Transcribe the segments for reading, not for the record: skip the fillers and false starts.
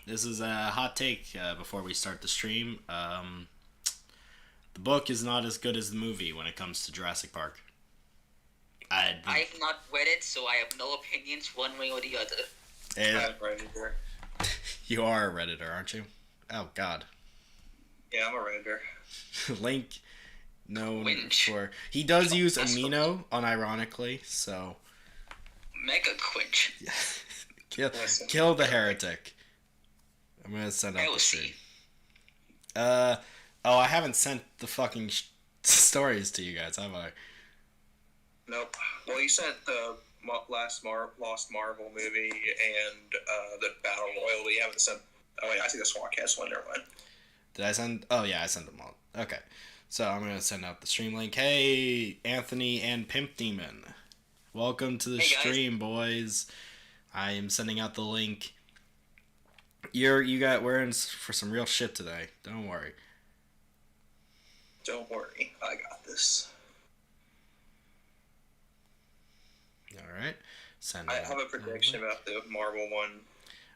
This is a hot take before we start the stream. The book is not as good as the movie when it comes to Jurassic Park. I've not read it, so I have no opinions one way or the other. I'm a Redditor. You are a Redditor, aren't you? Oh, God. Yeah, I'm a Redditor. Link, known Winch. for... He does use amino, unironically, so... Mega Quinch. Kill the heretic. I'm gonna send out the stream. Oh, I haven't sent the fucking stories to you guys, have I? Nope. Well, you sent the Lost Marvel movie and the Battle Royal. You haven't sent... Oh, wait, I see the SWAT Cats one. Never mind. Did I send... Oh, yeah, I sent them all. Okay. So I'm gonna send out the stream link. Hey, Anthony and Pimp Demon. Welcome to the stream, boys. I am sending out the link. We're in for some real shit today. Don't worry. Don't worry, I got this. Alright. I have a prediction about the Marvel one.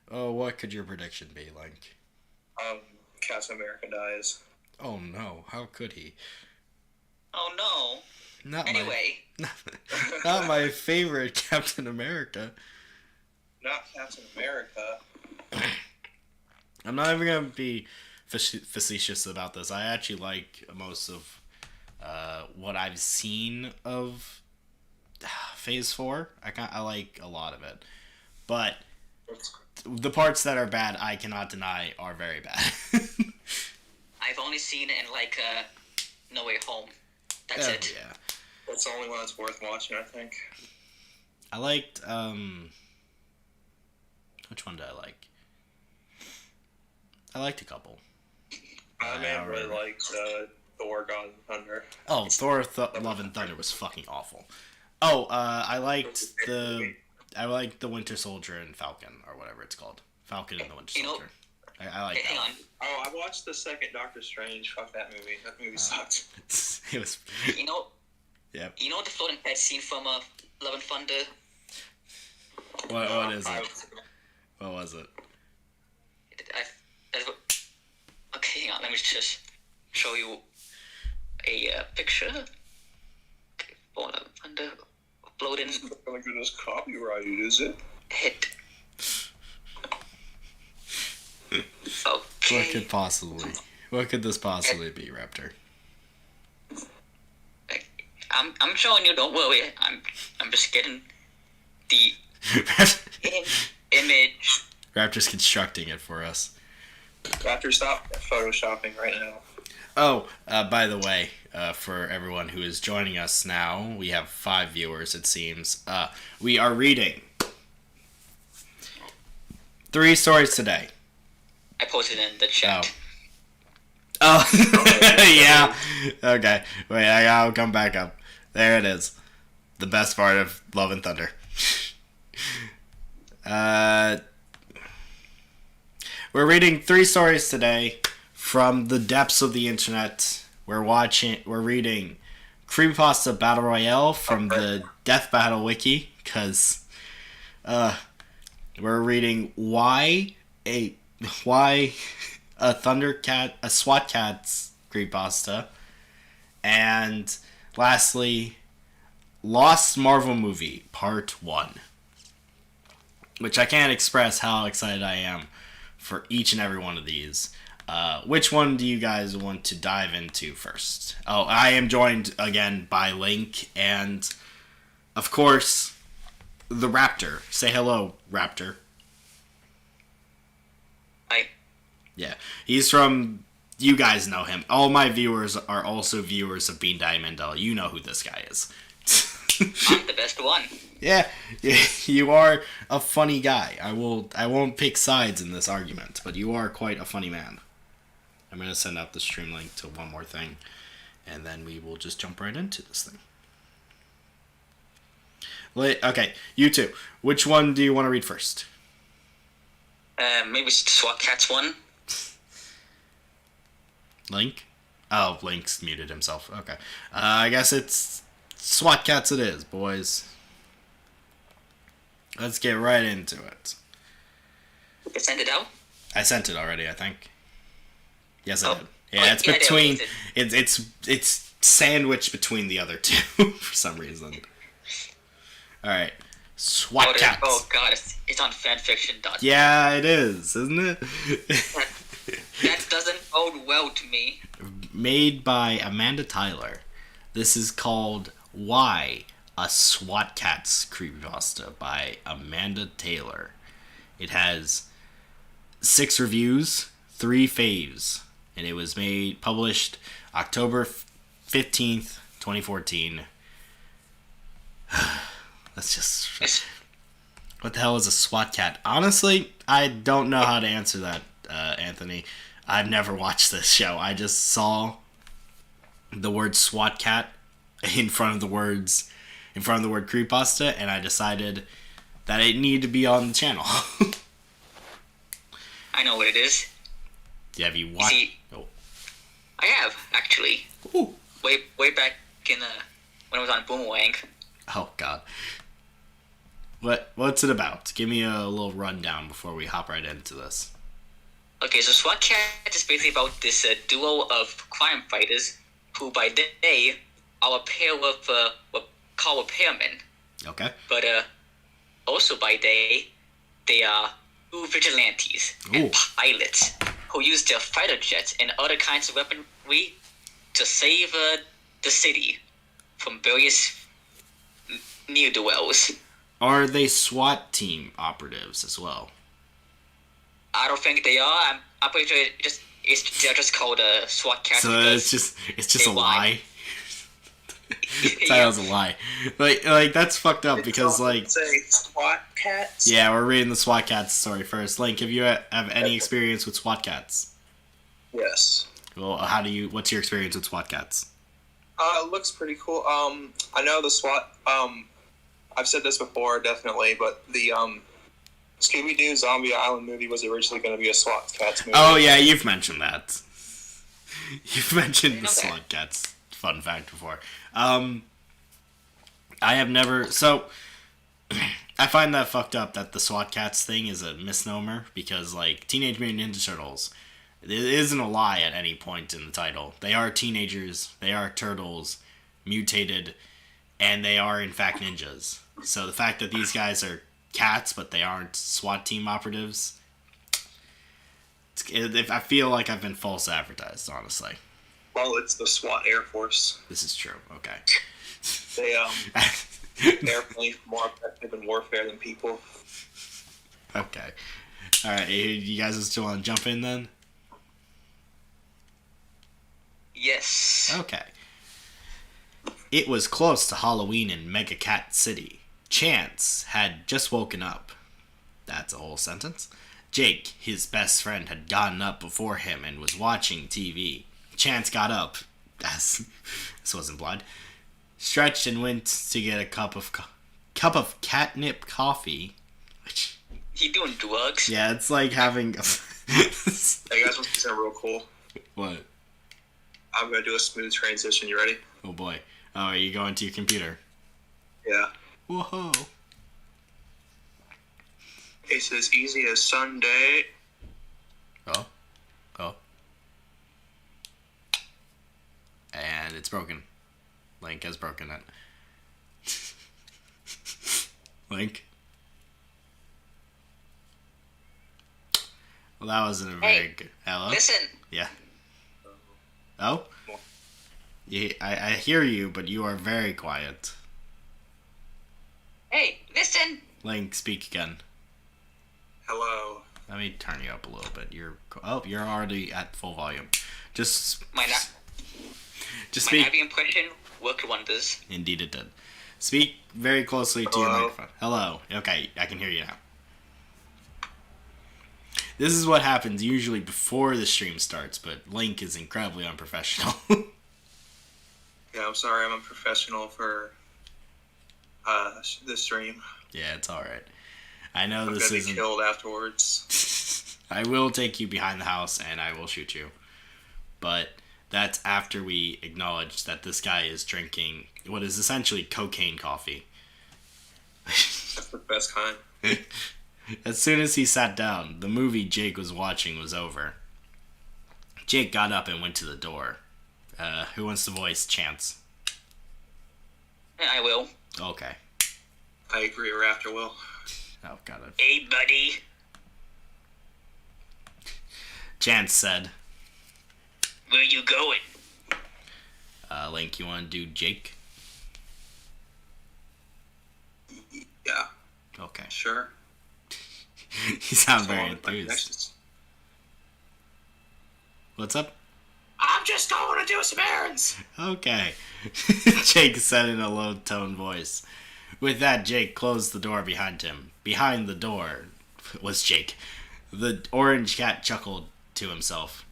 Oh, what could your prediction be, Link? Captain America dies. Oh no, how could he? Oh no. Anyway. Not my favorite Captain America. Not Captain America. I'm not even going to be facetious about this. I actually like most of what I've seen of Phase 4. I like a lot of it. But the parts that are bad, I cannot deny are very bad. I've only seen it in No Way Home. That's it. Yeah. That's the only one that's worth watching, I think. I liked, which one did I like? I liked a couple. I really liked Thor: God and Thunder. Oh, Thor: Love and Thunder was fucking awful. Oh, I liked the Winter Soldier and Falcon, or whatever it's called. Falcon and the Winter Soldier. I like that. Hang on. Oh, I watched the second Doctor Strange. Fuck that movie. That movie sucked. It was... Yep. You know the floating head scene from Love and Thunder? What is it? What was it? Okay, hang on. Let me just show you a picture. Okay, Love and Thunder floating. It's not gonna get us copyrighted, is it? Hit. Okay. What could this possibly be, Raptor? I'm showing you. Don't worry. I'm just getting the image. Raptor's constructing it for us. Raptor, stop photoshopping right now. Oh, by the way, for everyone who is joining us now, we have 5 viewers, it seems. We are reading 3 stories today. I posted in the chat. Oh, yeah. Okay. Wait, I'll come back up. There it is. The best part of Love and Thunder. We're reading 3 stories today from the depths of the internet. We're reading Creepypasta Battle Royale from the Death Battle Wiki, because we're reading why a SWAT Cat's creepypasta, and lastly, Lost Marvel Movie Part 1, which I can't express how excited I am for each and every one of these. Which one do you guys want to dive into first? Oh, I am joined again by Link and, of course, the Raptor. Say hello, Raptor. Hi. Yeah, he's from... You guys know him. All my viewers are also viewers of Bean Diamondel. You know who this guy is. I'm the best one. Yeah, you are a funny guy. I won't pick sides in this argument, but you are quite a funny man. I'm going to send out the stream link to one more thing, and then we will just jump right into this thing. Okay, you two. Which one do you want to read first? Maybe SWAT Cats one. Link? Oh, Link's muted himself. Okay. I guess it's SWAT Cats it is, boys. Let's get right into it. Send it out? I sent it already, I think. Yes, I Oh. did. Yeah, it's Yeah, I did. between. It's sandwiched between the other two for some reason. All right, SWAT cats. Oh god, it's on fanfiction.com. Yeah, it is, isn't it? That doesn't bode well to me. Made by Amanda Tyler. This is called Why a SWAT Cats Creepypasta by Amanda Taylor. It has 6 reviews, 3 faves, and it was published October 15th, 2014. That's just... It's, What the hell is a SWAT cat? Honestly, I don't know how to answer that, Anthony. I've never watched this show. I just saw the word SWAT cat in front of the word creepypasta, and I decided that it needed to be on the channel. I know what it is. Have you watched? Oh. I have, actually. Ooh. Way back in when I was on Boomerang. Oh God. What's it about? Give me a little rundown before we hop right into this. Okay, so SWAT Cat is basically about this duo of crime fighters who by day are a pair of what call repairmen. Okay. But also by day, they are two vigilantes and pilots who use their fighter jets and other kinds of weaponry to save the city from various near-do-wells. Are they SWAT team operatives as well? I don't think they are. I'm pretty sure they're just called SWAT cats. So it's just a lie. Yeah. Title's a lie. Like that's fucked up because like say SWAT cats. yeah, we're reading the SWAT cats story first. Link, have you have any experience with SWAT cats? Yes. Well, what's your experience with SWAT cats? It looks pretty cool. I know the SWAT. I've said this before, definitely, but the Scooby-Doo Zombie Island movie was originally going to be a SWAT cats movie. Oh yeah, you've mentioned that. You've mentioned the know that. SWAT cats. Fun fact before. I have never. So I find that fucked up that the SWAT cats thing is a misnomer because like Teenage Mutant Ninja Turtles, it isn't a lie at any point in the title. They are teenagers. They are turtles, mutated, and they are in fact ninjas. So the fact that these guys are cats but they aren't SWAT team operatives, I feel like I've been false advertised, honestly. Well, it's the SWAT Air Force. This is true. Okay. They airplanes more effective in warfare than people. Okay. All right. You guys still want to jump in then? Yes. Okay. It was close to Halloween in Mega Cat City. Chance had just woken up. That's a whole sentence. Jake, his best friend, had gotten up before him and was watching TV. Chance got up. This wasn't blind. Stretched and went to get a cup of catnip coffee. Which, He doing drugs? yeah, it's like having. Hey guys, want to something real cool? What? I'm going to do a smooth transition. You ready? Oh boy. Oh, are you going to your computer? Yeah. Whoa. It's as easy as Sunday. Oh. And it's broken. Link has broken it. Link? Well, that wasn't a very good... Hello? Listen. Yeah. Oh? Yeah, I hear you, but you are very quiet. Hey, listen. Link, speak again. Hello. Let me turn you up a little bit. You're already at full volume. Just My speak. Abby impression worked wonders. Indeed it did. Speak very closely to your Hello? microphone. Hello. Okay, I can hear you now. This is what happens usually before the stream starts, but Link is incredibly unprofessional. Yeah, I'm sorry. I'm a professional for this stream. Yeah, it's alright. I know I'm this going to be isn't... killed afterwards. I will take you behind the house and I will shoot you. But that's after we acknowledge that this guy is drinking what is essentially cocaine coffee. That's the best kind. As soon as he sat down, the movie Jake was watching was over. Jake got up and went to the door. Who wants to voice Chance? I will. Okay. I agree, Raptor will. Oh, got it. Hey, buddy. Chance said. Where you going? Link, you want to do Jake? Yeah, Okay. sure. You sound very Someone with my enthused. connections. What's up? I'm just going to do some errands. Okay. Jake said in a low-toned voice. With that, Jake closed the door behind him. Behind the door was Jake. The orange cat chuckled to himself.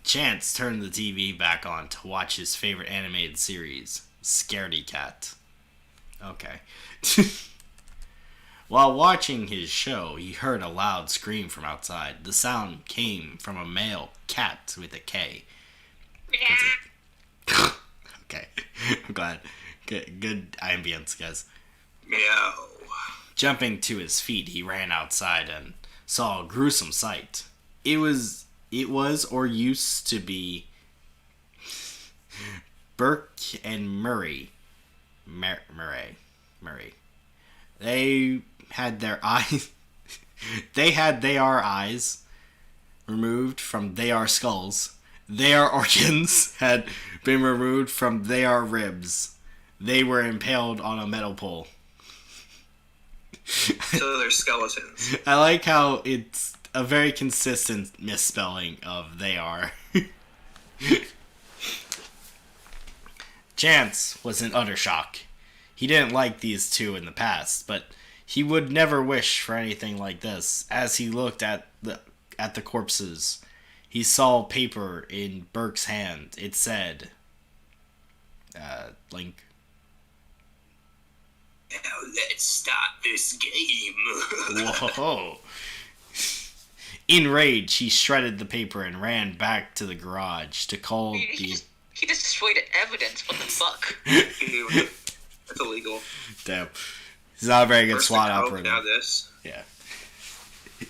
Chance turned the TV back on to watch his favorite animated series, Scaredy Cat. Okay. While watching his show, he heard a loud scream from outside. The sound came from a male cat with a K. Okay. I'm glad. Good ambience, guys. Meow. Jumping to his feet, he ran outside and saw a gruesome sight. It was or used to be Burke and Murray. Murray. They had their eyes. Their eyes removed from their skulls. Their organs had been removed from their ribs. They were impaled on a metal pole. So they're skeletons. I like how it's a very consistent misspelling of they are. Chance was in utter shock. He didn't like these two in the past, but he would never wish for anything like this. As he looked at the corpses, he saw paper in Burke's hand. It said, Link. Now let's start this game. Whoa. In rage, he shredded the paper and ran back to the garage to call He just destroyed evidence. What the fuck? That's illegal. Damn. He's not a very good First SWAT the coke, operator. now this. Yeah.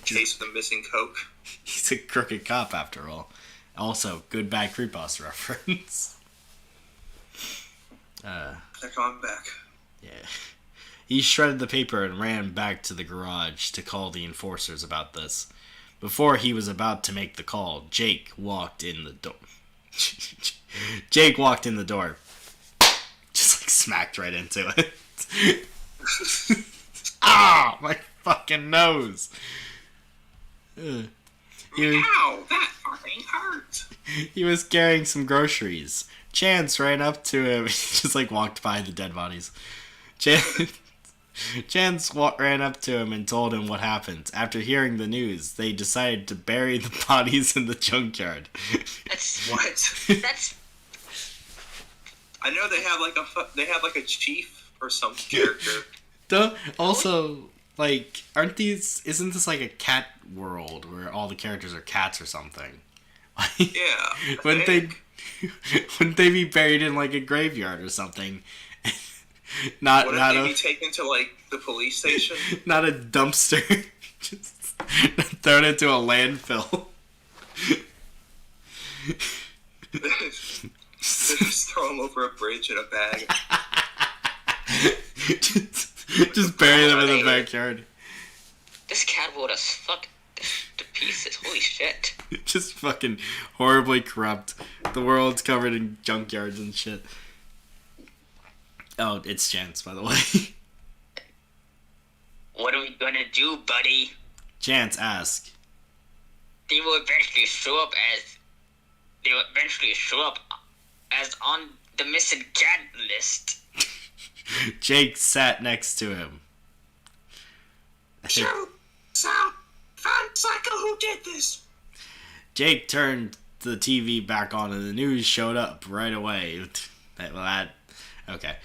Case with the missing coke. He's a crooked cop after all. Also, good bad Creepypasta reference. They're coming back. Yeah. He shredded the paper and ran back to the garage to call the enforcers about this. Before he was about to make the call, Jake walked in the door. Jake walked in the door. Just like smacked right into it. Ah, my fucking nose. He was, Ow, that fucking hurt. he was carrying some groceries. Chance ran up to him. He just like walked by the dead bodies. Chance ran up to him and told him what happened. After hearing the news, they decided to bury the bodies in the junkyard. That's What? that's I know they have like a chief or some character. Also, like, isn't this like a cat world where all the characters are cats or something? Yeah. Wouldn't they be buried in like a graveyard or something? Not Wouldn't they a be taken to like the police station? not a dumpster. Just thrown into a landfill. Just throw them over a bridge in a bag. just bury them in the backyard. this cat world has fucked to pieces. Holy shit. Just fucking horribly corrupt. The world's covered in junkyards and shit. Oh, it's Chance, by the way. What are we gonna do, buddy? Chance asked. They will eventually show up as on the missing cat list. Jake sat next to him. Shoot! Sound! Find Psycho who did this! Jake turned the TV back on and the news showed up right away. Okay.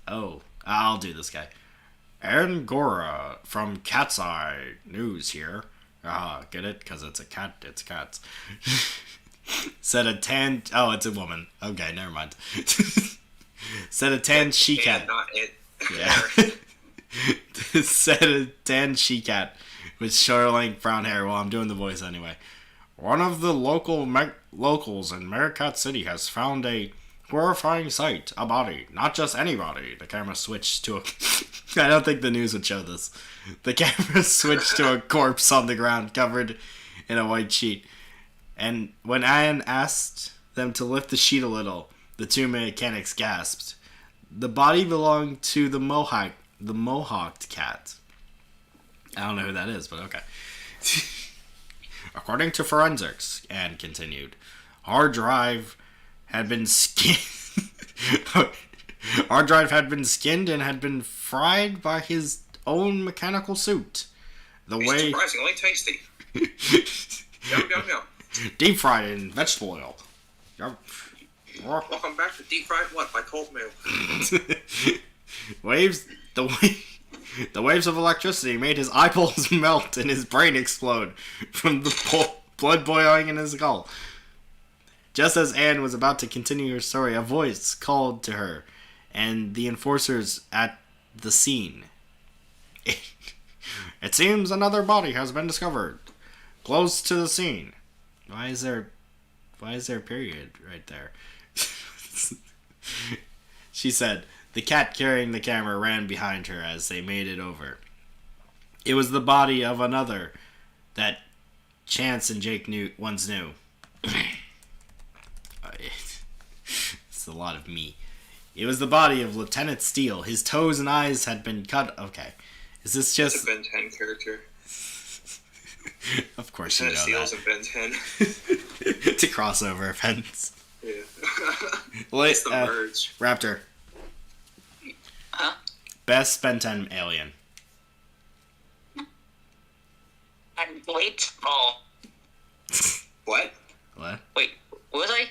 Oh, I'll do this guy. Angora from Cat's Eye News here. Get it? Because it's a cat. It's cats. Said a tan... Oh, it's a woman. Okay, never mind. Said a tan she-cat. Not it. Yeah. Said a tan she-cat with short, length brown hair. Well, I'm doing the voice anyway. One of the locals in Meerkat City has found a horrifying sight, a body. Not just any body. The camera switched to a... I don't think the news would show this. The camera switched to a corpse on the ground covered in a white sheet. And when Anne asked them to lift the sheet a little, the two mechanics gasped. The body belonged to the mohawked cat. I don't know who that is, but okay. According to forensics, Anne continued, hard drive had been skinned and had been fried by his own mechanical suit. It's surprisingly tasty. Yum, yum, yum. Deep fried in vegetable oil. Yum. Welcome back to Deep Fried What by Cold Milk. The waves of electricity made his eyeballs melt and his brain explode from the blood boiling in his skull. Just as Anne was about to continue her story, a voice called to her and the enforcers at the scene. It seems another body has been discovered. Close to the scene. Why is there a period right there? She said. The cat carrying the camera ran behind her as they made it over. It was the body of another that Chance and Jake once knew. It's a lot of me. It was the body of Lieutenant Steele. His toes and eyes had been cut. Okay. Is this just... It's a Ben 10 character. Of course Lieutenant you know Steele's that. a Ben 10. To crossover events. Yeah. It's the merge. Raptor. Huh? Best Ben 10 alien. Wait. Oh. What? What? Wait. Was I?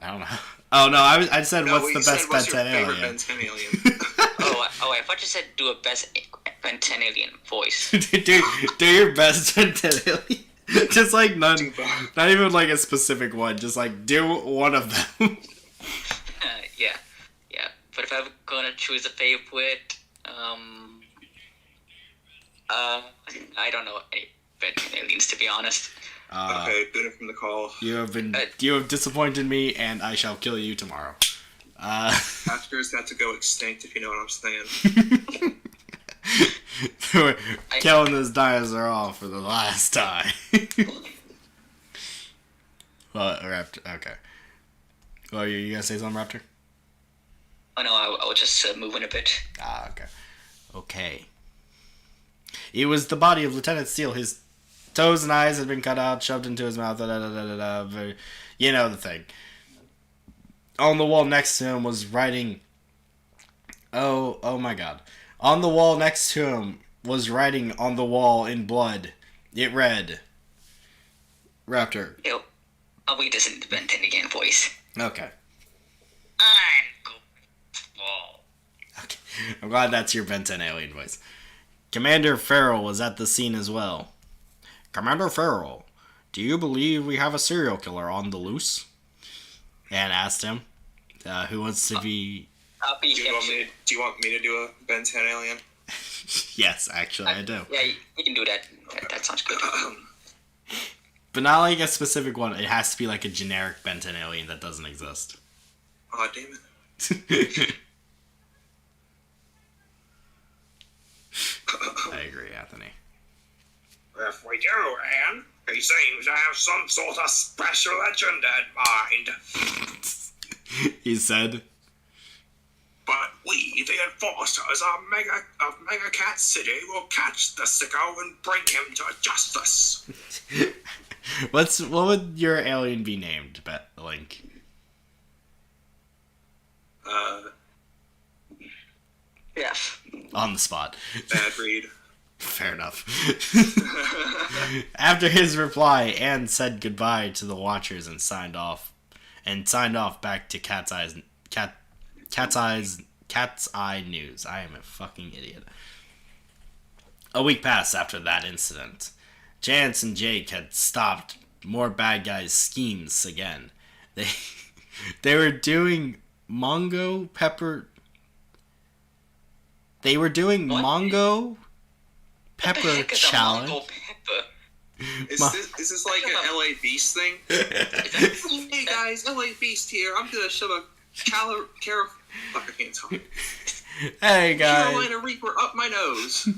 I don't know. Oh no, I said No, what's the best Ben 10 alien? Ben 10 alien? I thought you said do a best Ben 10 alien voice. do your best Ben 10 alien. Just like not even like a specific one. Just like do one of them. Yeah. But if I'm gonna choose a favorite, I don't know any Ben 10 aliens to be honest. Okay, good from the call. You have disappointed me, and I shall kill you tomorrow. Raptors got to go extinct, if you know what I'm saying. We're killing this dinosaur off for the last time. Well, Raptor. Okay. Well, you gonna say something, Raptor? Oh no, I was just moving a bit. Okay. Okay. It was the body of Lieutenant Steele. His toes and eyes had been cut out, shoved into his mouth. You know the thing. On the wall next to him was writing. Oh my God. On the wall next to him was writing on the wall in blood. It read. Raptor. Yo, I'll read this in the Ben 10 again voice. Okay. I'm going to fall. Okay. I'm glad that's your Ben 10 alien voice. Commander Farrell was at the scene as well. Commander Farrell, do you believe we have a serial killer on the loose? Anne asked him. Who wants to be... I'll be do you want me to do a Ben 10 alien? Yes, actually, I do. Yeah, you can do that. That sounds good. But not like a specific one. It has to be like a generic Ben 10 alien that doesn't exist. Oh, damn it. I agree, Anthony. If we do, Anne, he seems to have some sort of special agenda in mind. He said. But we, the enforcers of Mega Cat City, will catch the sicko and bring him to justice. What would your alien be named, Link? Yes. On the spot. Bad read. Fair enough. After his reply, Anne said goodbye to the watchers and signed off back to Cat's Eye News. I am a fucking idiot. A week passed after that incident. Chance and Jake had stopped more bad guys' schemes again. They were doing Mongo Pepper challenge. Is this like an LA Beast thing? Hey guys, LA Beast here. I'm gonna shove a fuck, I can't talk. Hey guys. Carolina Reaper up my nose.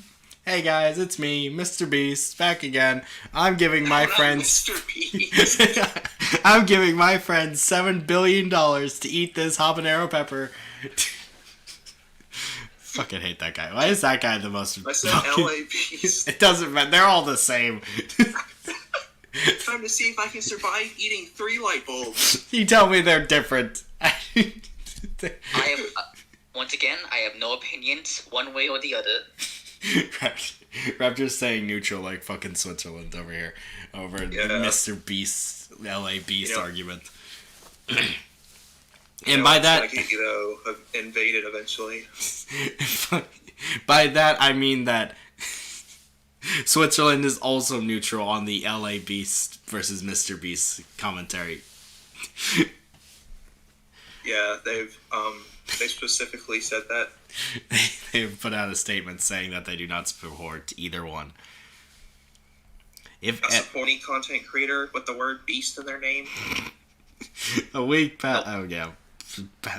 Hey guys, it's me, Mr. Beast, back again. I'm giving my friends Mr. Beast. I'm giving my friends $7 billion to eat this habanero pepper. Fucking hate that guy. Why is that guy the most? I said LA Beast. It doesn't matter. They're all the same. Time to see if I can survive eating 3 light bulbs. You tell me they're different. I have, once again, I have no opinions one way or the other. Raptor's saying neutral like fucking Switzerland over here. Over the Mr. Beast, LA Beast argument. And by that... Like, invaded eventually. By that, I mean that Switzerland is also neutral on the LA Beast versus Mr. Beast commentary. Yeah, they specifically said that. They've put out a statement saying that they do not support either one. If a supporting content creator with the word beast in their name.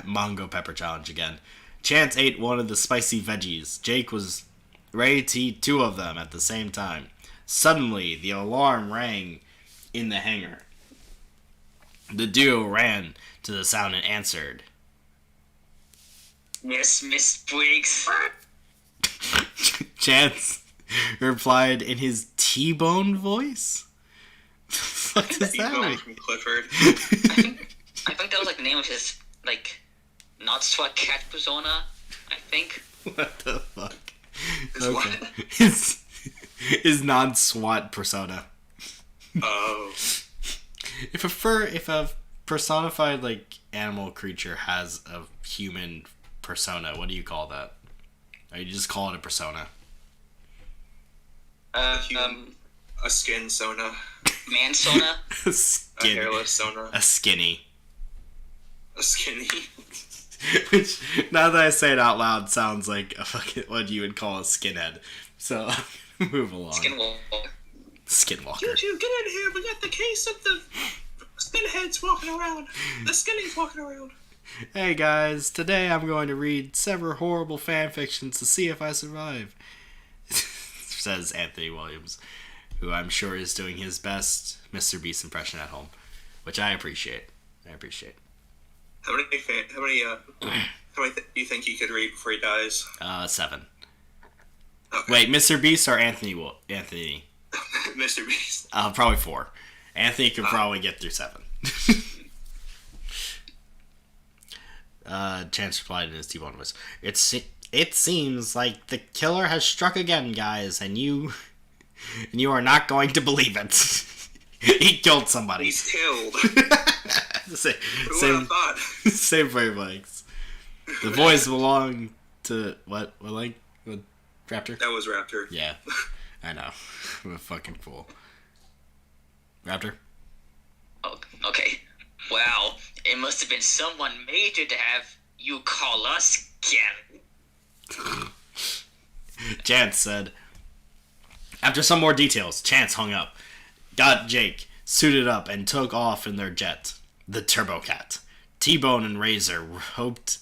Mango pepper challenge again. Chance ate one of the spicy veggies. Jake was ready to eat 2 of them at the same time. Suddenly, the alarm rang in the hangar. The duo ran to the sound and answered. Yes, Miss Briggs. Chance replied in his T-Bone voice. What does that mean? From Clifford. I think that was like the name of his not SWAT cat persona. I think. What the fuck? What? His non-SWAT persona. Oh. If a personified animal creature has a human persona, what do you call that? Or you just call it a persona? A skin sona. Man sona. A hairless sona. A skinny. A skinny. Which, now that I say it out loud, sounds like a fucking what you would call a skinhead. So, move along. Skinwalker. You two, get in here. We got the case of the skinheads walking around. The skinnies walking around. Hey guys, today I'm going to read several horrible fan fictions to see if I survive. Says Anthony Williams, who I'm sure is doing his best Mr. Beast impression at home, which I appreciate. How many do you think he could read before he dies? 7. Okay. Wait, Mr. Beast or Anthony? Mr. Beast. Probably 4. Anthony could probably get through 7. Chance replied in his T-Bone voice. It seems like the killer has struck again, guys, and you are not going to believe it. He killed somebody. He's killed. Same thought? Same wavelengths. The voice belonged to what Raptor? That was Raptor. Yeah, I know. I'm a fucking fool. Raptor? Oh, okay. Wow, it must have been someone major to have you call us again. Chance said. After some more details, Chance hung up, got Jake suited up, and took off in their jet, the Turbo Cat. T-Bone and Razor hoped...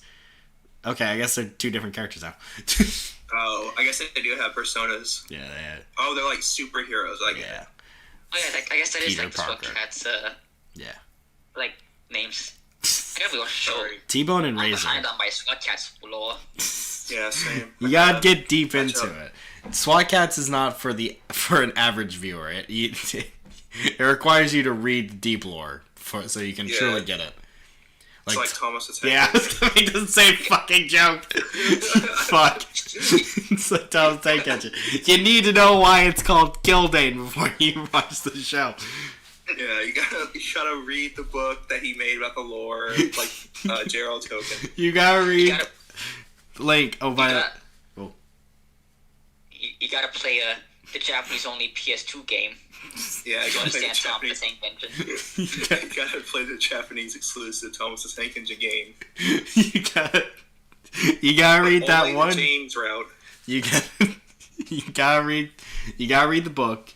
Okay, I guess they're 2 different characters now. Oh, I guess they do have personas. Yeah, they had... Oh, they're like superheroes. Yeah. Oh yeah, I guess that is Peter like the SWAT Parker. cat's names. I gotta be on show. T-Bone and I'm Razor. behind on my SWAT cats lore. Yeah, same. You gotta get deep into it. SWAT Cats is not for an average viewer. It requires you to read the deep lore so you can truly get it. It's like Thomas the Tank Yeah, I was gonna make the same fucking joke. Fuck. It's like Thomas the Tank Engine. You need to know why it's called Gildane before you watch the show. Yeah, you gotta read the book that he made about the lore, like Gerald Token. You gotta read Link. Oh, by you gotta play the Japanese-only PS2 game. Yeah, You understand Thomas the Tank Engine. You gotta play the Japanese exclusive Thomas the Tank Engine game. You gotta read that Only one. The James route. You gotta read the book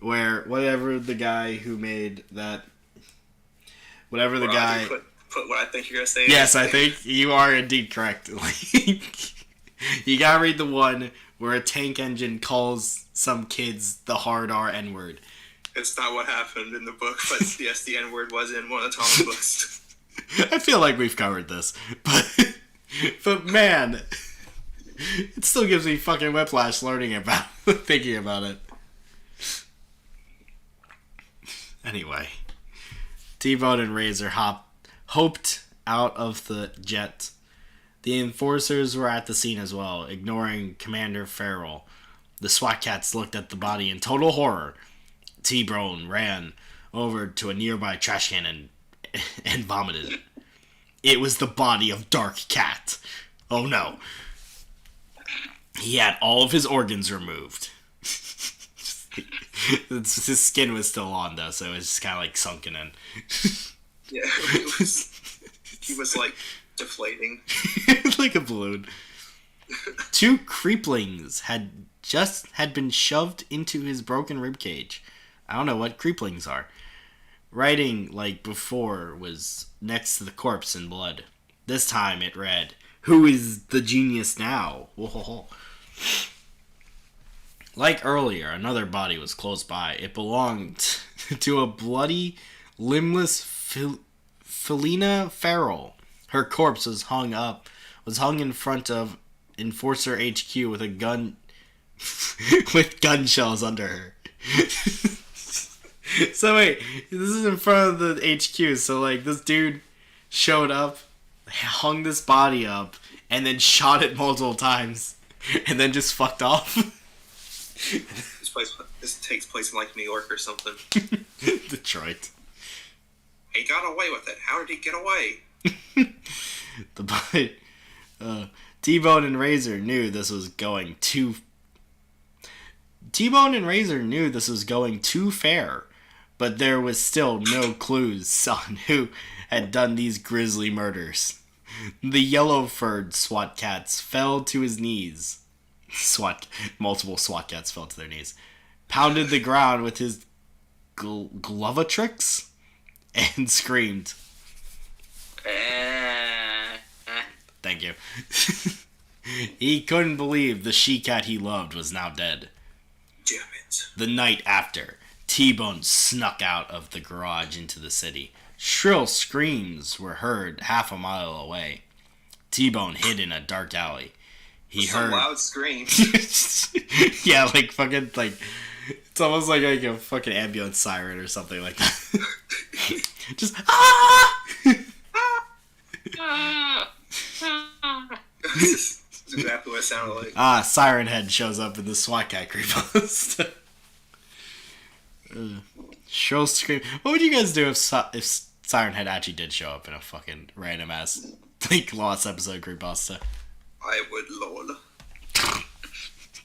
where whatever the guy who made that, whatever the guy. Put what I think you're gonna say. Yes, I think you are indeed correct. You gotta read the one where a tank engine calls some kids the hard R N-word. It's not what happened in the book, but yes, the N-word was in one of the comic books. I feel like we've covered this, but man, it still gives me fucking whiplash thinking about it. Anyway, T-Bone and Razor hoped out of the jet. The enforcers were at the scene as well, ignoring Commander Farrell. The SWAT cats looked at the body in total horror. T-Bone ran over to a nearby trash can and vomited. It was the body of Dark Cat. Oh no. He had all of his organs removed. His skin was still on though, so it was just kind of like sunken in. Yeah, he was like deflating. Like a balloon. 2 creeplings had been shoved into his broken ribcage. I don't know what creeplings are. Writing, like before, was next to the corpse in blood. This time it read, "Who is the genius now?" Whoa. Like earlier, another body was close by. It belonged to a bloody, limbless Felina Farrell. Her corpse was hung in front of Enforcer HQ with a gun, with gun shells under her. So wait, this is in front of the HQ, so like this dude showed up, hung this body up, and then shot it multiple times, and then just fucked off. This takes place in like New York or something. Detroit. He got away with it. How did he get away? T-Bone and Razor knew this was going too fair, but there was still no clues on who had done these grisly murders. The yellow-furred SWAT cats fell to his knees. Multiple SWAT cats fell to their knees. Pounded the ground with his glovatrix and screamed. Thank you. He couldn't believe the she-cat he loved was now dead. Damn it. The night after, T-Bone snuck out of the garage into the city. Shrill screams were heard half a mile away. T-Bone hid in a dark alley. He heard loud screams. Yeah, like fucking like it's almost like a fucking ambulance siren or something like that. Just That's exactly what it sounded like. Siren Head shows up in the SWAT cat creepypasta. Shrill scream. What would you guys do if Siren Head actually did show up in a fucking random ass like lost episode creepypasta? I would, lol.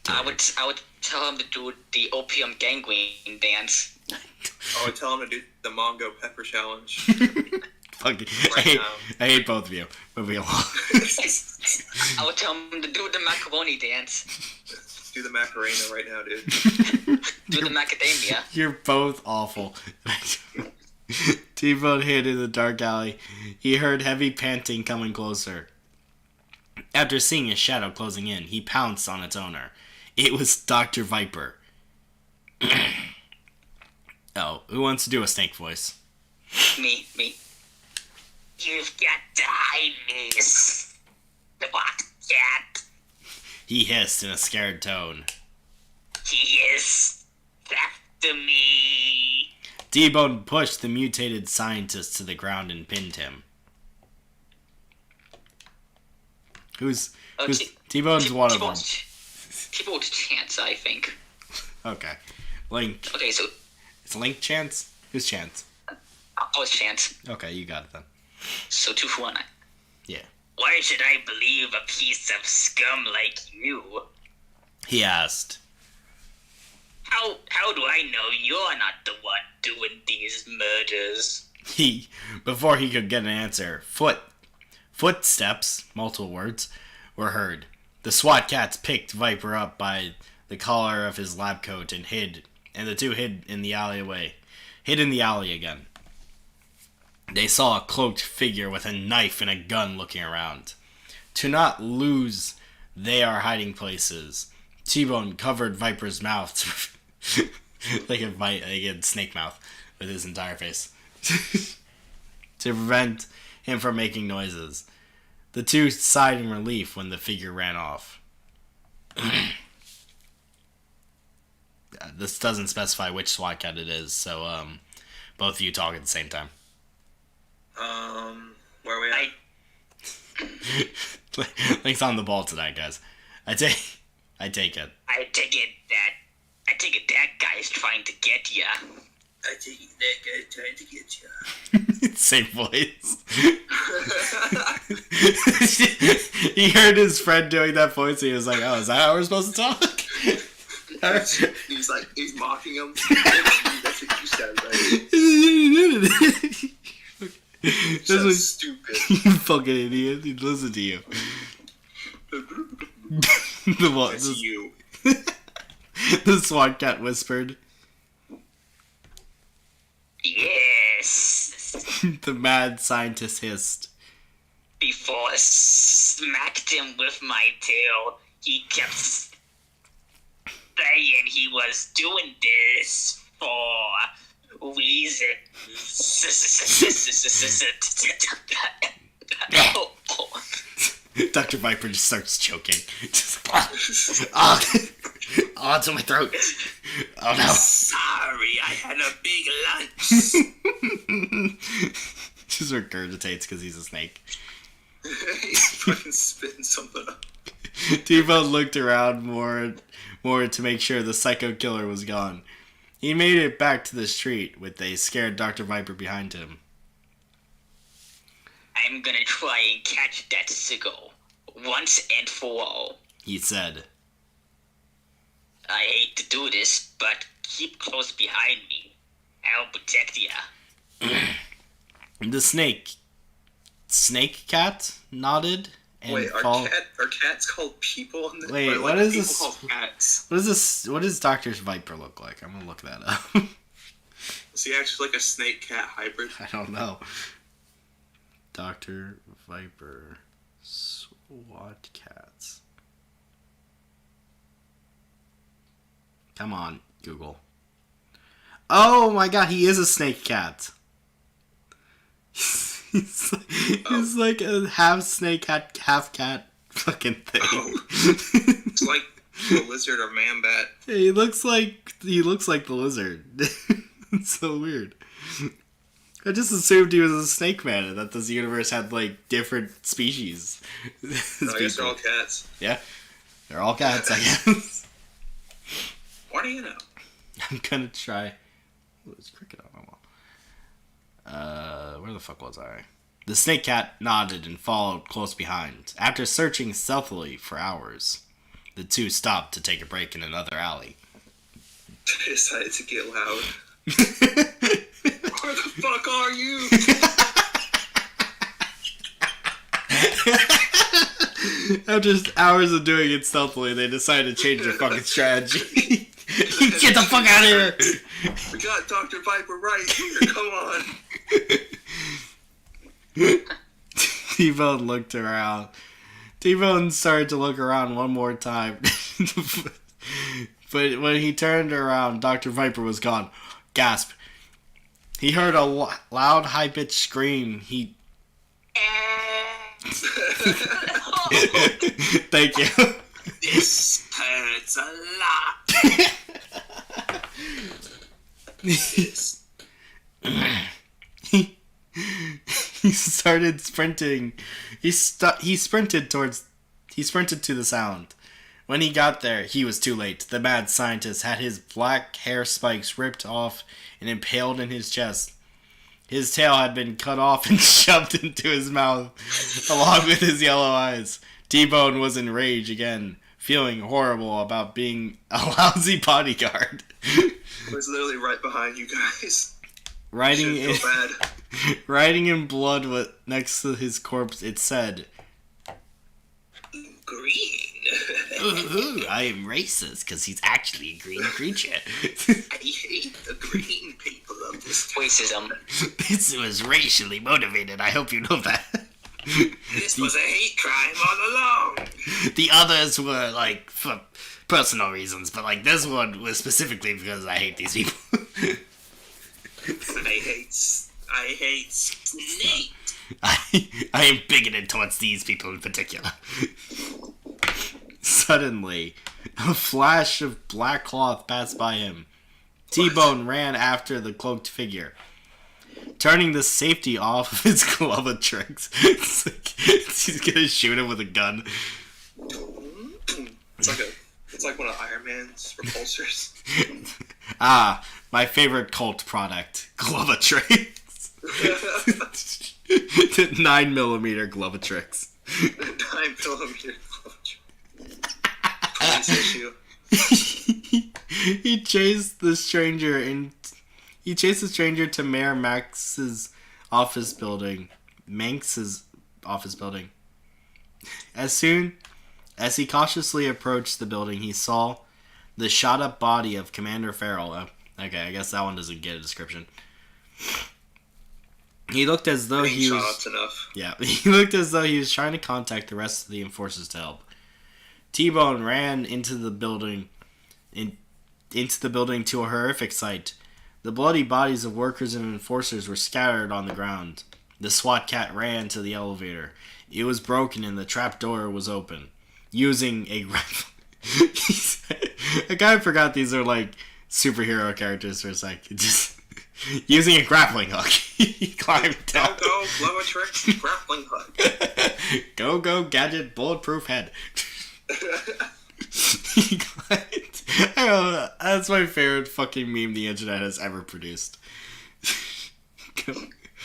I would tell him to do the opium gangrene dance. I would tell him to do the Mongo Pepper Challenge. Fuck it. I hate both of you. Moving along. I would tell him to do the macaroni dance. Do the Macarena right now, dude. Do the macadamia. You're both awful. T-Bone hid in the dark alley. He heard heavy panting coming closer. After seeing a shadow closing in, he pounced on its owner. It was Dr. Viper. Oh, who wants to do a snake voice? Me. You've got to hide this. The what cat? He hissed in a scared tone. He is after me. T-Bone pushed the mutated scientist to the ground and pinned him. Who's T-Bone's one of them. T-Bone's Chance, I think. Okay. Link. Okay, so... It's Link Chance? Who's Chance? I was Chance. Okay, you got it then. So 2 for 1. Yeah. Why should I believe a piece of scum like you? He asked. How do I know you're not the one doing these murders? Before he could get an answer, footsteps, multiple words, were heard. The SWAT cats picked Viper up by the collar of his lab coat and hid and the two hid in the alley again. They saw a cloaked figure with a knife and a gun looking around. To not lose their hiding places, T-Bone covered Viper's mouth like a snake mouth with his entire face to prevent him from making noises. The two sighed in relief when the figure ran off. This doesn't specify which SWAT cat it is, so both of you talk at the same time. Where are we at? Link's on the ball tonight, guys. I take it. I take it that guy's trying to get ya. I take it that guy's trying to get you. Same voice. He heard his friend doing that voice and he was like, oh, is that how we're supposed to talk? He's mocking him. That's what you said, right? This was stupid. You fucking idiot. He'd listen to you. That's you. The SWAT cat whispered. Yes. The mad scientist hissed. Before I smacked him with my tail, he kept saying he was doing this for reasons. Dr. Viper just starts choking. Onto my throat. Oh no. Sorry, I had a big lunch. Just regurgitates because he's a snake. He's fucking spitting something up. T-Bone looked around more to make sure the psycho killer was gone. He made it back to the street with a scared Dr. Viper behind him. I'm gonna try and catch that sicko once and for all, He said. I hate to do this, but keep close behind me. I'll protect ya. The snake cat nodded and wait, are cats called people? Wait, what is this? Called cats? What is this? What does Dr. Viper look like? I'm gonna look that up. Is he actually like a snake cat hybrid? I don't know. Dr. Viper SWAT cats. Come on, Google. Oh my god, he is a snake cat. He's like a half snake cat, half cat fucking thing. Oh. It's like a lizard or man bat. He looks like the lizard. It's so weird. I just assumed he was a snake man and that this universe had like different species. I guess they're all cats. Yeah, they're all cats, I guess. What do you know? I'm gonna try. Oh, there's a cricket on my wall. Where the fuck was I? The snake cat nodded and followed close behind. After searching stealthily for hours, the two stopped to take a break in another alley. They decided to get loud. Where the fuck are you? After hours of doing it stealthily, they decided to change their fucking strategy. Get the fuck out of here! We got Dr. Viper right here, come on. T-Bone looked around. T-Bone started to look around one more time. But when he turned around, Dr. Viper was gone. Gasp. He heard a loud, high-pitched scream. Thank you. This hurts a lot. He started sprinting. He sprinted to the sound. When he got there, he was too late. The mad scientist had his black hair spikes ripped off and impaled in his chest. His tail had been cut off and shoved into his mouth, along with his yellow eyes. T-Bone was in rage again, feeling horrible about being a lousy bodyguard. I was literally right behind you guys. Writing in blood next to his corpse, it said, green. I am racist because he's actually a green creature. I hate the green people of this town. Racism. This was racially motivated. I hope you know that. This was a hate crime all along. The others were like for personal reasons, but like this one was specifically because I hate these people. I hate Snake. I am bigoted towards these people in particular. Suddenly, a flash of black cloth passed by him. T-Bone ran after the cloaked figure, turning the safety off of his glovatrix. It's like he's gonna shoot him with a gun. It's like one of Iron Man's repulsors. My favorite cult product, glovatrix. 9mm glovatrix. 9mm glovatrix. Police issue. He chased the stranger to Mayor Max's office building. As soon as he cautiously approached the building, he saw the shot-up body of Commander Farrell. Okay, I guess that one doesn't get a description. He looked as though he was... enough. Yeah, he looked as though he was trying to contact the rest of the enforcers to help. T-Bone ran into the building to a horrific sight. The bloody bodies of workers and enforcers were scattered on the ground. The SWAT cat ran to the elevator. It was broken and the trap door was open. Using a... I kind of forgot these are like superhero characters for a second. Just... Using a grappling hook, he climbed down. Go, blow a trick, grappling hook. Go, gadget, bulletproof head. He climbed. I don't know, that's my favorite fucking meme the internet has ever produced.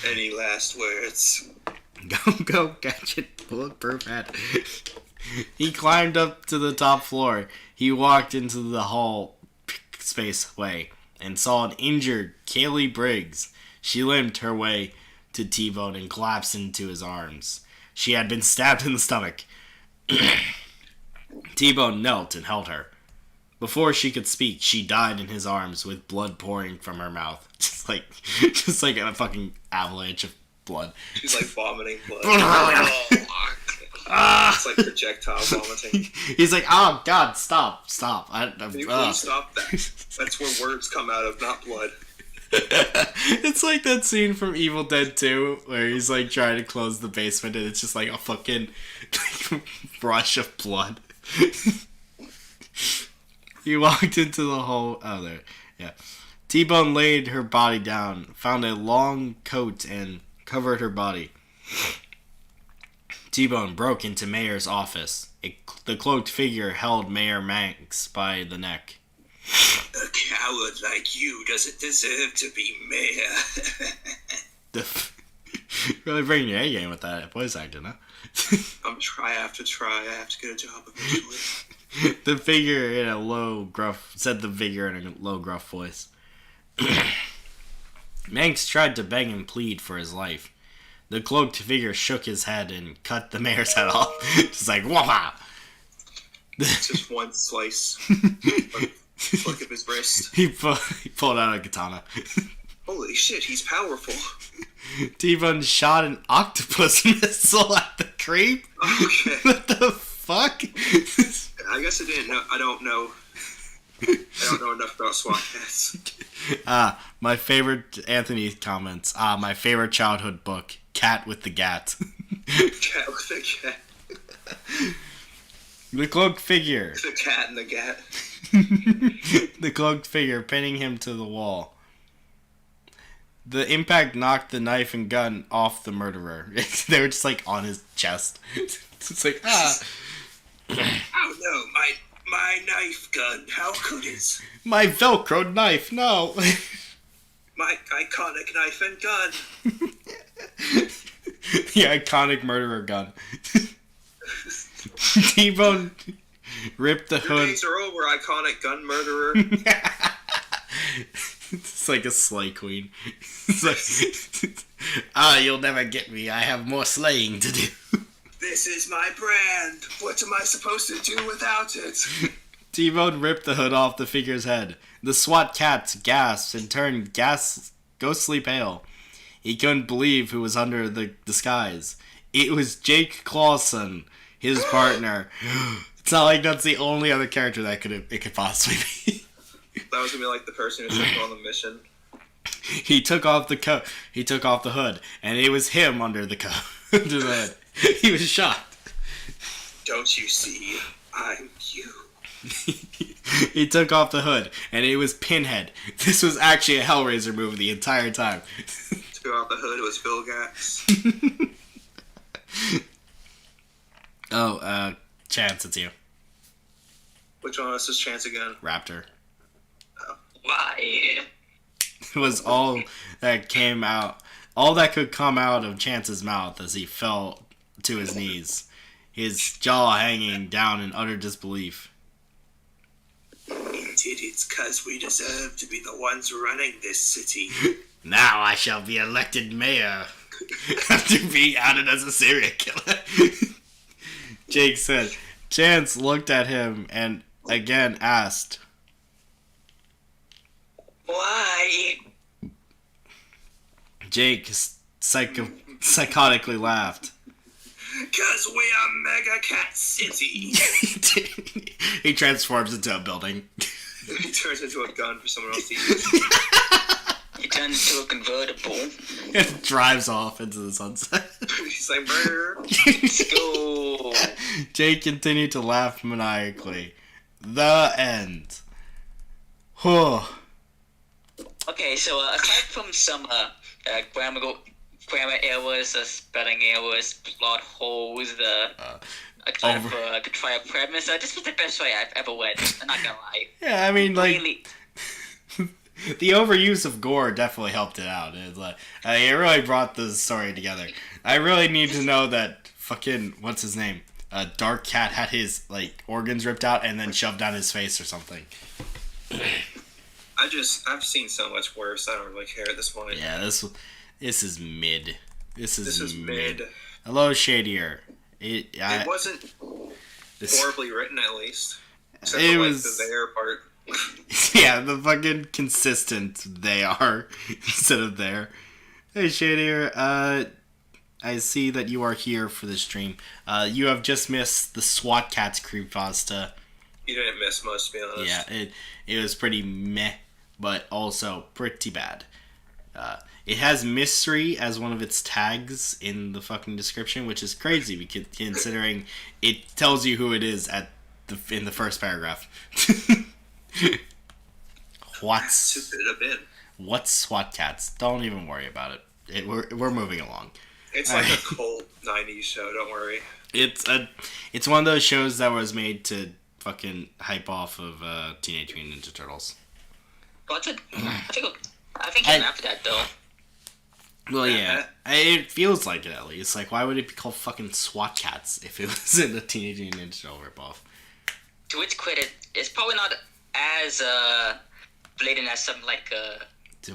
Any last words? Go, gadget, bulletproof head. He climbed up to the top floor. He walked into the hall spaceway and saw an injured Kaylee Briggs. She limped her way to T-Bone and collapsed into his arms. She had been stabbed in the stomach. T-Bone knelt and held her. Before she could speak, she died in his arms with blood pouring from her mouth. Just like a fucking avalanche of blood. She's like vomiting blood. It's like projectile vomiting. He's like, oh god, stop. Can you please stop that? That's where words come out of, not blood. It's like that scene from Evil Dead 2 where he's like trying to close the basement and it's just like a fucking brush of blood. He walked into the hole. Oh, there. Yeah. T-Bone laid her body down, found a long coat, and covered her body. T-Bone broke into Mayor's office. The cloaked figure held Mayor Manx by the neck. A coward like you doesn't deserve to be mayor. Really bringing your A game with that voice acting, huh? I have to get a job eventually. The figure in a low, gruff voice. Manx tried to beg and plead for his life. The cloaked figure shook his head and cut the mayor's head off. Just like, wah! Just one slice. Flick of his wrist. He pulled out a katana. Holy shit, he's powerful. T-Bone shot an octopus missile at the creep? Okay. What the fuck? I guess I don't know enough about SWAT cats. My favorite Anthony comments. My favorite childhood book, Cat with the Gat. Cat with the cat. The cloaked figure. The cat and the gat. The cloaked figure pinning him to the wall. The impact knocked the knife and gun off the murderer. They were just like on his chest. It's like, Oh no, my knife gun. How could it? My Velcro knife, no. My iconic knife and gun. The iconic murderer gun. T-Bone ripped the hood. Your days are over, iconic gun murderer. It's like a slay queen. It's like, you'll never get me. I have more slaying to do. This is my brand. What am I supposed to do without it? T-Bone ripped the hood off the figure's head. The SWAT cats gasped and turned ghostly pale. He couldn't believe who was under the disguise. It was Jake Clawson, his partner. It's not like that's the only other character that it could possibly be. That was gonna be like the person who took on the mission. He took off the hood, and it was him under the hood. He was shocked. Don't you see? I'm you. He took off the hood, and it was Pinhead. This was actually a Hellraiser movie the entire time. Took off the hood, it was Bill Gates. Chance, it's you. Which one of us is Chance again? Raptor. Oh. Why? It was all that came out. All that could come out of Chance's mouth as he fell to his knees, his jaw hanging down in utter disbelief. We did it because we deserve to be the ones running this city. Now I shall be elected mayor after being outed as a serial killer. Jake said. Chance looked at him and again asked, Why? Jake psychotically laughed. Because we are Mega Cat City. He transforms into a building. He turns into a gun for someone else to use. He turns into a convertible. And drives off into the sunset. He's like, murder. Let's go. Jake continued to laugh maniacally. The end. Whew. Okay, so aside from some grammar errors, spelling errors, plot holes, the kind of the trial premise, this was the best way I've ever read. I'm not gonna lie. Yeah, I mean, like, Really, the overuse of gore definitely helped it out. It's like, it really brought the story together. I really need to know that fucking, what's his name? Dark Cat had his, like, organs ripped out and then shoved down his face or something. I've seen so much worse. I don't really care at this point. Yeah, this is mid. This is mid. Hello, Shadier. It wasn't horribly written, at least. Except It for, was- the there part. Yeah, the fucking consistent they are instead of there. Hey, Shadier, I see that you are here for the stream. You have just missed the SWAT Cats Creepypasta. You didn't miss much, to be honest. Yeah, it was pretty meh, but also pretty bad. It has mystery as one of its tags in the fucking description, which is crazy because considering it tells you who it is in the first paragraph. What's SWAT Cats? Don't even worry about it. We're moving along. It's like a cult 90s show, don't worry. It's one of those shows that was made to fucking hype off of Teenage Mutant Ninja Turtles. I think even after that, though. Well, yeah. It feels like it, at least. Like, why would it be called fucking SWAT Cats if it wasn't a Teenage Mutant Ninja Turtle ripoff? To its credit, it's probably not as blatant as something like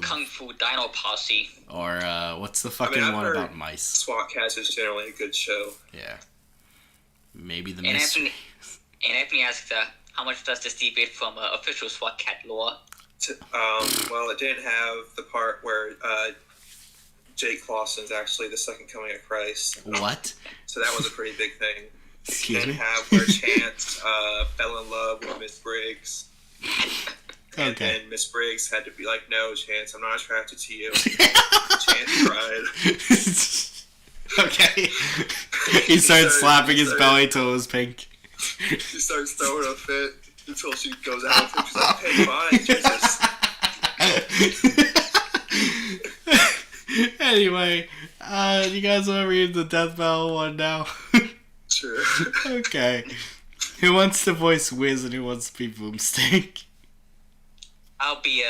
Kung Fu Dino Posse. Or, what's the fucking one about mice? SWAT Cats is generally a good show. Yeah. Maybe the And mystery. Anthony asked, how much does this deviate from official SWAT Cat lore? Well, it didn't have the part where Jake Clawson's actually the second coming of Christ. What? So that was a pretty big thing. Excuse It me? didn't have where Chance fell in love with Miss Briggs. And Okay. then Miss Briggs had to be like, no, Chance, I'm not attracted to you. Chance cried. Okay. He started slapping his belly till it was pink. She starts throwing a fit until she goes out and she's like, hey, fine, Jesus. Anyway, you guys want to read the Death Battle one now? Sure. Okay. Who wants to voice Wiz and who wants to be Boomstick? I'll be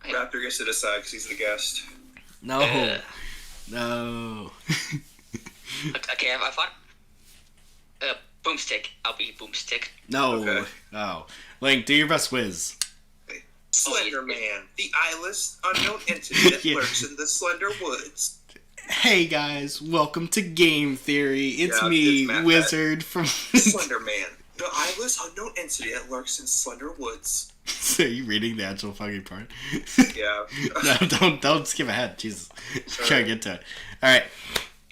Raptor gets to decide because he's the guest. No. No. okay, I thought Boomstick. I'll be Boomstick. No. Okay. No. Link, do your best Wiz. Slender Man, the eyeless, unknown entity that Yeah. lurks in the Slender Woods. Hey guys, welcome to Game Theory. It's Yeah, me, it's Matt Wizard from... Slender Man, the eyeless unknown entity that lurks in slender woods. So are you reading the actual fucking part? Yeah. No, don't skip ahead. Jesus. Sorry. Try to get to it. Alright.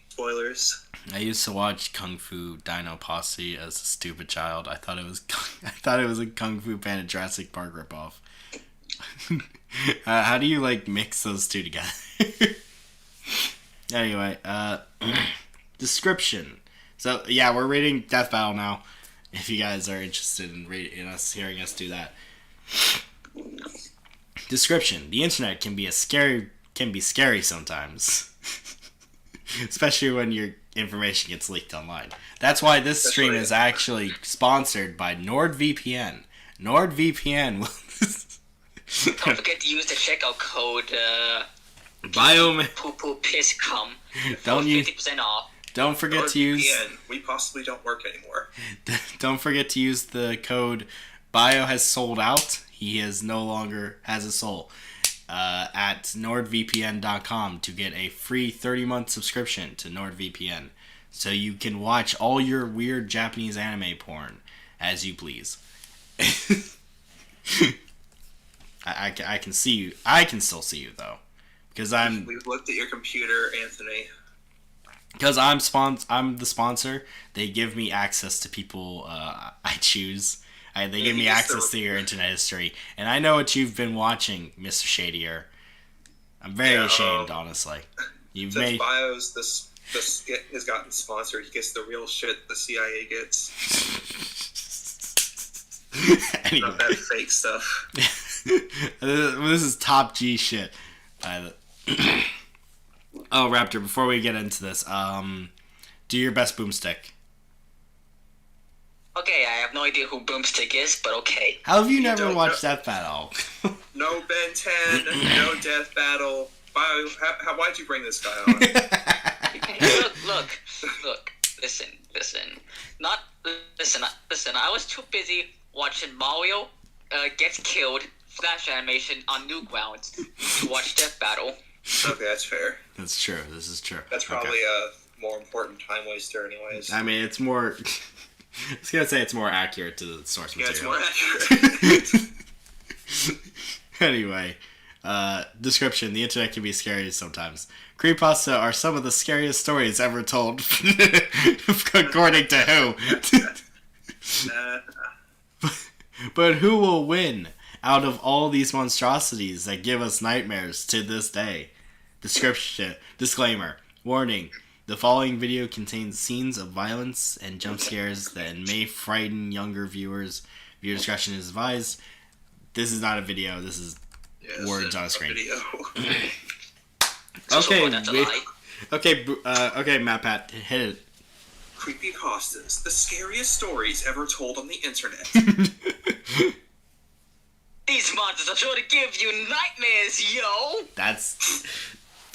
Spoilers. I used to watch Kung Fu Dino Posse as a stupid child. I thought it was a Kung Fu Panda Jurassic Park ripoff. How do you like mix those two together? Anyway, description. So yeah, we're reading Death Battle now. If you guys are interested in hearing us do that. Description: the internet can be scary sometimes, especially when your information gets leaked online. That's why this stream is actually sponsored by NordVPN. NordVPN will. Don't forget to use the checkout code POOPOOPISCUM for 50% off. Don't forget to use. We possibly don't work anymore. Don't forget to use the code Bio has sold out. He is no longer has a soul. At NordVPN.com to get a free 30-month subscription to NordVPN, so you can watch all your weird Japanese anime porn as you please. I can see you. I can still see you though, because We've looked at your computer, Anthony. Because I'm the sponsor. They give me access to people I choose. They give me access to your internet history, and I know what you've been watching, Mr. Shadier. I'm very ashamed, honestly. You've Since made Bios this skit has gotten sponsored, he gets the real shit the CIA gets. Anyway. Not that fake stuff. This is top G shit. Oh, Raptor, before we get into this, do your best boomstick. Okay, I have no idea who Boomstick is, but okay. How have you never watched Death Battle? No Ben 10, no Death Battle. Why'd you bring this guy on? Look. Listen. I was too busy watching Mario gets killed Flash animation on Newgrounds to watch Death Battle. Okay, that's fair. That's true. This is true. That's probably a more important time waster, anyways. I mean, it's more. I was gonna say it's more accurate to the source material. Yeah, it's more accurate. Anyway, description: the internet can be scary sometimes. Creepypasta are some of the scariest stories ever told, according to who? But who will win out of all these monstrosities that give us nightmares to this day? Disclaimer. Warning. The following video contains scenes of violence and jump scares that may frighten younger viewers. Viewer discretion is advised. This is not a video. This is words on a screen. Okay, Matt Pat, hit it. Creepypastas, the scariest stories ever told on the internet. These monsters are sure to give you nightmares, yo! That's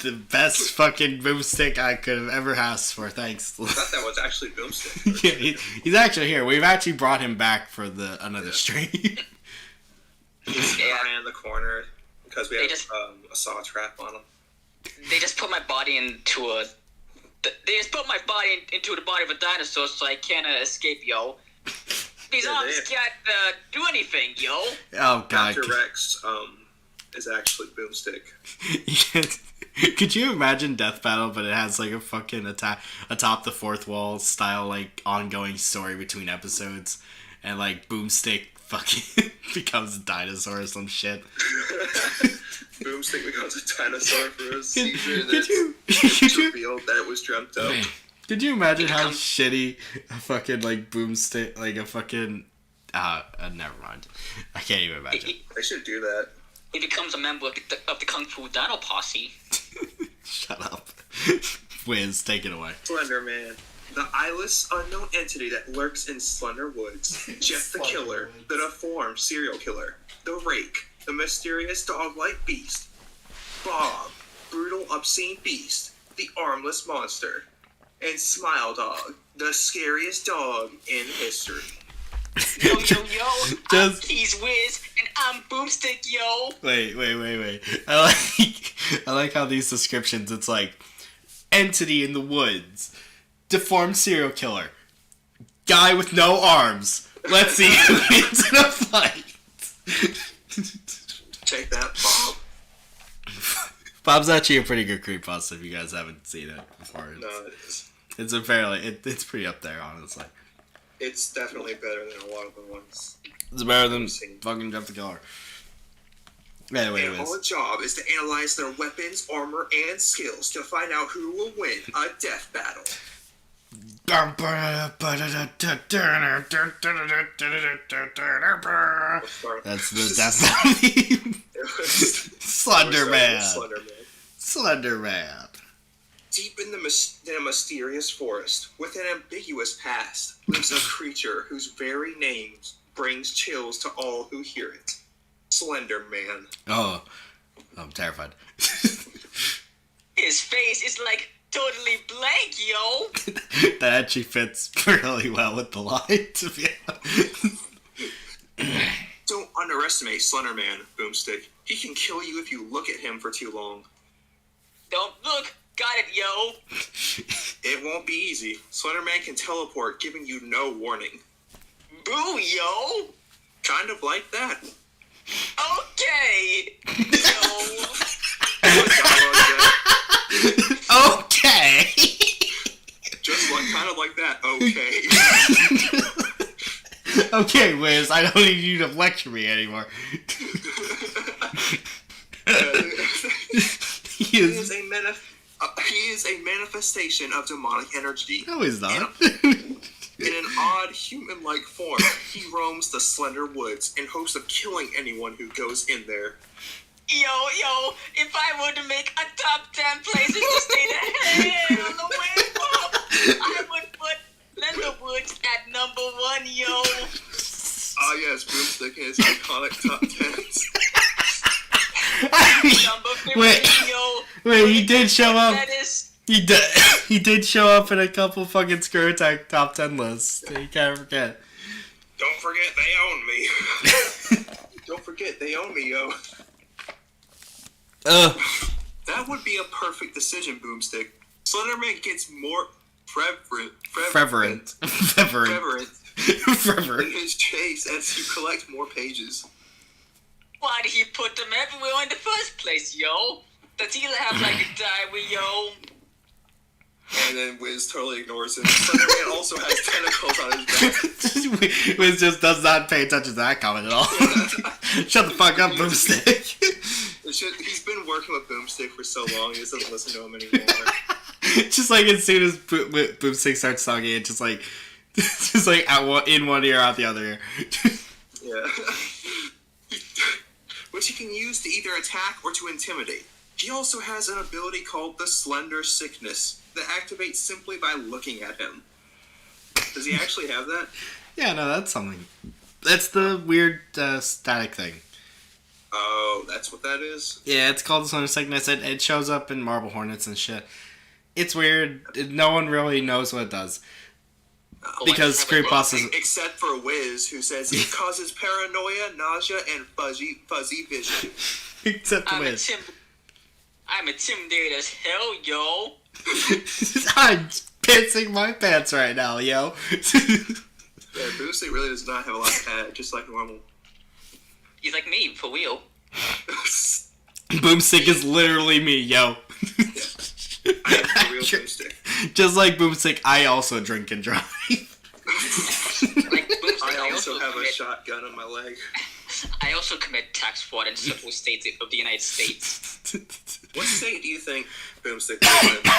the best fucking boomstick I could have ever asked for. Thanks. I thought that was actually Boomstick. Yeah, he's actually here. We've actually brought him back for another stream. He's right in the corner because we have a saw trap on him. They just put my body into the body of a dinosaur, so I can't escape, yo. These arms can't do anything, yo. Oh god. Dr. Rex is actually Boomstick. Could you imagine Death Battle, but it has like a fucking atop the fourth wall style like ongoing story between episodes, and like Boomstick fucking becomes a dinosaur or some shit. Boomstick becomes a dinosaur for a seizure. Could you revealed that it was dreamt up. Could you imagine how shitty a fucking like Boomstick, like a fucking never mind. I can't even imagine. I should do that. He becomes a member of the Kung Fu Dino Posse. Shut up. Wiz, take it away. Slender Man. The eyeless, unknown entity that lurks in slender woods. Jeff the Killer. The deformed serial killer. The Rake. The mysterious dog-like beast. Bob. Brutal, obscene beast. The armless monster. And Smile Dog. The scariest dog in history. Yo, I'm Keys Wiz, and I'm Boomstick, yo! Wait. I like how these descriptions, it's like, entity in the woods. Deformed serial killer. Guy with no arms. Let's see who wins in a fight. Take that, Bob. Bob's actually a pretty good creepypasta if you guys haven't seen it before. No, it is. It's a fairly... it's pretty up there, honestly. It's definitely better than a lot of the ones. It's better than fucking Jeff the Killer. Anyways. And our job is to analyze their weapons, armor, and skills to find out who will win a death battle. That's the death Slender Man. Slender Man. Deep in a mysterious forest, with an ambiguous past, lives a creature whose very name brings chills to all who hear it. Slender Man. Oh, I'm terrified. His face is like totally blank, yo. That actually fits really well with the line, to be honest. Don't underestimate Slender Man, Boomstick. He can kill you if you look at him for too long. Don't look. Got it, yo. It won't be easy. Slender Man can teleport, giving you no warning. Boo, yo. Kind of like that. Okay. Yo. Okay. Just like, kind of like that. Okay. Okay, Wiz, I don't need you to lecture me anymore. He is a manifestation of demonic energy. No, he's not. In an odd human-like form, he roams the Slender Woods in hopes of killing anyone who goes in there. Yo, if I were to make a top 10 places to stay the hell away from, I would put Slender Woods at number 1, yo. Ah, yes, Boomstick and his iconic top 10s. Number 15, yo. Wait, he did show up. That is... He did show up in a couple fucking Screw Attack top 10 lists. You can't forget. Don't forget they own me. Don't forget they own me, yo. That would be a perfect decision, Boomstick. Slenderman gets more prevalent in his chase as you collect more pages. Why did he put them everywhere in the first place, yo? Does he have like a diary, yo? And then Wiz totally ignores him. Slenderman also has tentacles on his back. Wiz just does not pay attention to that comment at all. Shut the fuck up, Boomstick. He's been working with Boomstick for so long, he doesn't listen to him anymore. Just like as soon as Boomstick starts talking, it's just like in one ear, out the other ear. Yeah. Which he can use to either attack or to intimidate. He also has an ability called the Slender Sickness that activates simply by looking at him. Does he actually have that? Yeah, no, that's something. That's the weird static thing. Oh, that's what that is? Yeah, it's called the Slender Sickness. It shows up in Marble Hornets and shit. It's weird. No one really knows what it does. Because Creepypastas... Except for Wiz, who says it causes paranoia, nausea, and fuzzy vision. Except for Wiz. I'm intimidated as hell, yo. I'm pissing my pants right now, yo. Yeah, Boomstick really does not have a lot of head, just like normal. He's like me, for real. Boomstick is literally me, yo. I am the real Boomstick. Just like Boomstick, I also drink and drive. Like Boomstick, I also have a shotgun on my leg. I also commit tax fraud in several states of the United States. What state do you think Boomstick lives in?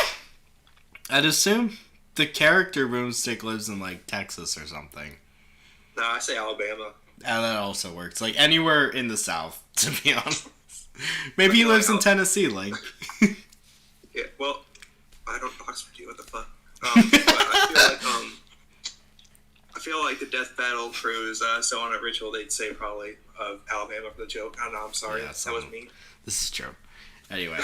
I'd assume the character Boomstick lives in, like, Texas or something. No, I say Alabama. And that also works. Like, anywhere in the South, to be honest. Maybe he lives in Tennessee, like. Yeah, well, I don't Oxford you, what the fuck? I feel like the Death Battle crew is so unoriginal they'd say probably Alabama for the joke. I don't know, I'm sorry. Yeah, that was me. This is true. Anyway.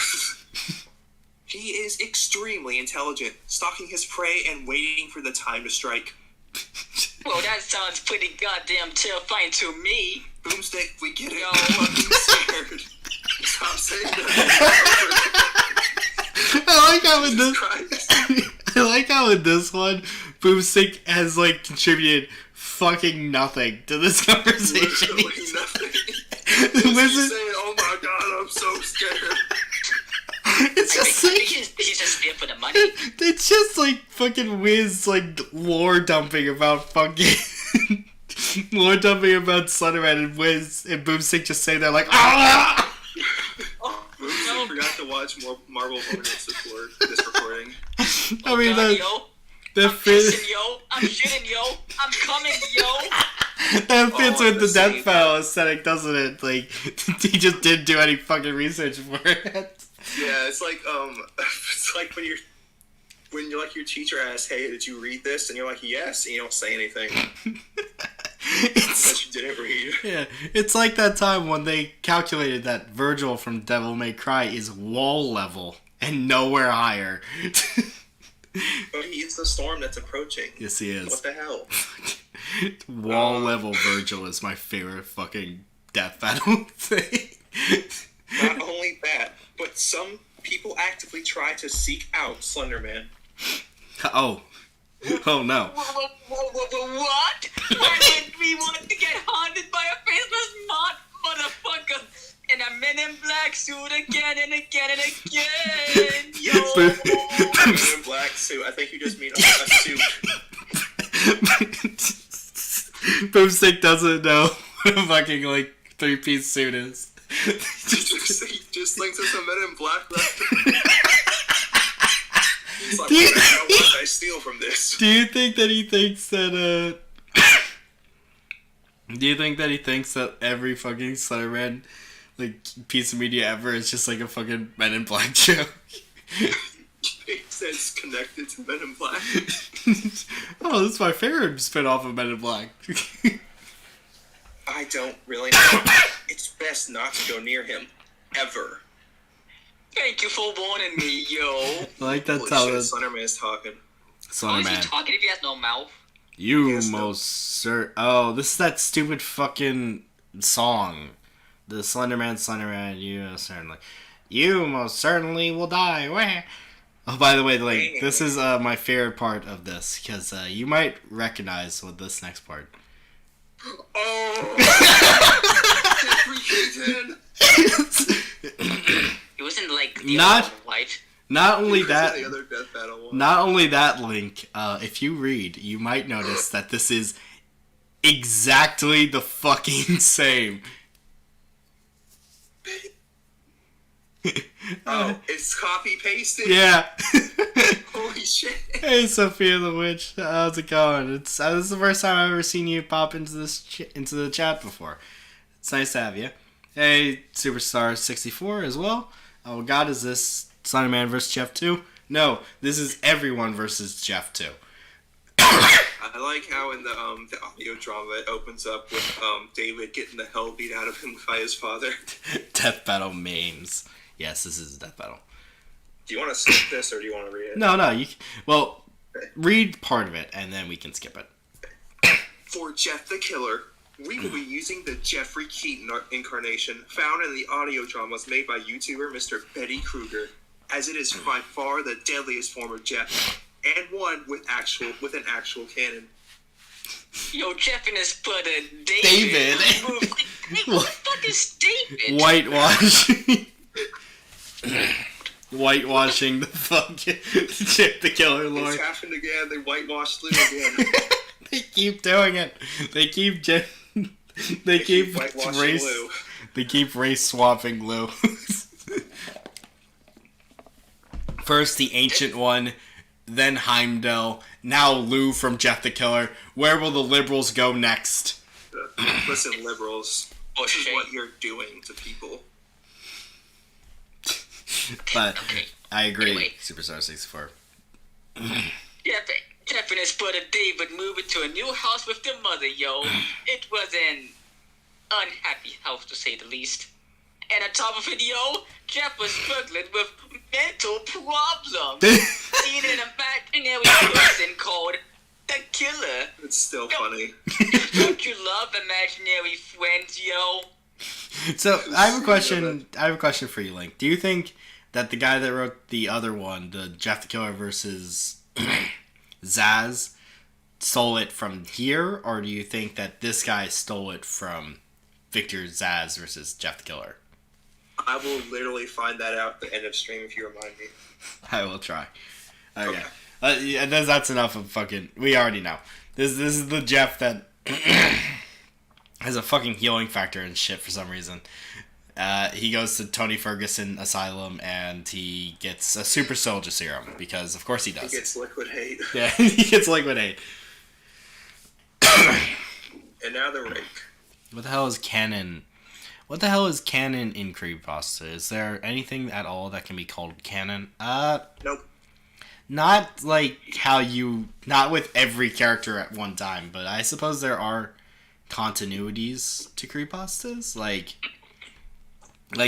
He is extremely intelligent, stalking his prey and waiting for the time to strike. Well, that sounds pretty goddamn terrifying to me. Boomstick, we get it. Yo. I'm scared. Stop saying that. I like how in this... how in this one, Boomstick has like contributed fucking nothing to this conversation. Literally nothing. The He's wizard. saying, "Oh my god, I'm so scared." It's I just think like he's just there for the money. it's just like fucking Wiz like lore dumping about fucking lore dumping about Slenderman and Wiz and Boomstick just say they're like ah. I forgot to watch more Marvel Hornets before this recording. I mean God, that yo, that I'm fits pissing, yo. I'm shitting, yo. I'm coming, yo. that fits with the the Death same. Battle aesthetic, doesn't it? Like he just didn't do any fucking research for it. Yeah, it's like when you're like your teacher asks, "Hey, did you read this?" and you're like, "Yes," and you don't say anything It's because you didn't read. yeah, it's like that time when they calculated that Virgil from Devil May Cry is wall level and nowhere higher. But he's the storm that's approaching. Yes, he is. What the hell? Wall level Virgil is my favorite fucking Death Battle thing. Not only that, but some people actively try to seek out Slenderman. Oh. Oh no. What? Why would we want to get haunted by a faceless motherfucker in a Men in Black suit again and again and again? Yo. Men in black suit. I think you just mean a suit. Boomstick doesn't know what a fucking like 3-piece suit is. He just thinks it's a Men in Black reference. He's like, Do you- what the hell did I steal from this? Do you think that he thinks that do you think that he thinks that every fucking Slenderman like piece of media ever is just like a fucking Men in Black joke? He says it's connected to Men in Black. Oh, this is my favorite spin-off of Men in Black. I don't really know. It's best not to go near him. Ever. Thank you for warning me, yo. I like that Holy how shit, the Slenderman is talking. How is he Slenderman. talking if he has no mouth? You Yes, no. Oh, this is that stupid fucking song. The Slenderman, you most certainly will die. Wah. Oh, by the way, like, this is my favorite part of this, because you might recognize with this next part. Oh! Jeffrey Keaton! It wasn't like the Not- other one, right? Not only that, The other Death Battle one. not only that, Link, if you read, you might notice that this is exactly the fucking same. Oh, it's copy pasted? Yeah. Holy shit. Hey, Sophia the Witch, how's it going? It's this is the first time I've ever seen you pop into this into the chat before. It's nice to have you. Hey, Superstar 64 as well. Oh God, is this Slenderman vs. Jeff 2? No, this is everyone versus Jeff 2. I like how in the audio drama it opens up with David getting the hell beat out of him by his father. Death Battle memes. Yes, this is a Death Battle. Do you want to skip this or do you want to read it? No, you. Well, read part of it and then we can skip it. For Jeff the Killer, we will be using the Jeffrey Keaton incarnation found in the audio dramas made by YouTuber Mr. Betty Kruger, as it is by far the deadliest form of Jeff, and one with an actual cannon. Yo, Jeff and his brother David. David. Hey, who the fuck is David? Whitewashing the fucking Jeff the Killer lore. It's happened again. They whitewashed Lou again. They keep doing it. They keep whitewashing race. Lou. They keep race swapping Lou. First the Ancient One, then Heimdall, now Lou from Jeff the Killer. Where will the liberals go next? Listen, liberals. Oh, This is shit. what you're doing to people. But Okay. I agree. Anyway. Superstar 64. Jeff and his brother David moved into a new house with their mother, yo. It was an unhappy house, to say the least. And on top of it, yo, Jeff was struggling with mental problems. Seen in an imaginary person called the Killer. It's still funny. Don't you love imaginary friends, yo? So I have a question. I have a question for you, Link. Do you think that the guy that wrote the other one, the Jeff the Killer versus Zaz stole it from here, or do you think that this guy stole it from Victor Zaz versus Jeff the Killer? I will literally find that out at the end of stream if you remind me. I will try. Okay. Yeah, that's enough of fucking... We already know. This is the Jeff that has a fucking healing factor and shit for some reason. He goes to Tony Ferguson Asylum and he gets a super soldier serum because of course he does. He gets liquid hate. Yeah, he gets liquid hate. And now the rake. What the hell is canon? What the hell is canon in Creepypasta? Is there anything at all that can be called canon? Nope. Not like how you... Not with every character at one time, but I suppose there are continuities to Creepypastas. Like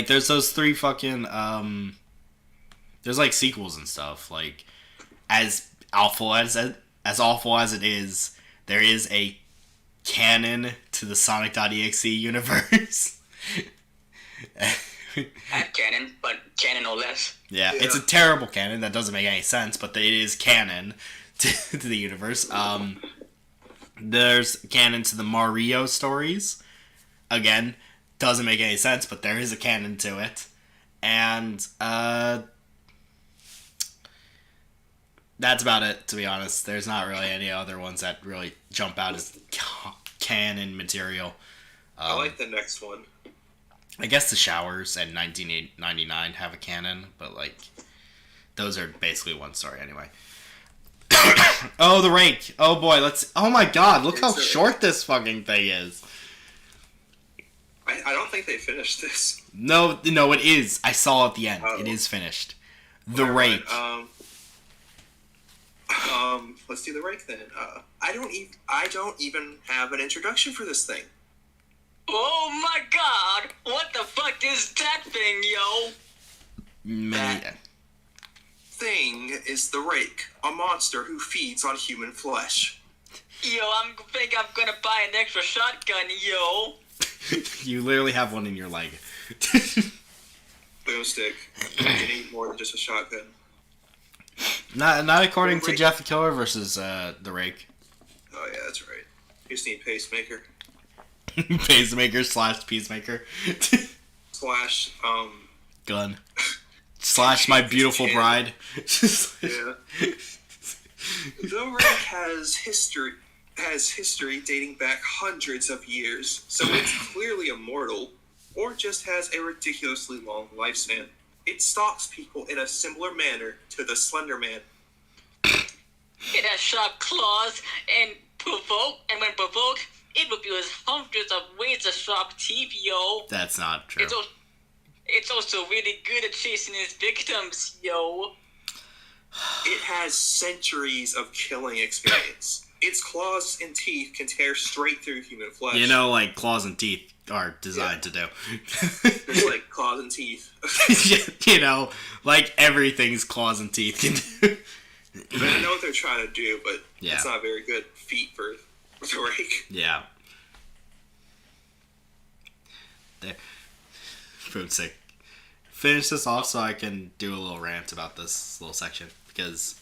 there's those 3 fucking... There's like sequels and stuff. Like, as awful as it is, there is a canon to the Sonic.exe universe. At canon, but canon no less. Yeah, it's a terrible canon that doesn't make any sense, but it is canon to the universe. There's canon to the Mario stories. Again, doesn't make any sense, but there is a canon to it. And that's about it, to be honest. There's not really any other ones that really jump out as canon material. I like the next one. I guess the showers and 1999 have a canon, but like those are basically one story anyway. Oh, the rake! Oh boy, oh my god, look how short this fucking thing is. I don't think they finished this. No, it is. I saw at the end. It is finished. The rake. Let's do the rake then. I don't even have an introduction for this thing. Oh my god! What the fuck is that thing, yo? That thing is the rake, a monster who feeds on human flesh. Yo, I'm gonna buy an extra shotgun, yo. You literally have one in your leg. Boomstick. You can eat more than just a shotgun. Not according to Jeff the Killer versus the rake. Oh yeah, that's right. You just need pacemaker. Pacemaker / peacemaker / gun / my beautiful bride. Yeah. The rake has history dating back hundreds of years, so it's clearly immortal, or just has a ridiculously long lifespan. It stalks people in a similar manner to the Slender Man. It has sharp claws and when provoked, it will use hundreds of razor sharp teeth, yo. That's not true. It's also really good at chasing its victims, yo. It has centuries of killing experience. Its claws and teeth can tear straight through human flesh. You know, like claws and teeth are designed to do. Just like claws and teeth. You know, like everything's claws and teeth can do. I know what they're trying to do, but it's not a very good feat for the rake. Yeah. There. Sick. Finish this off so I can do a little rant about this little section, because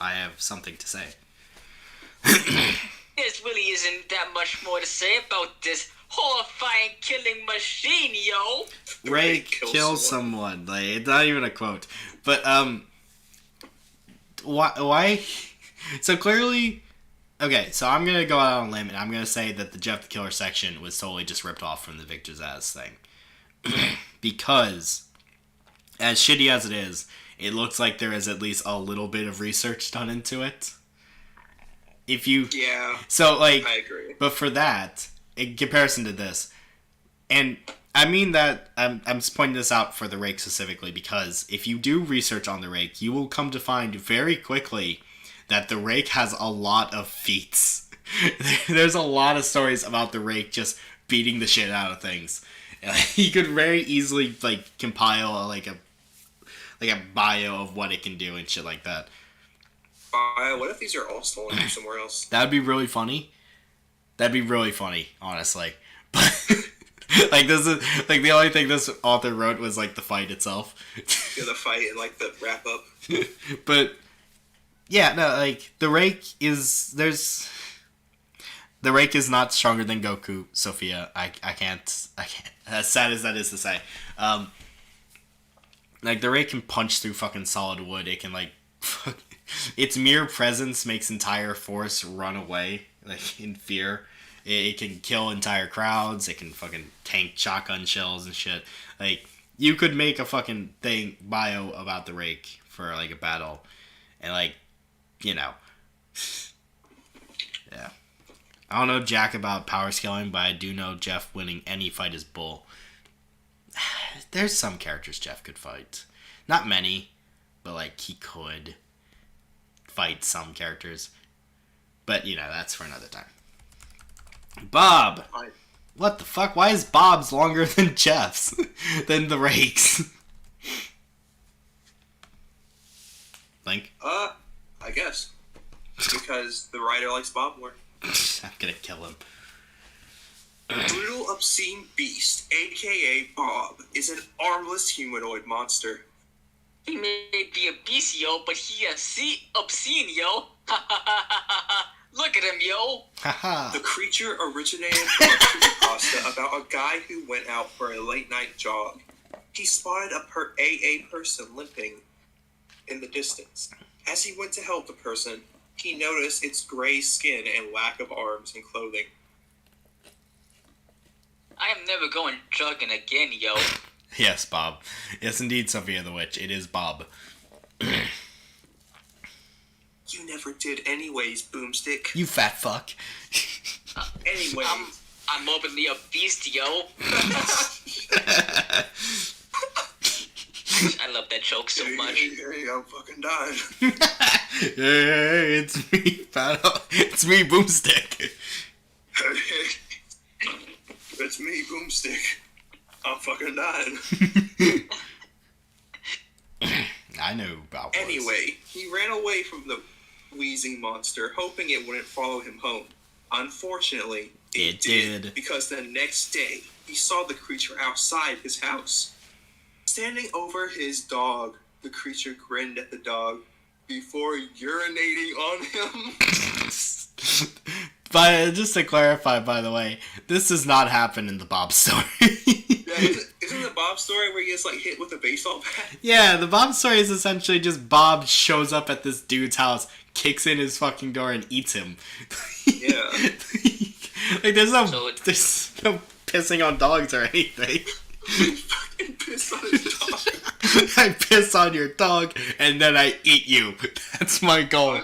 I have something to say. There really isn't that much more to say about this horrifying killing machine, yo. Rake kills someone. Like, it's not even a quote. But, why? So clearly, okay, so I'm going to go out on a limb and I'm going to say that the Jeff the Killer section was totally just ripped off from the Victor Zaz thing. Because, as shitty as it is, it looks like there is at least a little bit of research done into it. So, like, I agree. But for that, in comparison to this, and I mean that, I'm just pointing this out for the rake specifically, because if you do research on the rake, you will come to find very quickly that the rake has a lot of feats. There's a lot of stories about the rake just beating the shit out of things. You could very easily, like, compile a bio of what it can do and shit like that. What if these are all stolen from somewhere else? That'd be really funny. Honestly. But like, this is like the only thing this author wrote was like the fight itself. Yeah, the fight and like the wrap up. But Yeah, no, like, the Rake is not stronger than Goku, Sophia. I can't, as sad as that is to say. Like, the Rake can punch through fucking solid wood. It can, like, its mere presence makes entire force run away, like, in fear. It can kill entire crowds. It can fucking tank shotgun shells and shit. Like, you could make a fucking bio about the Rake for, like, a battle. And, like, you know. Yeah. I don't know Jack about power scaling, but I do know Jeff winning any fight is bull. There's some characters Jeff could fight. Not many, but, like, he could fight some characters. But, you know, that's for another time. Bob! What the fuck? Why is Bob's longer than Jeff's? Than the Rake's? Link? I guess. Because the writer likes Bob more. I'm gonna kill him. Brutal Obscene Beast, aka Bob, is an armless humanoid monster. He may be a beast, yo, but he obscene, yo. Look at him, yo. The creature originated from a creepypasta about a guy who went out for a late-night jog. He spotted a AA person limping in the distance. As he went to help the person, he noticed its gray skin and lack of arms and clothing. I am never going jogging again, yo. Yes, Bob. Yes, indeed, Sophia the Witch. It is Bob. You never did anyways, Boomstick. You fat fuck. Anyway. I'm openly a beast, yo. I love that joke so much. Hey, I'm fucking dying. Hey, it's me, it's me, Boomstick. It's me, Boomstick. I'm fucking dying. I know about words. Anyway, he ran away from the wheezing monster, hoping it wouldn't follow him home. Unfortunately, it did, because the next day, he saw the creature outside his house. Standing over his dog, the creature grinned at the dog before urinating on him. But just to clarify, by the way, this does not happen in the Bob story. Isn't the Bob story where he gets like hit with a baseball bat? Yeah, the Bob story is essentially just Bob shows up at this dude's house, kicks in his fucking door, and eats him. Yeah. Like there's no pissing on dogs or anything. You fucking pissed on his dog. I piss on your dog and then I eat you. That's my goal.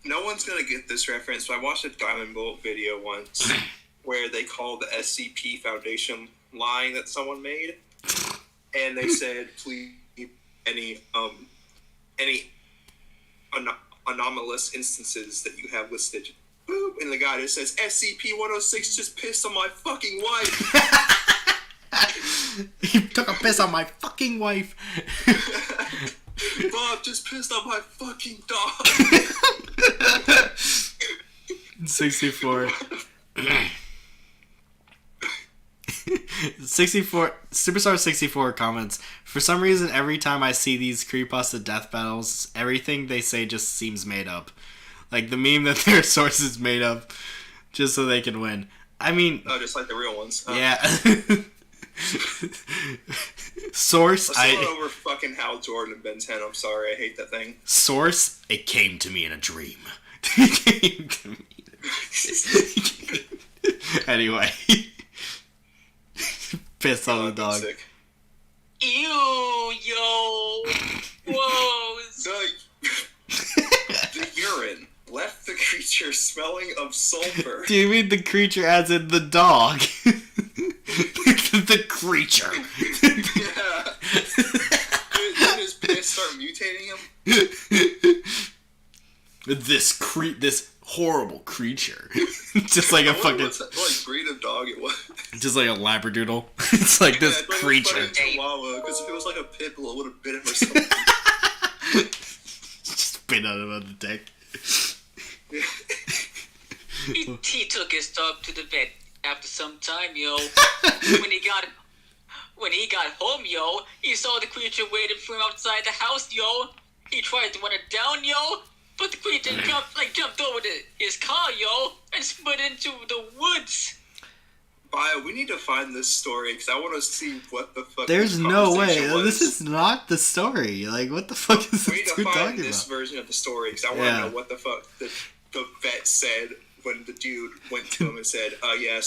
No one's gonna get this reference, but I watched a Diamond Bolt video once where they called the SCP Foundation lying that someone made, and they said, "Please, any anomalous instances that you have listed." Boop, and the guy just says, "SCP-106 just pissed on my fucking wife." He took a piss on my fucking wife. Bob just pissed on my fucking dog. 64. 64 Superstar 64 comments. For some reason, every time I see these creepypasta death battles, everything they say just seems made up. Like the meme that their source is made up, just so they can win. I mean, oh, just like the real ones. Huh? Yeah. Source. Let's go over fucking Hal Jordan and Ben 10. I'm sorry, I hate that thing. Source. It came to me in a dream. It came to me. Anyway. Piss on the dog. Sick. Ew, yo. Whoa. The urine left the creature smelling of sulfur. Do you mean the creature as in the dog? The creature. Yeah. Did his piss start mutating him? This horrible creature. Just like a fucking... What breed of dog it was. Just like a labradoodle. It's like this creature. Because if it was like a pit bull, it would have bit him or something. Just bit out him on the dick. He took his dog to the vet after some time, yo. When he got home, yo, he saw the creature waiting for him outside the house, yo. He tried to run it down, yo. But the creature jumped over his car, yo, and split into the woods. Bio, we need to find this story because I want to see what the fuck. There's no way. Was. This is not the story. Like, what the fuck is we need this to dude find talking this about? version of the story because I want to know what the fuck the vet said when the dude went to him and said, yeah,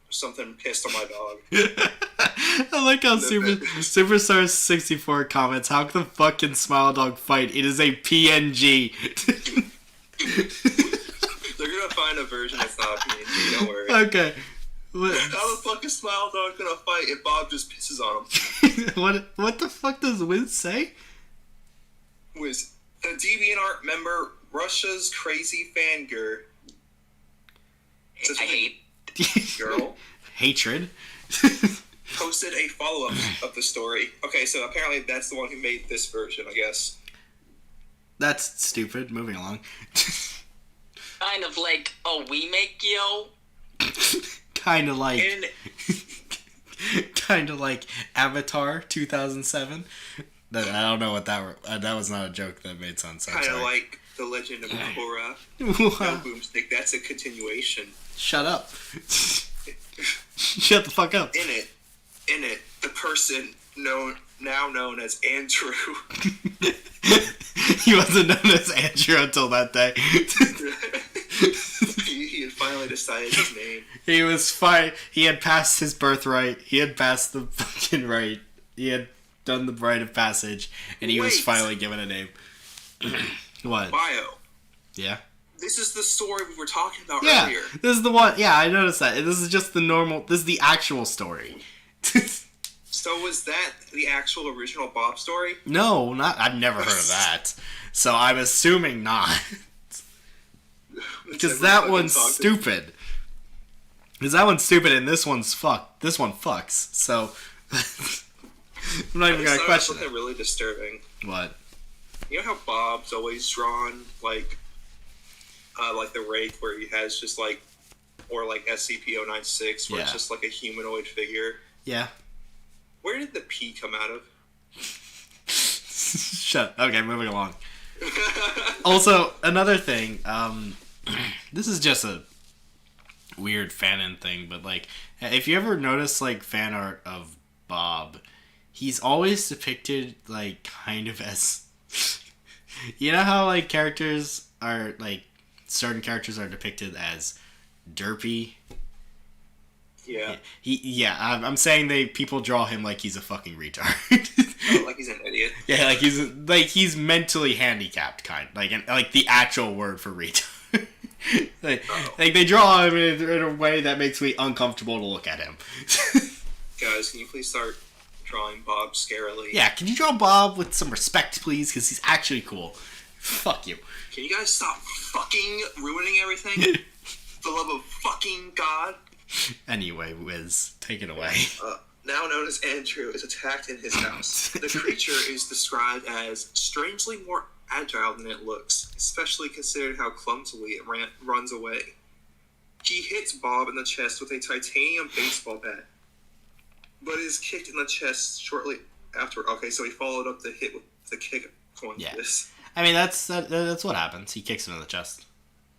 something pissed on my dog. I like how Superstar 64 comments, how the fuck can Smile Dog fight? It is a PNG. They're gonna find a version that's not a PNG, don't worry. Okay. How the fuck is Smile Dog gonna fight if Bob just pisses on him? What the fuck does Wiz say? Was the DeviantArt member Russia's crazy fangirl? I hate girl. Hatred. Posted a follow-up of the story. Okay, so apparently that's the one who made this version, I guess. That's stupid. Moving along. kind of like a remake, yo. Kind of like... kind of like Avatar 2007. I don't know what that was not a joke that made sense. Kind of like The Legend of Korra. No Boomstick. That's a continuation. Shut up. Shut the fuck up. In it, the person now known as Andrew. He wasn't known as Andrew until that day. He had finally decided his name. He was fine. He had passed his birthright. He had passed the fucking rite. He had done the rite of passage, and he was finally given a name. What? Bio. Yeah? This is the story we were talking about earlier. This is the one. Yeah, I noticed that. This is just the normal. This is the actual story. So was that the actual original Bob story? No, not. I've never heard of that. So I'm assuming not. Because that one's stupid. Because that one's stupid and this one's fuck. This one fucks. So I'm not even gonna question it. Something really disturbing. What? You know how Bob's always drawn like the Rake, where he has just like, or like SCP-096, where it's just like a humanoid figure. Yeah. Where did the P come out of? Shut. Okay, moving along. Also, another thing. This is just a weird fanon thing, but like, if you ever notice like fan art of Bob, he's always depicted like kind of as, you know how like characters are like certain characters are depicted as derpy. Yeah. I'm saying people draw him like he's a fucking retard. Like he's an idiot. Yeah, he's mentally handicapped, like the actual word for retard. like they draw him in a way that makes me uncomfortable to look at him. Guys, can you please start drawing Bob scarily? Yeah, can you draw Bob with some respect, please? Because he's actually cool. Fuck you. Can you guys stop fucking ruining everything? For the love of fucking God. Anyway, Wiz, take it away. Now known as Andrew, is attacked in his house. The creature is described as strangely more agile than it looks, especially considering how clumsily it runs away. He hits Bob in the chest with a titanium baseball bat, but is kicked in the chest shortly after. Okay, so he followed up the hit with the kick according to this. I mean, that's what happens. He kicks him in the chest.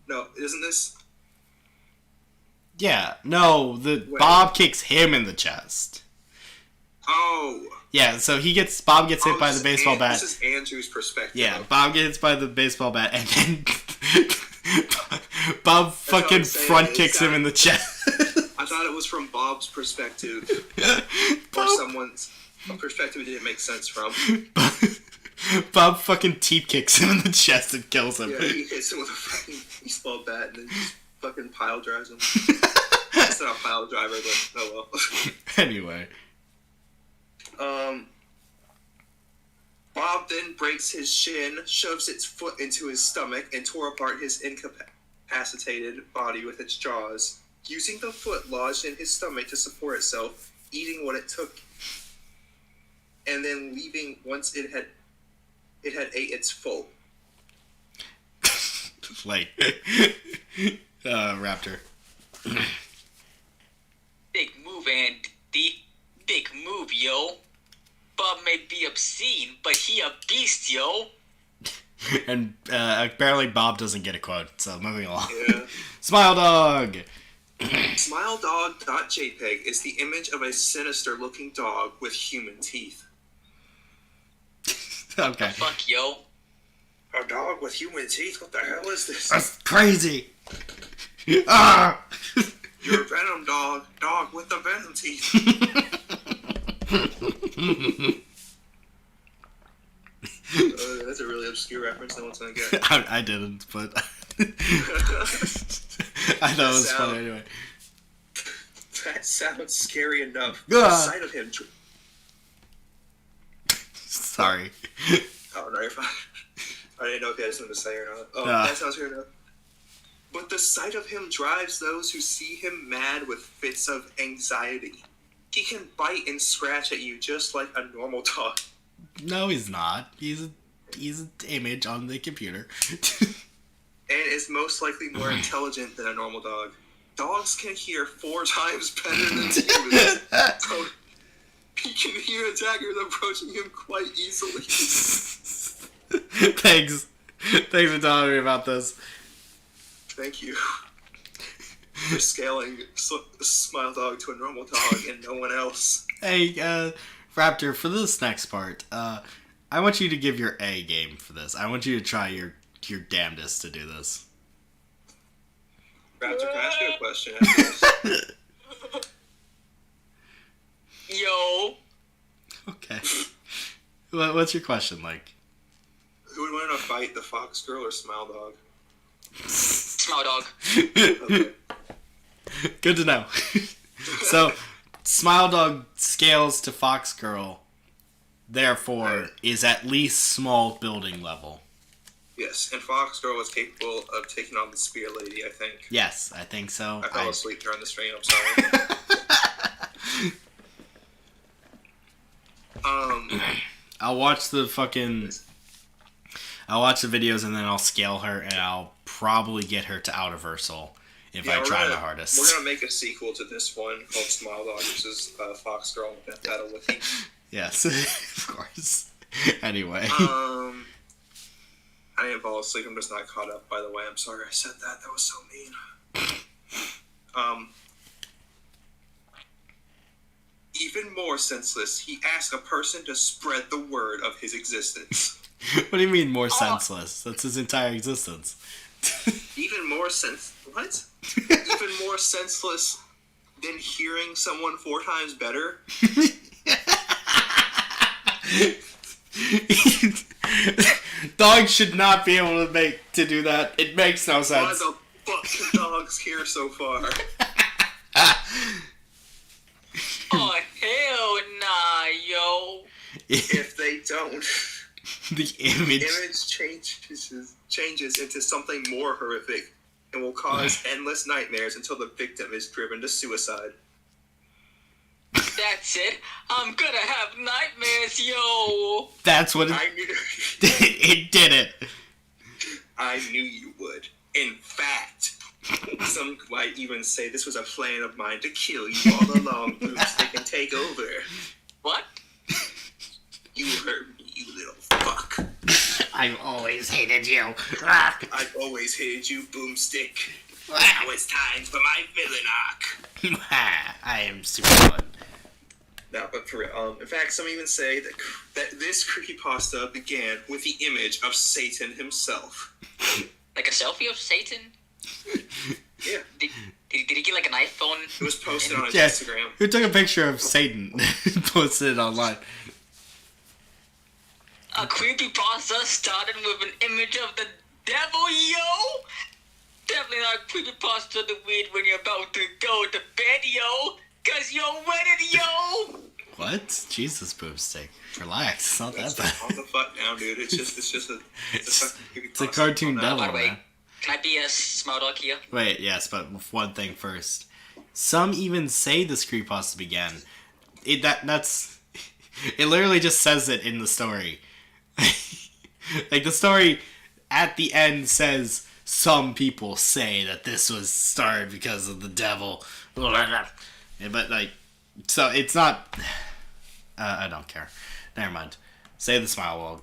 No, isn't this? Yeah, no, Bob kicks him in the chest. Oh. Yeah, so Bob gets hit by the baseball bat. This is Andrew's perspective. Yeah, Bob gets hit by the baseball bat, and then Bob fucking front kicks him in the chest. I thought it was from Bob's perspective. Or someone's perspective it didn't make sense from. Bob fucking teep kicks him in the chest and kills him. Yeah, he hits him with a fucking baseball bat and then just fucking pile drives him. It's not a pile driver, but oh well. Anyway. Bob then breaks his shin, shoves its foot into his stomach, and tore apart his incapacitated body with its jaws, using the foot lodged in his stomach to support itself, eating what it took, and then leaving once it had ate its full. Like, Raptor. Big move, Andy. Big move, yo. Bob may be obscene, but he a beast, yo. And apparently Bob doesn't get a quote, so moving along. Yeah. Smile Dog! SmileDog.jpg is the image of a sinister-looking dog with human teeth. Okay. Fuck, yo. A dog with human teeth? What the hell is this? That's crazy! Ah! You're a venom dog. Dog with the venom teeth. That's a really obscure reference no one's gonna get. I didn't, but I thought it was funny anyway. That sounds scary enough. Ah. The sight of him... Sorry. Oh, no, you're fine. I didn't know if you had something to say or not. Oh, Ah. that sounds weird enough. But the sight of him drives those who see him mad with fits of anxiety. He can bite and scratch at you just like a normal dog. No, he's not. He's an image on the computer. And is most likely more intelligent than a normal dog. Dogs can hear 4 times better than humans. So he can hear attackers approaching him quite easily. Thanks. Thanks for telling me about this. Thank you. You're scaling Smile Dog to a normal dog and no one else. Hey, Raptor, for this next part, I want you to give your A game for this. I want you to try your damnedest to do this. Raptor, can I ask you a question after this? Yo. Okay. What's your question like? Who would win in a fight, the Fox Girl or Smile Dog? Smile Dog. Okay. Good to know. So, Smile Dog scales to Fox Girl, therefore, is at least small building level. Yes, and Fox Girl was capable of taking on the Spear Lady, I think. Yes, I think so. I fell asleep during the stream, I'm sorry. I'll watch the videos and then I'll scale her and I'll probably get her to Outerversal if I try my hardest. We're gonna make a sequel to this one called Smile Dog versus Fox Girl in Battle with you. Yes, of course. Anyway. I didn't fall asleep, I'm just not caught up, by the way. I'm sorry I said that. That was so mean. Even more senseless, he asked a person to spread the word of his existence. What do you mean more senseless? That's his entire existence. Even more what? Even more senseless than hearing someone 4 times better? Dogs should not be able to do that. It makes no sense. Why the fuck can dogs hear so far? Oh, hell nah, yo. If they don't, The image. changes into something more horrific and will cause endless nightmares until the victim is driven to suicide. That's it. I'm gonna have nightmares, yo. That's what I knew it did it. I knew you would. In fact, some might even say this was a plan of mine to kill you all along, Boomstick, and take over. What? You heard me, you little fuck. I've always hated you. I've always hated you, Boomstick. Now it's time for my villain arc. I am Superman. No, but for real, in fact, some even say that this creepypasta began with the image of Satan himself. Like a selfie of Satan? Yeah. Did he get like an iPhone? It was posted on his Yeah, Instagram. who took a picture of Satan and posted it online? A creepypasta started with an image of the devil, yo! Definitely not creepypasta to read when you're about to go to bed, yo! Cause you're wetted, yo! What? Jesus, Boomstick. Relax. It's not that Calm bad. the fuck down, dude. It's just a It's a cartoon Calm down. devil, By the way, man. can I be a small dog here? Wait, yes, but one thing first. Some even say this creepypasta began. It literally just says it in the story. Like the story at the end says some people say that this was started because of the devil. But like, so it's not. I don't care. Never mind. Say the smile wall.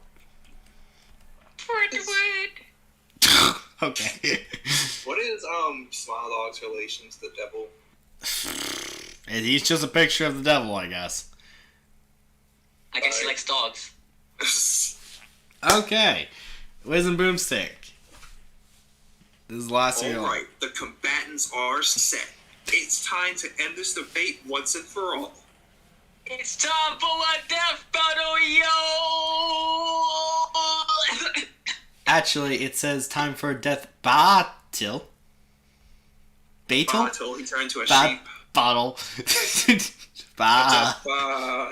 Pretty Okay. What is Smile Dog's relation to the devil? And he's just a picture of the devil, I guess. I guess he likes dogs. Okay. Wiz and Boomstick. This is the last thing. Alright, the combatants are set. It's time to end this debate once and for all. It's time for a death battle, yo! Actually, it says time for a death battle. Battle? Until he turned into a sheep. Bottle. Battle.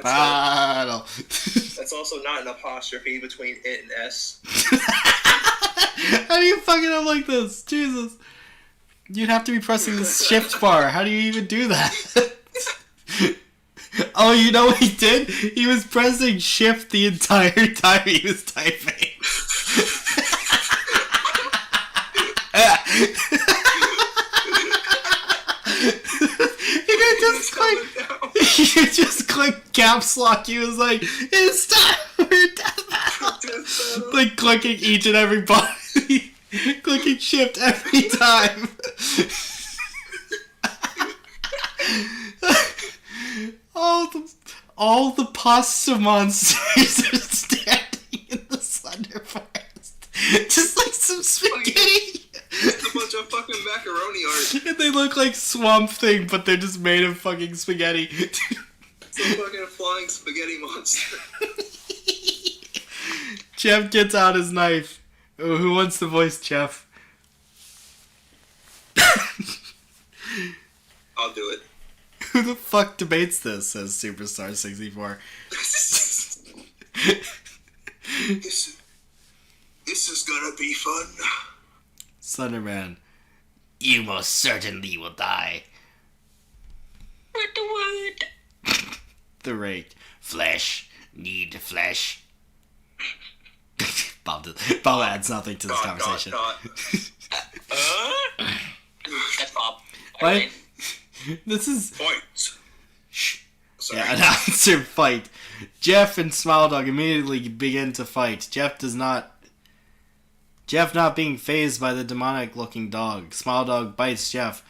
Bottle. That's also not an apostrophe between it and S. How do you fucking up like this? Jesus. You'd have to be pressing the shift bar. How do you even do that? Oh, you know what he did? He was pressing shift the entire time he was typing. He just clicked caps lock. He was like, it's time for death battle. Like clicking each and every button. Clicking shift every time. All the pasta monsters are standing in the Slender Forest. Just like some spaghetti. It's a bunch of fucking macaroni art. And they look like Swamp Thing, but they're just made of fucking spaghetti. It's a fucking flying spaghetti monster. Jeff gets out his knife. Oh, who wants to voice Jeff? I'll do it. Who the fuck debates this, says Superstar64. This is gonna be fun. Slenderman, you most certainly will die. What the word? The Rake, flesh, need flesh. Bob adds nothing to this conversation. That's Bob. What? This is... Fight. Shh. Sorry. Yeah, announcer fight. Jeff and Smile Dog immediately begin to fight. Jeff not being fazed by the demonic-looking dog. Smile Dog bites Jeff,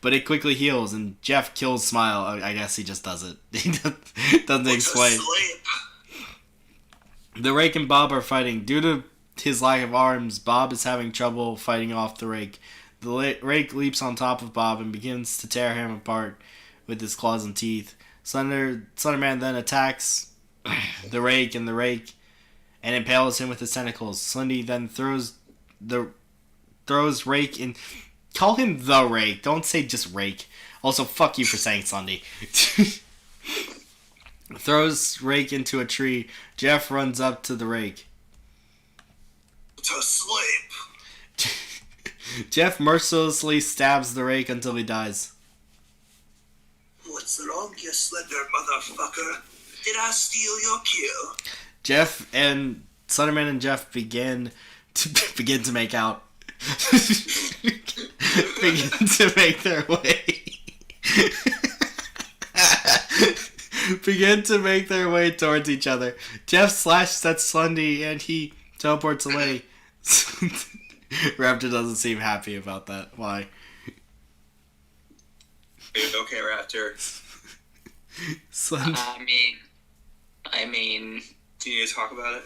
but it quickly heals, and Jeff kills Smile. I guess he just does it. He doesn't explain. The Rake and Bob are fighting. Due to his lack of arms, Bob is having trouble fighting off the Rake. The Rake leaps on top of Bob and begins to tear him apart with his claws and teeth. Slenderman then attacks the Rake and impales him with his tentacles. Slendy then throws Rake in. Call him the Rake. Don't say just Rake. Also, fuck you for saying Slendy. Throws Rake into a tree. Jeff runs up to the Rake. To sleep. Jeff mercilessly stabs the Rake until he dies. What's wrong, you slender motherfucker? Did I steal your kill? Jeff and Slenderman and Jeff begin to make out. Begin to make their way. Begin to make their way towards each other. Jeff slashes at Slendy and he teleports away. Raptor doesn't seem happy about that. Why? Okay, Raptor. I mean... Do you need to talk about it?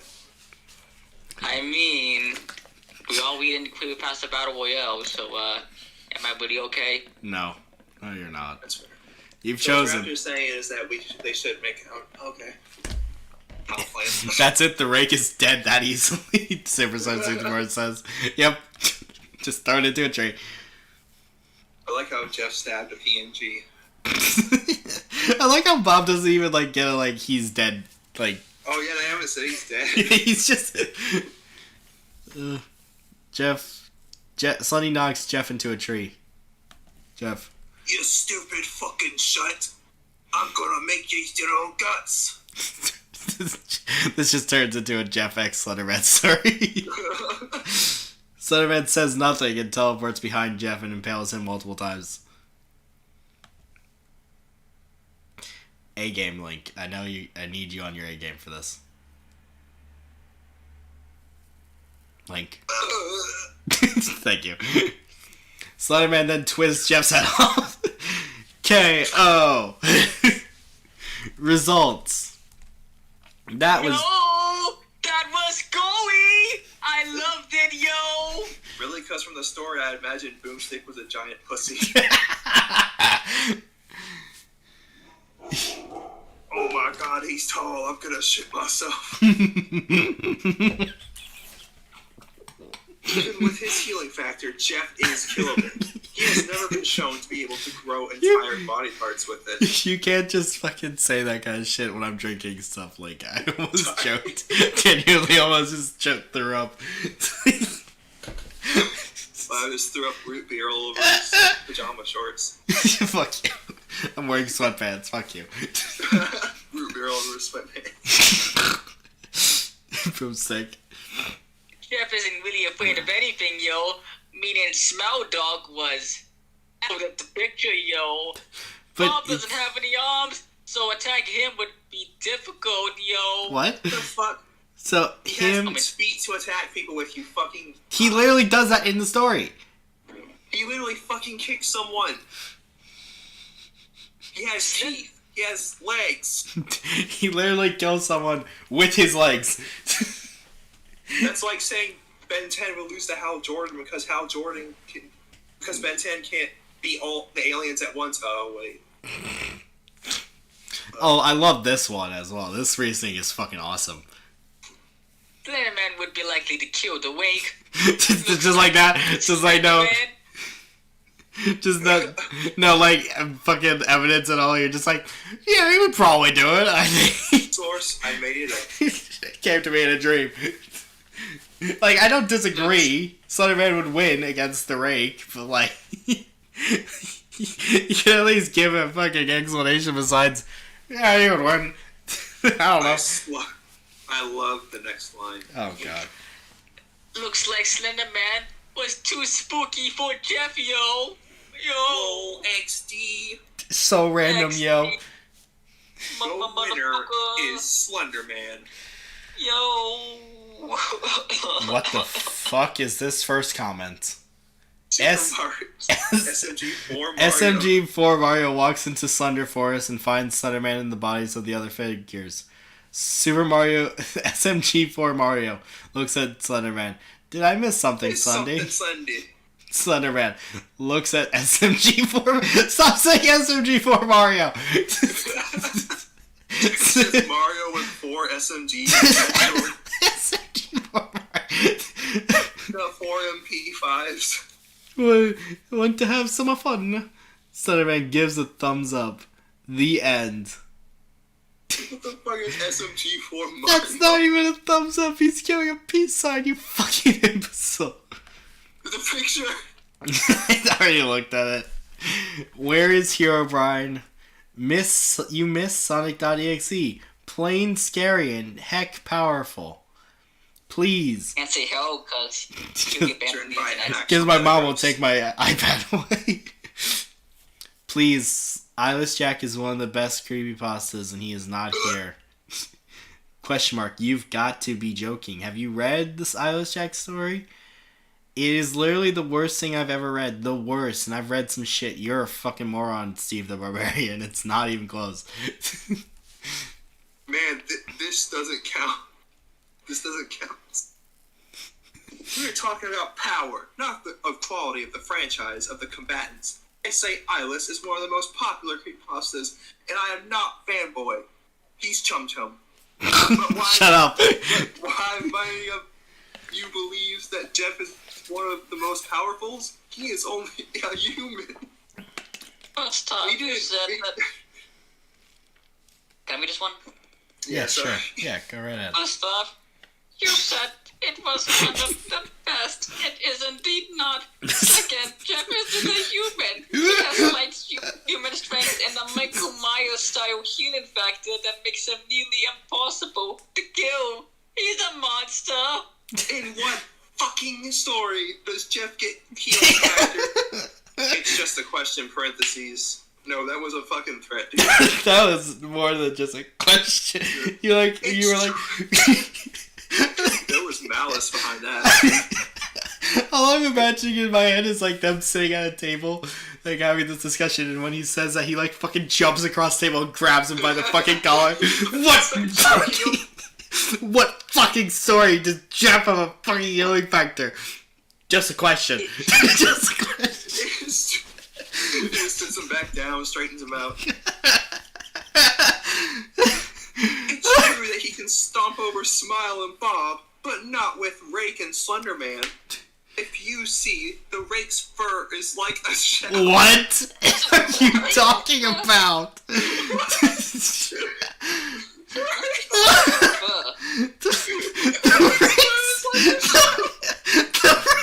We all read in Creepypasta Battle Royale, so, am I really okay? No, you're not. That's fair. You've So chosen. what Raptor's saying is that they should make out. Okay. I'll play it. That's it. The Rake is dead that easily. Superstar 64 says. Yep. Just throw it into a tree. I like how Jeff stabbed a PNG. I like how Bob doesn't even get a he's dead. Oh yeah, they haven't said he's dead. He's just. Sonny knocks Jeff into a tree. Jeff. You stupid fucking shit. I'm gonna make you eat your own guts. This just turns into a Jeff X Slenderman story. Slenderman says nothing and teleports behind Jeff and impales him multiple times. A-game, Link. I need you on your A-game for this. Link. Thank you. Slenderman then twists Jeff's head off. K.O. Results. That was... Yo! That was gooey! I loved it, yo! Really? Because from the story, I imagined Boomstick was a giant pussy. Oh my god, he's tall. I'm gonna shit myself. Even with his healing factor, Jeff is killable. He has never been shown to be able to grow entire body parts with it. You can't just fucking say that kind of shit when I'm drinking stuff. Like, I almost choked. Genuinely almost just threw up. I just threw up root beer all over his pajama shorts. Fuck you. I'm wearing sweatpants. Fuck you. Root beer all over his sweatpants. Boomstick. Jeff isn't really afraid of anything, yo. Meaning Smell Dog was out of the picture, yo. But Bob doesn't have any arms, so attacking him would be difficult, yo. What? What the fuck? So, He has him... feet to attack people with, you fucking... He literally does that in the story. He literally fucking kicked someone. He has teeth. He has legs. He literally kills someone with his legs. That's like saying Ben 10 will lose to Hal Jordan because because Ben 10 can't beat all the aliens at once. Oh, wait. Oh, I love this one as well. This reasoning is fucking awesome. Slenderman would be likely to kill the Wake. just like that. Just like no. Just no, like fucking evidence and all. You're just like, yeah, he would probably do it. I think. Source, I made it up. It came to me in a dream. Like, I don't disagree. Slenderman would win against the Rake, but like, you can at least give a fucking explanation besides, yeah, he would win. I don't know. I love the next line. Oh god. Looks like Slenderman was too spooky for Jeff, yo. Yo. XD. So random, yo. The winner is Slenderman. Yo. What the fuck is this first comment? SMG4 Mario. SMG4 Mario walks into Slender Forest and finds Slenderman in the bodies of the other figures. Super Mario SMG4 Mario looks at Slenderman. Did I miss something, Sunday? Slenderman looks at SMG4. Stop saying SMG4 Mario. It's just Mario with 4 SMGs. SMG4 Mario. The 4 MP5s. Want to have some fun? Slenderman gives a thumbs up. The end. What the fuck is SMG4 Mario? That's not even a thumbs up. He's giving a peace sign, you fucking imbecile. The picture. I already looked at it. Where is Herobrine? You miss Sonic.exe. Plain scary and heck powerful. Please. Can't say hell because you'll get banned from the internet. Because my mom will take my iPad away. Please. Eyeless Jack is one of the best creepypastas and he is not here. Question mark. You've got to be joking. Have you read this Eyeless Jack story? It is literally the worst thing I've ever read. The worst. And I've read some shit. You're a fucking moron, Steve the Barbarian. It's not even close. Man, this doesn't count. This doesn't count. We're talking about power, not the quality of the franchise, of the combatants. I say Eyeless is one of the most popular creepypastas, and I am not fanboy. He's Chum Chum. Shut up. Why many of you believes that Jeff is one of the most powerfuls? He is only a human. First time you said that... Can we just one? Yeah, sure. Yeah, go right ahead. First off, you said it was one of the best. It is indeed not. Second, Jeff isn't a human. He has light human strength and a Michael Myers-style healing factor that makes him nearly impossible to kill. He's a monster. In what fucking story does Jeff get healing factor? It's just a question, parentheses. No, that was a fucking threat, dude. That was more than just a question. You were like... There was malice behind that. All I'm imagining in my head is like them sitting at a table, like having this discussion, and when he says that, he like fucking jumps across the table and grabs him by the fucking collar. What fucking story does Jeff have a fucking healing factor? Just a question. Just a question. He just sits him back down, straightens him out. It's true that he can stomp over Smile and Bob, but not with Rake and Slenderman. If you see, the Rake's fur is like a shell. What are you talking about? The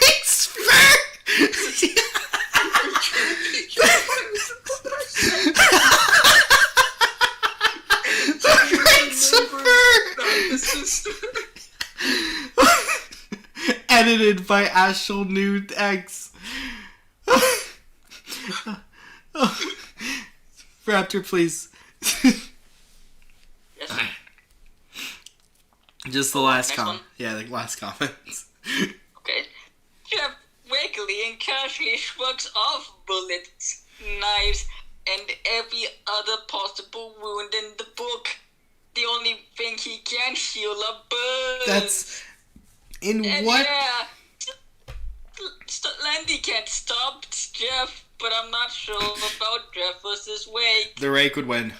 Rake's fur! Edited by Ashel Nude X. Raptor, please. Yes. Just the last next comment. one? Yeah, the last comments. Okay. Jeff wakily and casually shrugs off bullets, knives, and every other possible wound in the book. The only thing he can heal are burns. That's... In And what? yeah, Landy can't stop Jeff, but I'm not sure about Jeff versus Wake. The Rake would win.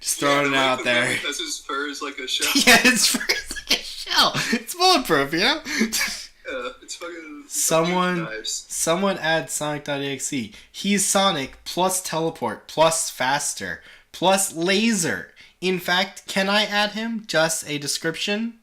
Just throwing it out there. Because his fur is like a shell. Yeah, it's like a shell. It's bulletproof, you know? Yeah, it's fucking... Someone add Sonic.exe. He's Sonic plus teleport plus faster plus laser. In fact, can I add him? Just a description?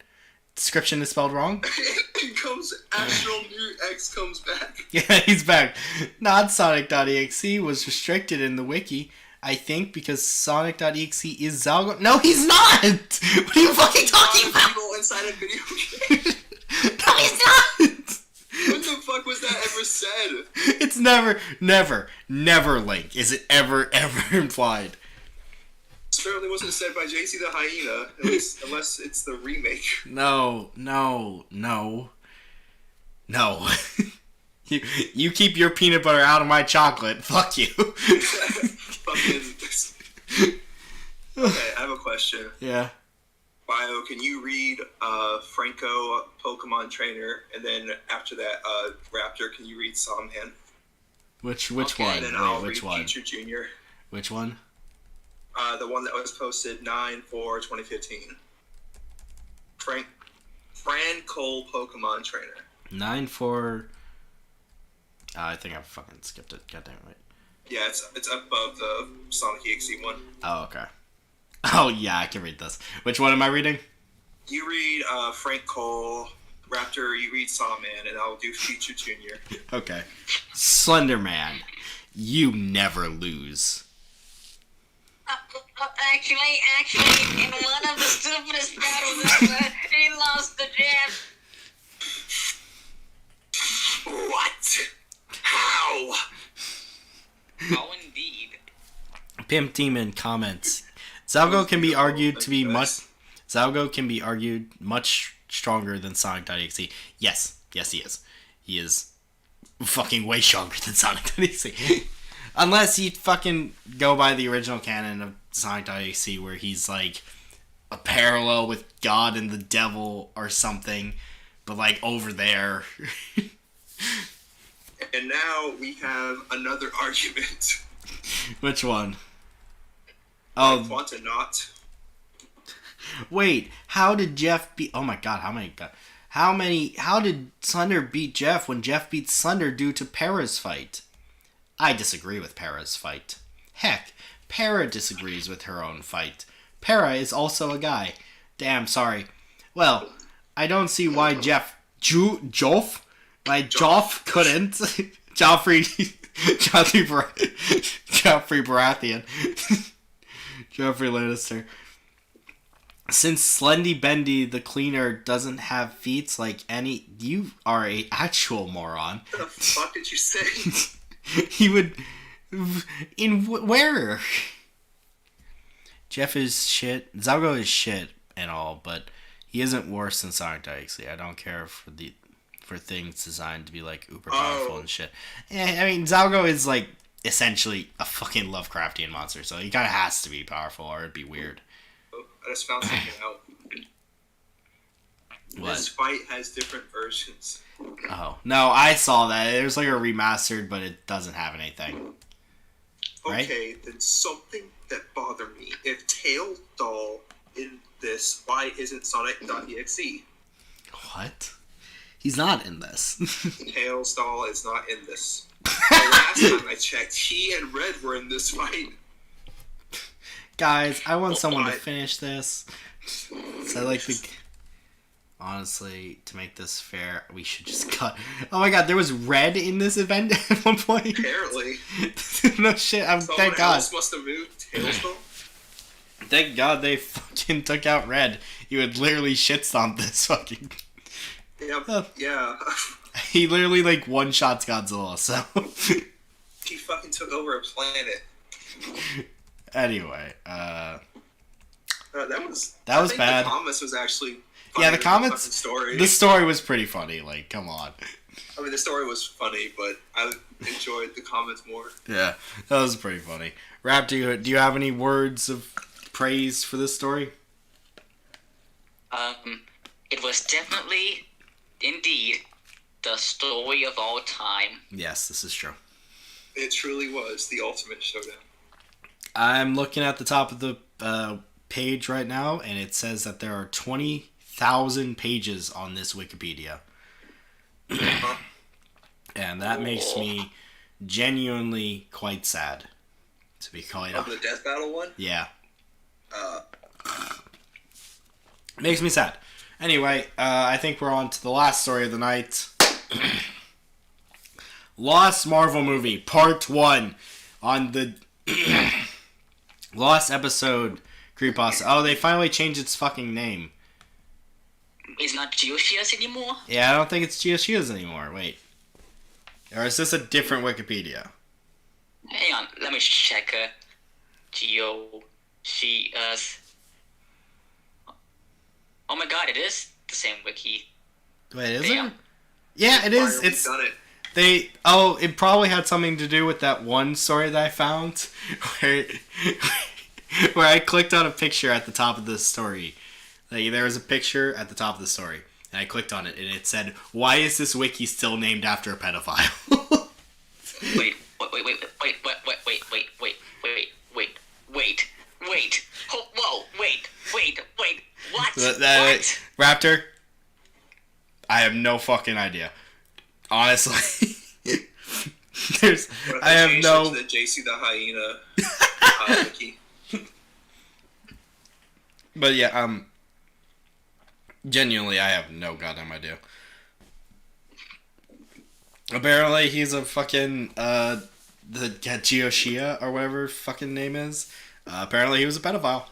Description is spelled wrong? It comes, Astral New X comes back. Yeah, he's back. Not Sonic.exe was restricted in the wiki, I think, because Sonic.exe is Zalgo. No, he's not! What are you fucking talking about? People inside a video game. No, he's not! When the fuck was that ever said? It's never Link. Is it ever implied? Certainly wasn't said by JC the Hyena, at least, unless it's the remake. No. You keep your peanut butter out of my chocolate. Fuck you. Fucking... Okay, I have a question. Yeah. Bio, can you read Franco Pokemon Trainer, and then after that, Raptor, can you read Sawman? Which Okay, one? And then Wait, I'll which read one? Future Junior. Which one? The one that was posted 9/4/2015. Fran Cole Pokemon Trainer. 9-4. I think I fucking skipped it. Goddamn right. Yeah, it's above the Sonic EXE one. Oh, okay. Oh, yeah, I can read this. Which one am I reading? You read Frank Cole, Raptor, you read Sawman, and I'll do Future Junior. Okay. Slender Man, you never lose. Actually, in one of the stupidest battles ever, he lost the Jeff. What? How? Oh, indeed. Pimp Demon comments. Zalgo can be argued to be much stronger than Sonic.exe. Yes, he is. He is fucking way stronger than Sonic.exe. Unless you fucking go by the original canon of Sonic.exe, where he's like a parallel with God and the devil or something, but like over there. And now we have another argument. Which one? Oh, Quantanaut. wait. How did Jeff beat? Oh my God! How did Slender beat Jeff when Jeff beat Slender due to Para's fight? I disagree with Para's fight. Heck, Para disagrees with her own fight. Para is also a guy. Damn, sorry. Well, I don't see why Joff couldn't. Joffrey Baratheon. Joffrey Lannister. Since Slendy Bendy the Cleaner doesn't have feats like any... You are a actual moron. What the fuck did you say? He would... Where? Jeff is shit. Zalgo is shit and all, but he isn't worse than Sonic.exe. I don't care for for things designed to be like uber powerful and shit. Yeah, I mean Zalgo is like essentially a fucking Lovecraftian monster, so he kind of has to be powerful or it'd be weird. Oh, I just found something out. What? This fight has different versions. Oh no, I saw that. There's like a remastered, but it doesn't have anything. Right? Okay, then something that bothered me. If Tail Doll in this, why isn't Sonic.exe? What? He's not in this. Tails Doll is not in this. The last time I checked, he and Red were in this fight. Guys, I want someone to finish this. So like the... Honestly, to make this fair, we should just cut. Oh my god, there was Red in this event at one point. Apparently. No shit. Thank God. Else must have moved Tails Doll. Thank God they fucking took out Red. He would literally shitstomp this fucking. Yeah. Yeah. He literally like one shots Godzilla. So. He fucking took over a planet. Anyway, that was bad. The comments was actually. Yeah, the comments. The story was pretty funny. Like, come on. I mean, the story was funny, but I enjoyed the comments more. Yeah, that was pretty funny. Rap, do you have any words of praise for this story? It was definitely, indeed, the story of all time. Yes, this is true. It truly was the ultimate showdown. I'm looking at the top of the page right now, and it says that there are 20,000 pages on this Wikipedia. And that makes me genuinely quite sad, to be quite honest. The death battle one? Yeah. Makes me sad. Anyway, I think we're on to the last story of the night. Lost Marvel Movie, Part 1. On the Lost episode Creepypasta. Oh, they finally changed its fucking name. It's not Geoshias anymore? Yeah, I don't think it's Geoshias anymore. Wait. Or is this a different Wikipedia? Hang on, let me check. Geoshias. Oh my god, it is the same wiki. Wait, is it? Yeah, it is. It's done it. It probably had something to do with that one story that I found where I clicked on a picture at the top of the story. Like, there was a picture at the top of the story, and I clicked on it, and it said, "Why is this wiki still named after a pedophile?" Wait. Whoa, wait. What? What? Raptor, I have no fucking idea. Honestly, I have no. The JC the Hyena wiki. But yeah, genuinely, I have no goddamn idea. Apparently, he's a fucking the Geoshia or whatever fucking name is. Apparently, he was a pedophile.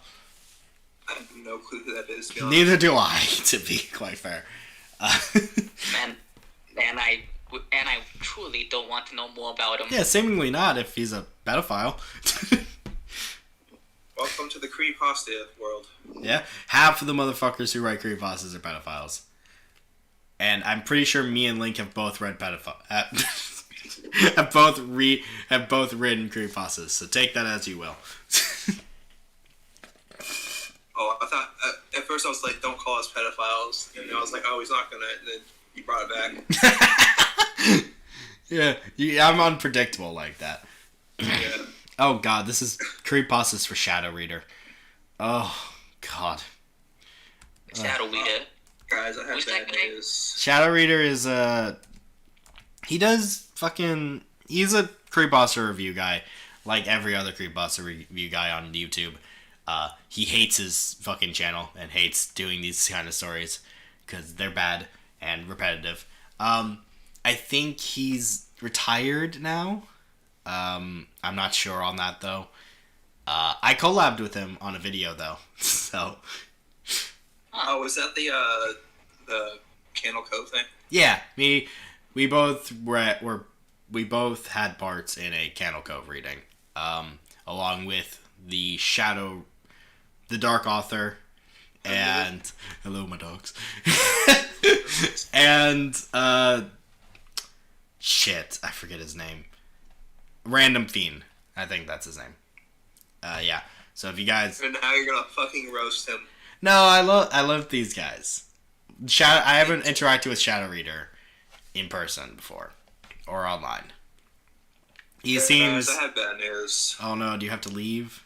I have no clue who that is. Neither do I, to be quite fair. And I truly don't want to know more about him. Yeah, seemingly not if he's a pedophile. Welcome to the creepypasta world. Yeah, half of the motherfuckers who write creepypastas are pedophiles. And I'm pretty sure me and Link have both read have both written creepypastas. So take that as you will. Oh, I thought at first I was like, "Don't call us pedophiles," and I was like, "Oh, he's not gonna." And then you brought it back. Yeah, I'm unpredictable like that. Yeah. Oh god, this is creepypastas for Shadow Reader. Oh god. Shadow Reader. Guys, I have Who's bad that guy? news. Shadow Reader is he's a creepypasta review guy, like every other creepypasta review guy on YouTube. He hates his fucking channel and hates doing these kind of stories because they're bad and repetitive. I think he's retired now. I'm not sure on that though. I collabed with him on a video though, so. Oh, was that the Candle Cove thing? Yeah, we both we both had parts in a Candle Cove reading, along with the Dark Author, and hello my dogs, and and shit, I forget his name. Random Fiend, I think that's his name. Yeah. So if you guys, And now you're gonna fucking roast him. no, I love these guys. I haven't interacted with Shadow Reader in person before or online. He seems. Guys, I have bad news. Oh no! Do you have to leave?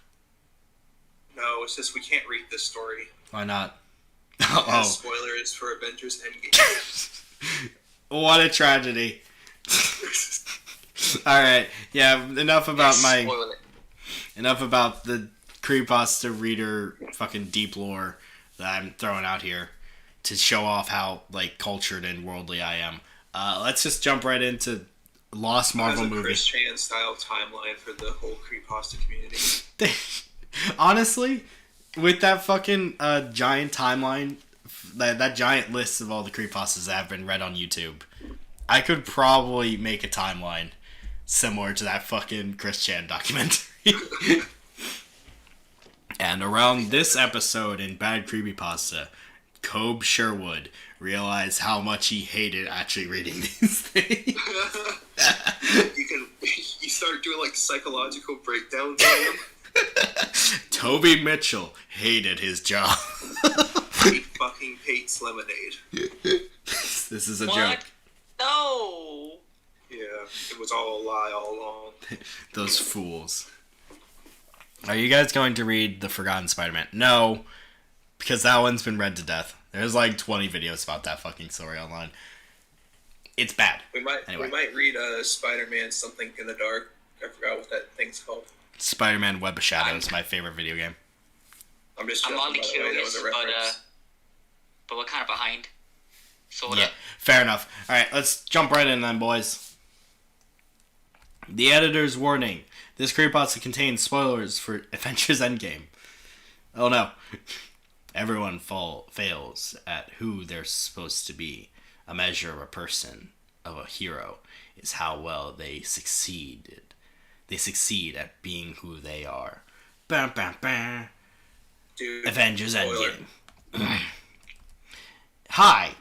No, it's just we can't read this story. Why not? Oh. Spoilers for Avengers Endgame. What a tragedy. Alright, yeah, enough about the Creepypasta reader fucking deep lore that I'm throwing out here to show off how, like, cultured and worldly I am. Let's just jump right into Lost Marvel movie. Chris Chan style timeline for the whole Creepypasta community. Honestly, with that fucking giant timeline, that giant list of all the creepypastas that have been read on YouTube, I could probably make a timeline similar to that fucking Chris Chan documentary. And around this episode in Bad Creepypasta, Cobe Sherwood realized how much he hated actually reading these things. You start doing like psychological breakdowns on them. Toby Mitchell hated his job. He fucking hates lemonade. This is a What? joke. No. Yeah, it was all a lie all along. Those fools. Are you guys going to read The Forgotten Spider-Man? No, because that one's been read to death. There's like 20 videos about that fucking story online. It's bad. We might read Spider-Man Something in the Dark. I forgot what that thing's called. Spider-Man Web of Shadows, my favorite video game. I'm just joking, only by the way, that was curious, a reference. but we're kind of behind. Sorta. Yeah, fair enough. Alright, let's jump right in then, boys. The editor's warning. This creepypasta contains spoilers for Avengers Endgame. Oh no. Everyone fails at who they're supposed to be. A measure of a person, of a hero, is how well they succeed. They succeed at being who they are. Bam, bam, bam. Dude, Avengers spoiler. Endgame. Hi,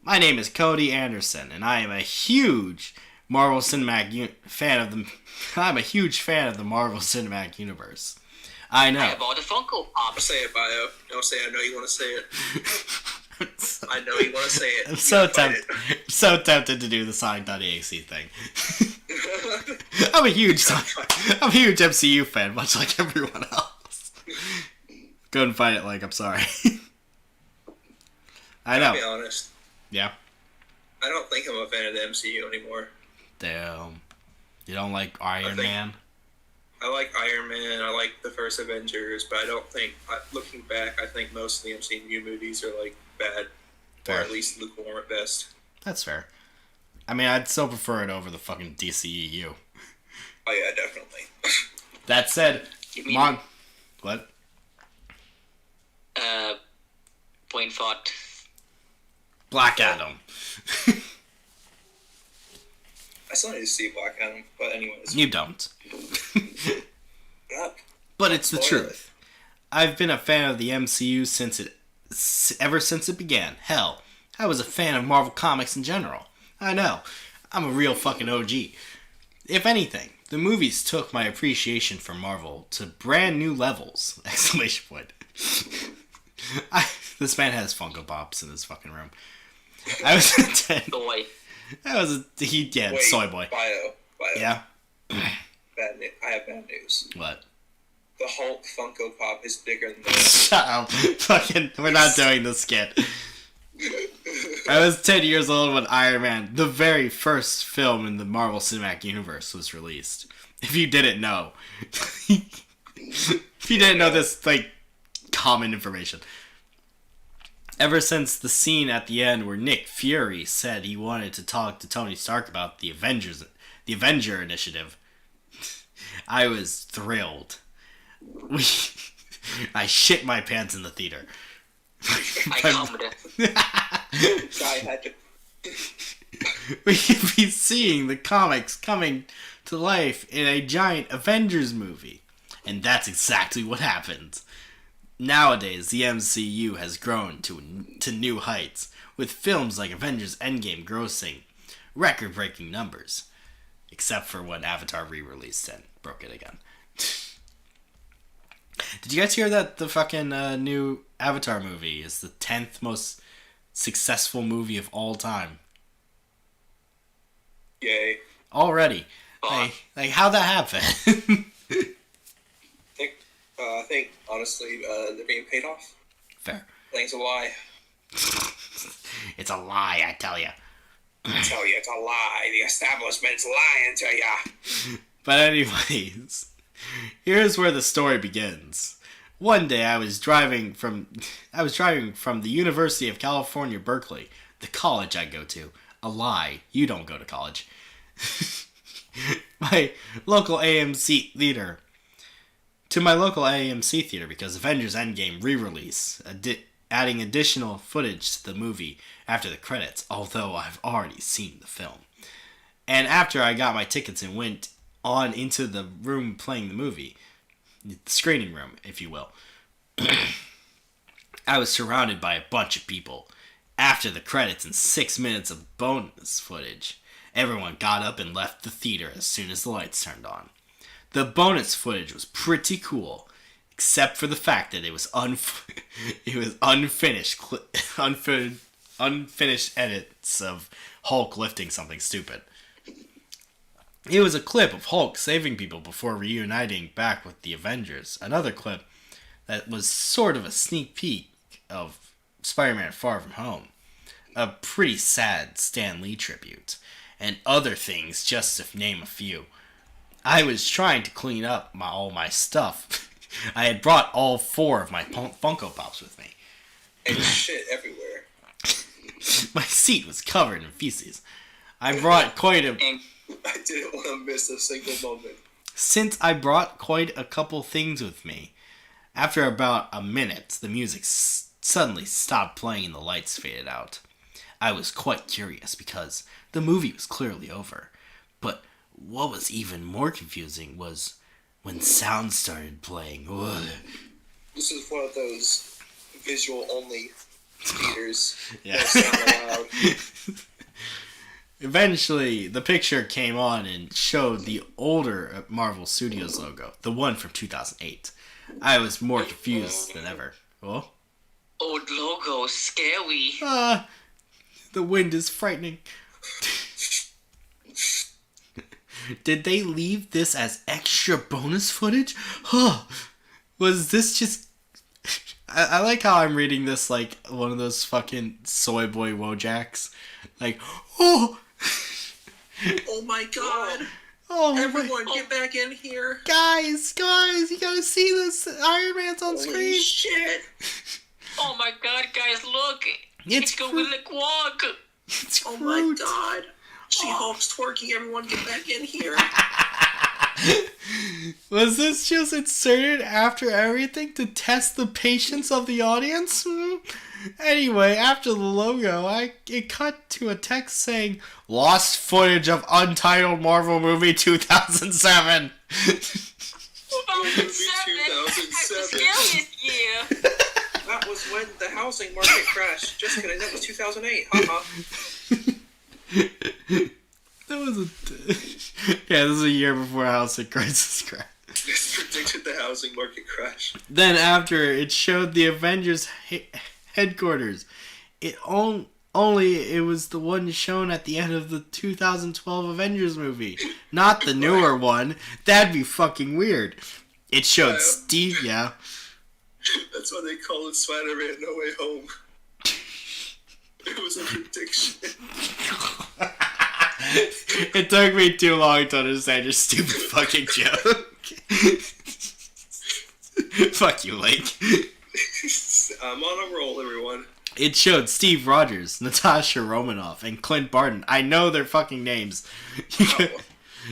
my name is Cody Anderson, and I am a huge Marvel Cinematic fan of the. I'm a huge fan of the Marvel Cinematic Universe. I know. I have all the Funko I'll Pops. say it, Bio. Don't say I know you want to say it. I know you want to say it. I'm so tempted to do the Sonic.exe thing. I'm a huge MCU fan, much like everyone else. Couldn't fight it like I'm sorry. I know. I'll be honest. Yeah. I don't think I'm a fan of the MCU anymore. Damn. You don't like Iron Man? I like Iron Man. I like the first Avengers, but I don't think, looking back, I think most of the MCU movies are like bad, Fair. or at least lukewarm at best. That's fair. I mean, I'd still prefer it over the fucking DCEU. Oh yeah, definitely. That said, You mean- What? Point thought. Black Adam. I still need to see Black Adam, but anyways. You don't. Yup. But it's the Spoiler. truth. I've been a fan of the MCU ever since it began. Hell, I was a fan of Marvel Comics in general. I know. I'm a real fucking OG. If anything, the movies took my appreciation for Marvel to brand new levels! Exclamation point. This man has Funko Pops in his fucking room. I was a 10. Boy. Yeah, Wait, soy boy. Bio. Yeah? Bad I have bad news. What? The Hulk Funko Pop is bigger than the... Shut up. Fucking, we're not doing this skit. I was 10 years old when Iron Man, the very first film in the Marvel Cinematic Universe, was released. If you didn't know. If you didn't know this, like, common information. Ever since the scene at the end where Nick Fury said he wanted to talk to Tony Stark about the Avenger Initiative, I was thrilled. I shit my pants in the theater. I commented. Guy had to... We could be seeing the comics coming to life in a giant Avengers movie. And that's exactly what happened. Nowadays, the MCU has grown to new heights, with films like Avengers Endgame grossing record-breaking numbers. Except for when Avatar re-released and broke it again. Did you guys hear that the fucking new Avatar movie is the 10th most successful movie of all time? Yay. Already. Like how'd that happen? I think, honestly, they're being paid off. Fair. I think it's a lie. It's a lie, I tell you. I tell you, it's a lie. The establishment's lying to ya. But anyways, here's where the story begins. One day I was driving from the University of California, Berkeley, the college I go to. A lie. You don't go to college. My local AMC theater. To my local AMC theater because Avengers Endgame re-release, adding additional footage to the movie after the credits, although I've already seen the film. And after I got my tickets and went on into the room playing the movie, the screening room, if you will, I was surrounded by a bunch of people. After the credits and 6 minutes of bonus footage, everyone got up and left the theater as soon as the lights turned on. The bonus footage was pretty cool, except for the fact that it was unfinished edits of Hulk lifting something stupid. It was a clip of Hulk saving people before reuniting back with the Avengers. Another clip that was sort of a sneak peek of Spider-Man Far From Home. A pretty sad Stan Lee tribute. And other things, just to name a few. I was trying to clean up all my stuff. I had brought all 4 of my Funko Pops with me. And shit everywhere. My seat was covered in feces. I brought quite a... I didn't want to miss a single moment. Since I brought quite a couple things with me, after about a minute, the music suddenly stopped playing and the lights faded out. I was quite curious because the movie was clearly over. But what was even more confusing was when sound started playing. Ugh. This is one of those visual-only theaters. Yeah. That sound loud. Eventually, the picture came on and showed the older Marvel Studios logo, the one from 2008. I was more confused than ever. Oh? Old logo, scary. The wind is frightening. Did they leave this as extra bonus footage? Huh. Was this just... I like how I'm reading this like one of those fucking soy boy Wojaks. Like, oh... Oh my god! Oh, Everyone, get back in here! Guys, you gotta see this. Iron Man's on Holy screen. Shit! Oh my god, guys, look! It's Gorilla Quag! It's Oh Groot. my god! She-Hulk's twerking, everyone get back in here! Was this just inserted after everything to test the patience of the audience? Anyway, after the logo, it cut to a text saying, "Lost footage of untitled Marvel movie 2007." 2007! That's the scariest year! That was when the housing market crashed. Just kidding, that was 2008. Haha. That was yeah, this is a year before Housing Crisis crashed. This predicted the housing market crash. Then after it showed the Avengers headquarters, it was the one shown at the end of the 2012 Avengers movie, not the newer one. That'd be fucking weird. It showed Steve, yeah. That's why they call it Spider-Man No Way Home. It was a prediction. It took me too long to understand your stupid fucking joke. Fuck you, Lake. I'm on a roll, everyone. It showed Steve Rogers, Natasha Romanoff, and Clint Barton. I know their fucking names.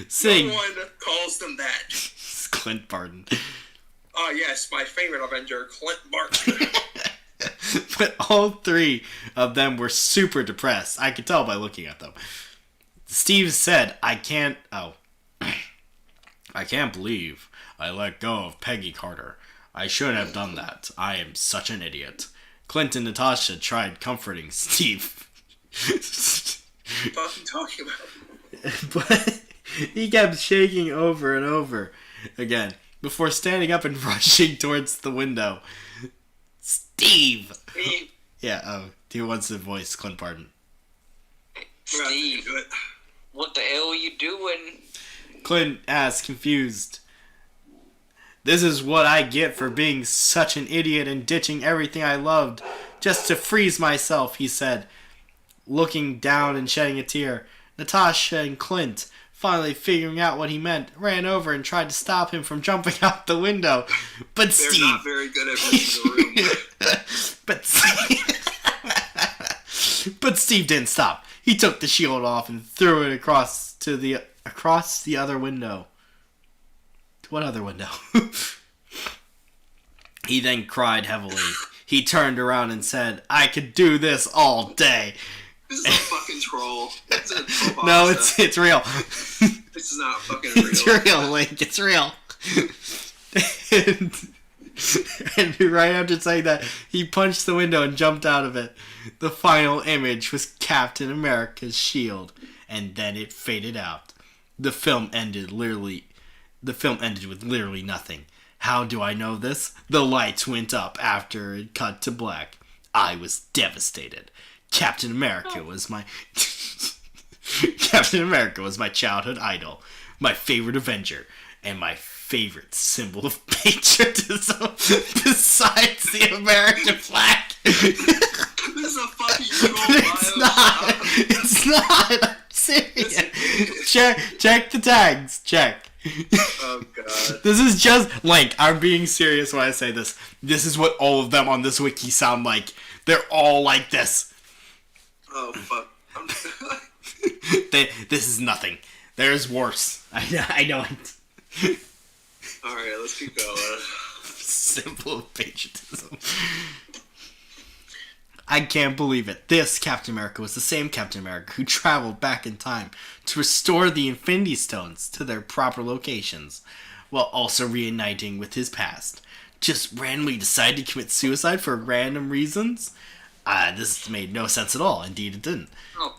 Sing. No one calls them that. Clint Barton. Oh yes, my favorite Avenger, Clint Barton. But all 3 of them were super depressed. I could tell by looking at them. Steve said, I can't believe I let go of Peggy Carter. I shouldn't have done that. I am such an idiot. Clint and Natasha tried comforting Steve. What are you fucking talking about? But he kept shaking over and over again before standing up and rushing towards the window. Steve! Yeah, he wants to voice Clint Barton. Steve, what the hell are you doing? Clint asked, confused. This is what I get for being such an idiot and ditching everything I loved just to freeze myself, he said, looking down and shedding a tear. Natasha and Clint, finally figuring out what he meant, ran over and tried to stop him from jumping out the window. But They're Steve... not very good at reading the room. But Steve didn't stop. He took the shield off and threw it across the other window. What other window? He then cried heavily. He turned around and said, I could do this all day. This is a fucking troll. It's a troll. No, it's real. This is not fucking real. It's real, Link. It's real. And right after saying that, he punched the window and jumped out of it. The final image was Captain America's shield, and then it faded out. The film ended with literally nothing. How do I know this? The lights went up after it cut to black. I was devastated. Captain America was my childhood idol, my favorite Avenger, and my favorite symbol of patriotism besides the American flag. This is a fucking troll. It's not. I'm serious. Check the tags. Check. Oh god. This is just Link. I'm being serious when I say this. This is what all of them on this wiki sound like. They're all like this. Oh fuck. This is nothing. There's worse. I know it. Alright, let's keep going. Symbol of patriotism. I can't believe it. This Captain America was the same Captain America who traveled back in time to restore the Infinity Stones to their proper locations, while also reuniting with his past. Just randomly decided to commit suicide for random reasons? This made no sense at all. Indeed, it didn't. Oh.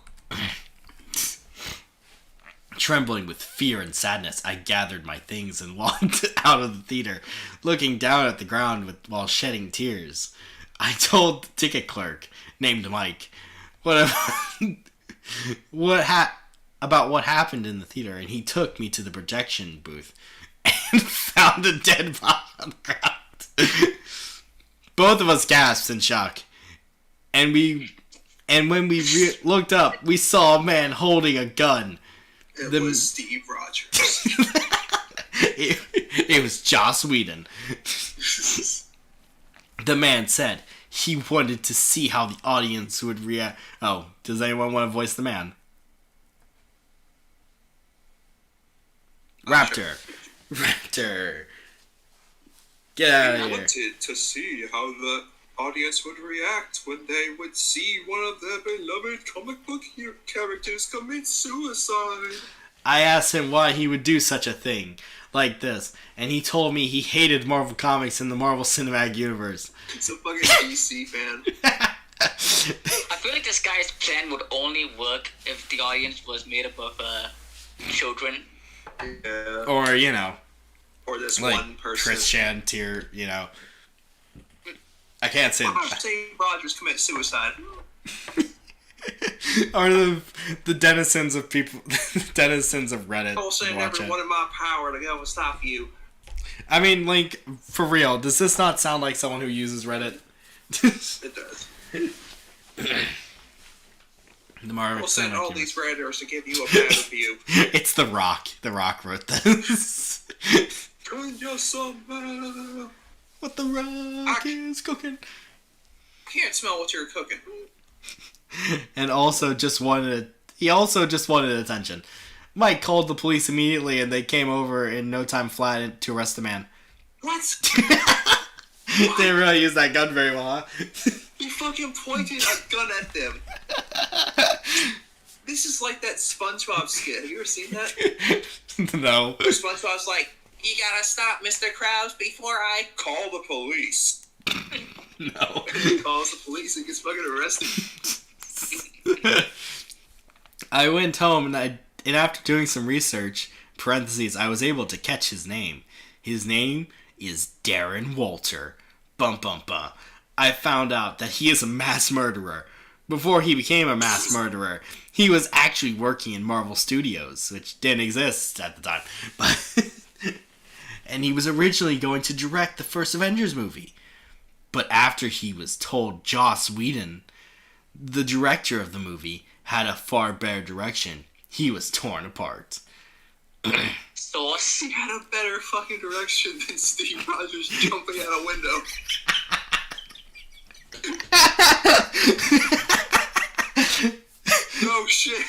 Trembling with fear and sadness, I gathered my things and walked out of the theater, looking down at the ground while shedding tears. I told the ticket clerk, named Mike, about what happened in the theater, and he took me to the projection booth and found a dead body on the ground. Both of us gasped in shock, and when we looked up, we saw a man holding a gun. It was Steve Rogers. It was Joss Whedon. The man said he wanted to see how the audience would react. Oh, does anyone want to voice the man? Raptor. Get out of here. I wanted to see how the audience would react when they would see one of their beloved comic book characters commit suicide. I asked him why he would do such a thing like this, and he told me he hated Marvel Comics and the Marvel Cinematic Universe. It's a fucking DC fan. I feel like this guy's plan would only work if the audience was made up of children. Yeah. Or, Or this like one person. Christian tier, I can't say I've seen Rogers commit suicide. Or the denizens of Reddit. I'll send watch everyone in my power to go and stop you. I mean, Link, for real, does this not sound like someone who uses Reddit? It does. The Marvel We'll send all Cinematic these Redditors to give you a bad review. It's The Rock. The Rock wrote this. Turn your summer. What the Rock is cooking. Can't smell what you're cooking. And also just wanted attention. Mike called the police immediately, and they came over in no time flat to arrest the man. What? Didn't really use that gun very well, huh? He fucking pointed a gun at them. This is like that SpongeBob skit. Have you ever seen that? No. Where SpongeBob's like, you gotta stop Mr. Krabs before I call the police. No. He calls the police and gets fucking arrested. I went home and after doing some research, parentheses, I was able to catch his name. His name is Darren Walter. Bum bum bum. I found out that he is a mass murderer. Before he became a mass murderer, he was actually working in Marvel Studios, which didn't exist at the time. And he was originally going to direct the first Avengers movie. But after he was told Joss Whedon, the director of the movie, had a far better direction, he was torn apart. Source. He had a better fucking direction than Steve Rogers jumping out a window. No shit.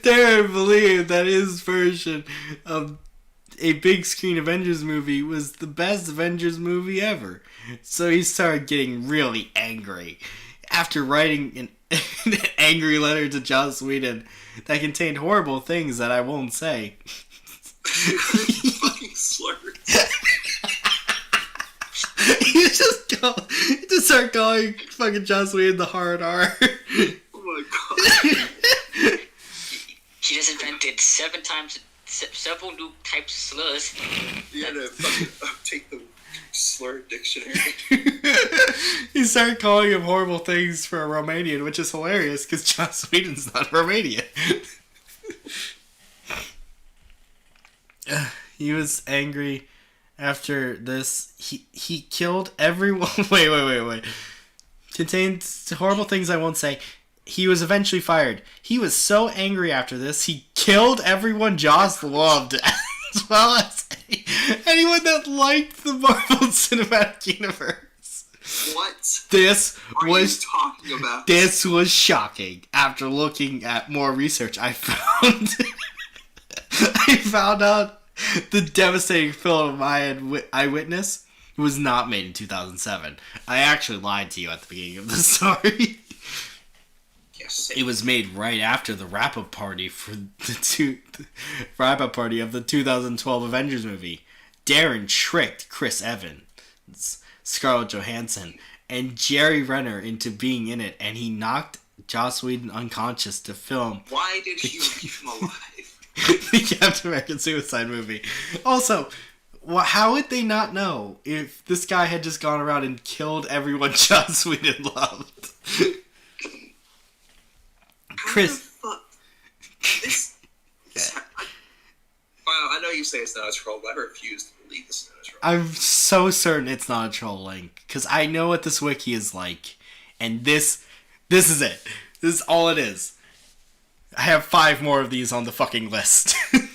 Darren believed that his version of a big screen Avengers movie was the best Avengers movie ever. So he started getting really angry. After writing an angry letter to Joss Whedon that contained horrible things that I won't say. Fucking slurs. You just start calling fucking Joss Whedon the hard R. Oh my god. He just invented several new types of slurs. You had to fucking update the slur dictionary. He started calling him horrible things for a Romanian, which is hilarious because Joss Whedon's not Romanian. He was angry after this. He killed everyone. Wait. Contained horrible things I won't say. He was eventually fired. He was so angry after this, he killed everyone Joss loved, as well as anyone that liked the Marvel Cinematic Universe. What? This are was you talking about? This was shocking. After looking at more research, I found out the devastating film Eyewitness was not made in 2007. I actually lied to you at the beginning of the story. Yes. It was made right after the wrap-up party for the wrap-up party of the 2012 Avengers movie. Darren tricked Chris Evans, Scarlett Johansson, and Jerry Renner into being in it, and he knocked Joss Whedon unconscious to film. Why did he leave him alive? The Captain America Suicide movie. Also, how would they not know if this guy had just gone around and killed everyone Joss Whedon loved? Chris. I know you say it's not a troll, but I refuse to believe this is not a troll. I'm so certain it's not a troll link, because I know what this wiki is like, and this is it. This is all it is. I have 5 more of these on the fucking list. Dude,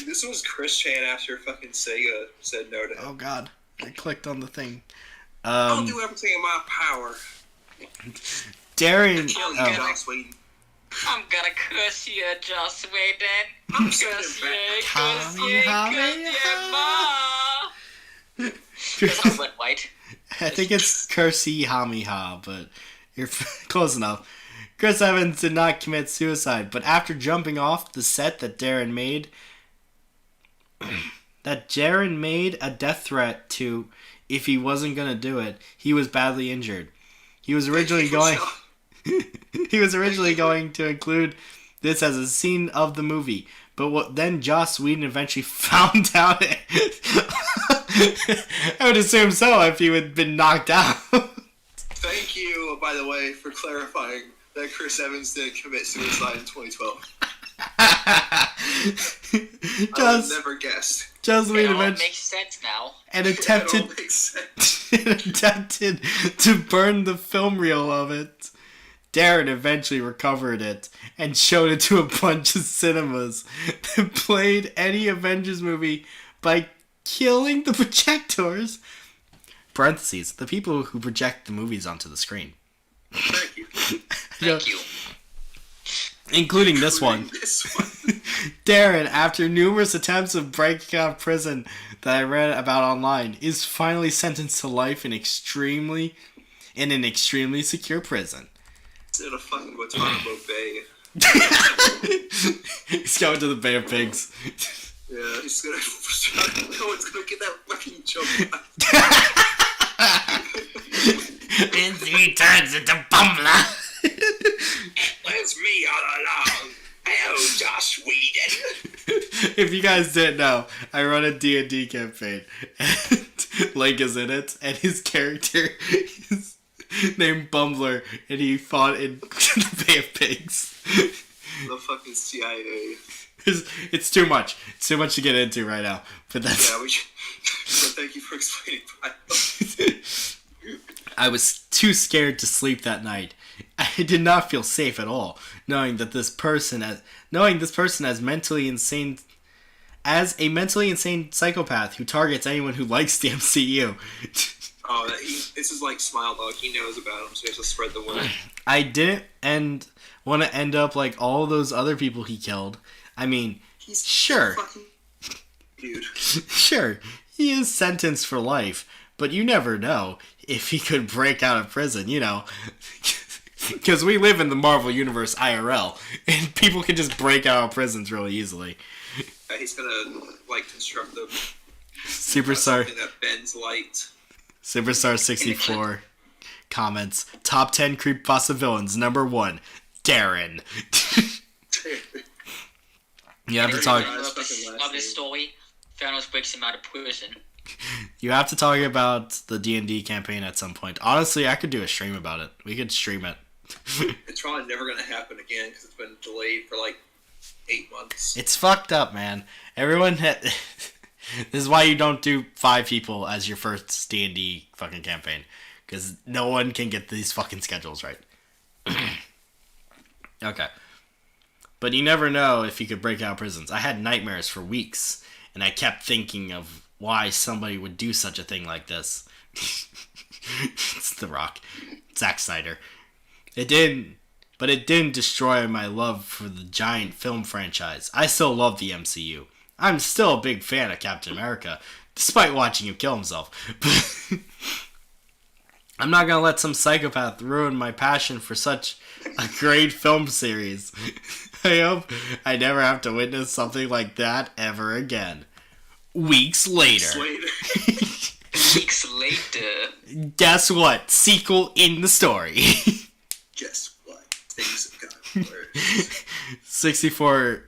this was Chris Chan after fucking Sega said no to him. Oh god, I clicked on the thing. I'll do everything in my power. Darren. I'm gonna curse you, Joss Whedon. I'm Curse you, Chris, went white. I think it's Cursey Hamiha, but you're close enough. Chris Evans did not commit suicide, but after jumping off the set that Darren made a death threat to if he wasn't gonna do it, he was badly injured. He was originally going to include this as a scene of the movie, but then Joss Whedon eventually found out it. I would assume so if he had been knocked out. Thank you, by the way, for clarifying that Chris Evans didn't commit suicide in 2012. I would have never guessed. Joss Whedon It all makes sense now. And Attempted to burn the film reel of it. Darren eventually recovered it and showed it to a bunch of cinemas that played any Avengers movie by killing the projectors. Parentheses, the people who project the movies onto the screen. Thank you. Thank you. Including this one. Darren, after numerous attempts of breaking out of prison that I read about online, is finally sentenced to life in an extremely secure prison. It's in a fucking Guantanamo Bay. He's going to the Bay of Pigs. Yeah, he's gonna. No one's gonna get that fucking joke. And he turns into Bumbler. It's me all along. Oh, Josh Whedon. If you guys didn't know, I run a D&D campaign, and Link is in it, and his character is named Bumbler, and he fought in the Bay of Pigs. The fucking CIA. It's too much. It's too much to get into right now. But that's. Yeah, we should. So thank you for explaining. I was too scared to sleep that night. I did not feel safe at all, knowing this person as mentally insane, as a mentally insane psychopath who targets anyone who likes the MCU. Oh, this is like Smile Dog. He knows about him, so he has to spread the word. I didn't want to end up like all those other people he killed. I mean, He's sure, fucking dude. sure, he is sentenced for life, but you never know if he could break out of prison, you know. Because we live in the Marvel Universe IRL, and people can just break out of prisons really easily. He's gonna like construct the Superstar something that bends light. Superstar 64 comments: Top 10 Creepypasta villains. Number 1, Darren. You have to talk. Of this story, Thanos breaks him out of prison. You have to talk about the D&D campaign at some point. Honestly, I could do a stream about it. We could stream it. It's probably never gonna happen again because it's been delayed for like 8 months. It's fucked up, man. Everyone this is why you don't do 5 people as your first D&D fucking campaign, because no one can get these fucking schedules right. Okay. But you never know if you could break out of prisons. I had nightmares for weeks, and I kept thinking of why somebody would do such a thing like this. It's The Rock. Zack Snyder. It didn't destroy my love for the giant film franchise. I still love the MCU. I'm still a big fan of Captain America, despite watching him kill himself. I'm not gonna let some psychopath ruin my passion for such a great film series. I hope I never have to witness something like that ever again. Weeks later. Weeks later. Guess what? Sequel in the story. Guess what? Things have gotten worse. 64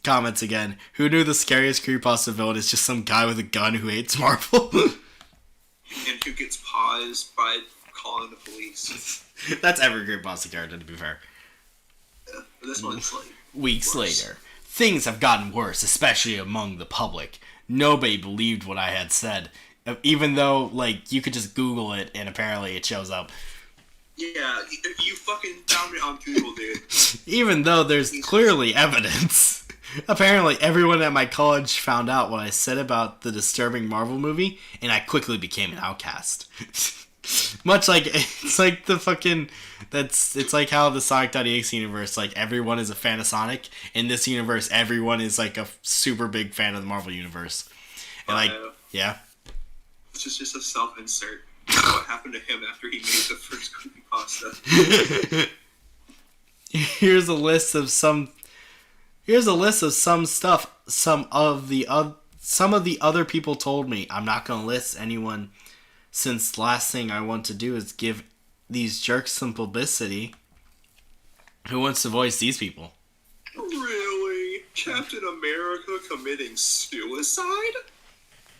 comments again. Who knew the scariest creepypasta villain is just some guy with a gun who hates Marvel? And who gets paused by calling the police. That's every creepypasta character, to be fair. Yeah, but this one's like... Weeks worse. later. Things have gotten worse, especially among the public. Nobody believed what I had said. Even though, like, you could just Google it and apparently it shows up. Yeah, you fucking found it on Google, dude. Even though there's clearly evidence. Apparently everyone at my college found out what I said about the disturbing Marvel movie, and I quickly became an outcast. Much like, it's like the fucking, it's like how the Sonic.exe universe, like, everyone is a fan of Sonic. In this universe, everyone is, like, a super big fan of the Marvel universe. And, like, yeah. This is just a self-insert. What happened to him after he made the first creepypasta? Here's a list of some stuff some of the other people told me. I'm not gonna list anyone, since the last thing I want to do is give these jerks some publicity. Who wants to voice these people? Really? Captain America committing suicide?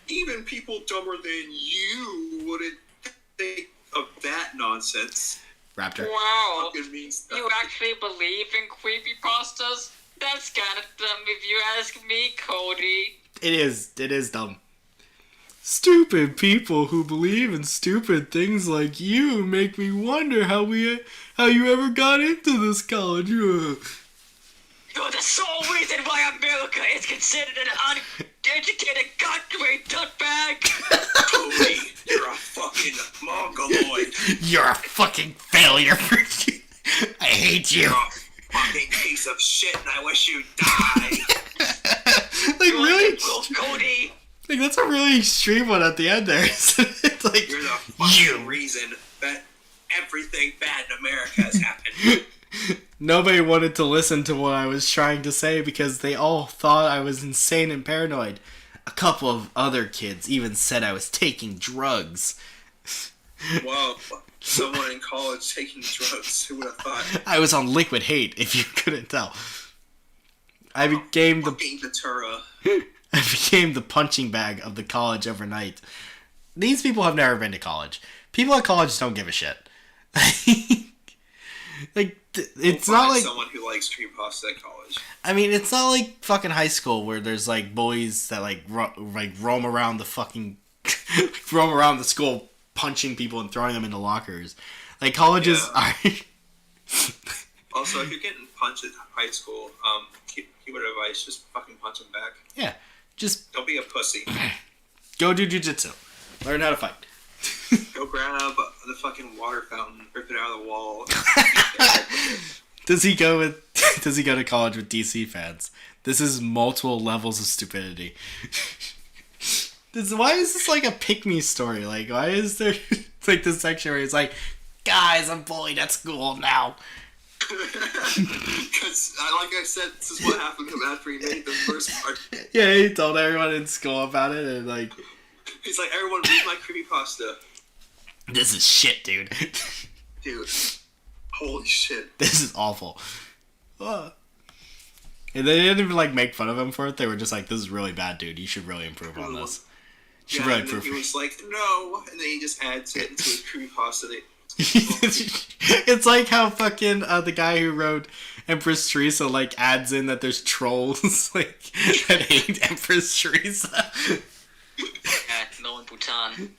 Even people dumber than you wouldn't think of that nonsense. Raptor. Wow. Fucking means You actually believe in creepypastas? That's kind of dumb if you ask me, Cody. It is dumb. Stupid people who believe in stupid things like you make me wonder how you ever got into this college. You're the sole reason why America is considered an uneducated country, dirtbag! Cody, you're a fucking mongoloid. You're a fucking failure. I hate you. You're a fucking piece of shit, and I wish you'd die. Like, really? Cody! Like, that's a really extreme one at the end there. It's like, You're the fucking reason that everything bad in America has happened. Nobody wanted to listen to what I was trying to say because they all thought I was insane and paranoid. A couple of other kids even said I was taking drugs. Whoa, Someone in college taking drugs. Who would have thought? I was on liquid hate, if you couldn't tell. I became Datura. I became the punching bag of the college overnight. These people have never been to college. People at college don't give a shit. Like, it's not like someone who likes creepypasta at college. I mean, it's not like fucking high school where there's like bullies that like roam around the fucking roam around the school punching people and throwing them into lockers. Like, colleges are. Also, if you're getting punched at high school, keyword advice: just fucking punch them back. Yeah, just don't be a pussy. Go do jujitsu. Learn how to fight. Go grab the fucking water fountain, rip it out of the wall. Does he go to college with DC fans? This is multiple levels of stupidity. Why is this like a pick-me story? Like, why is there like this section where he's like, guys, I'm bullied at school now? Because, like I said, this is what happened to him after he made the first part. Yeah, he told everyone in school about it, and like... He's like, everyone read my creepypasta. This is shit, dude. Dude. Holy shit. This is awful. And they didn't even like make fun of him for it. They were just like, this is really bad, dude. You should really improve on this. He was like, no. And then he just adds it into his creepypasta. It's like how fucking the guy who wrote Empress Teresa like adds in that there's trolls like that hate Empress Teresa. No in Bhutan.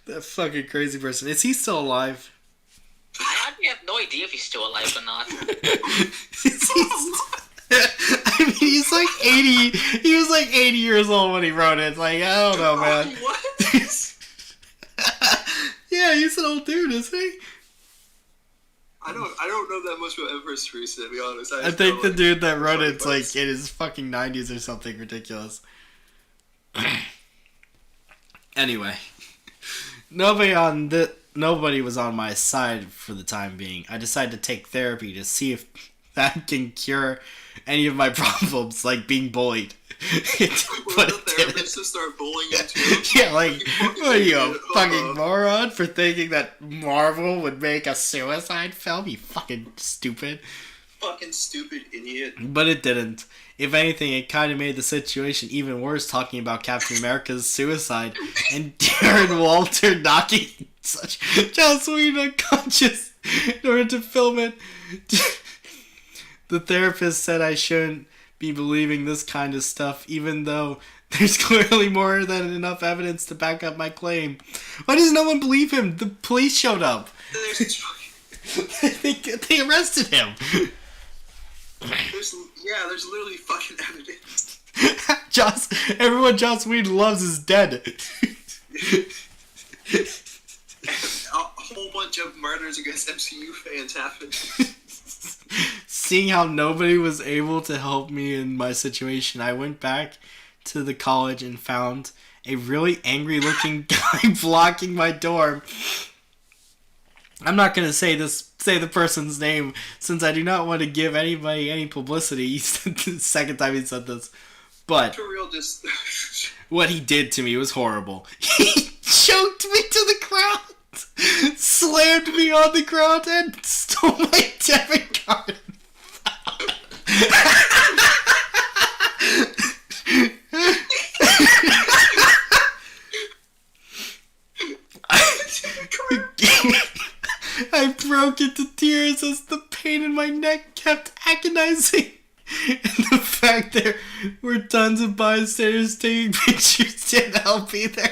That fucking crazy person. Is he still alive? I actually have no idea if he's still alive or not. I mean, he's like 80. He was like 80 years old when he wrote it. It's like, I don't know, man. What? Yeah, he's an old dude, isn't he? I don't know that much about Empress Teresa, to be honest. I think the dude that wrote it's like in his fucking 90s or something ridiculous. Anyway, nobody was on my side for the time being. I decided to take therapy to see if that can cure any of my problems, like being bullied. But the therapist to start bullying him too? Yeah, like, what are you, a fucking moron for thinking that Marvel would make a suicide film? You fucking stupid. Fucking stupid idiot. But it didn't. If anything, it kind of made the situation even worse talking about Captain America's suicide and Darren Walter knocking such Joss Whedon unconscious in order to film it. The therapist said I shouldn't be believing this kind of stuff, even though there's clearly more than enough evidence to back up my claim. Why does no one believe him? The police showed up. They arrested him. There's literally fucking evidence. Everyone Joss Whedon loves is dead. A whole bunch of murders against MCU fans happened. Seeing how nobody was able to help me in my situation, I went back to the college and found a really angry looking guy blocking my door. I'm not going to say the person's name since I do not want to give anybody any publicity. He said the second time he said this. But for real, just what he did to me was horrible. He choked me to the ground, slammed me on the ground, and stole my debit card. I broke into tears as the pain in my neck kept agonizing. And the fact there were tons of bystanders taking pictures didn't help either.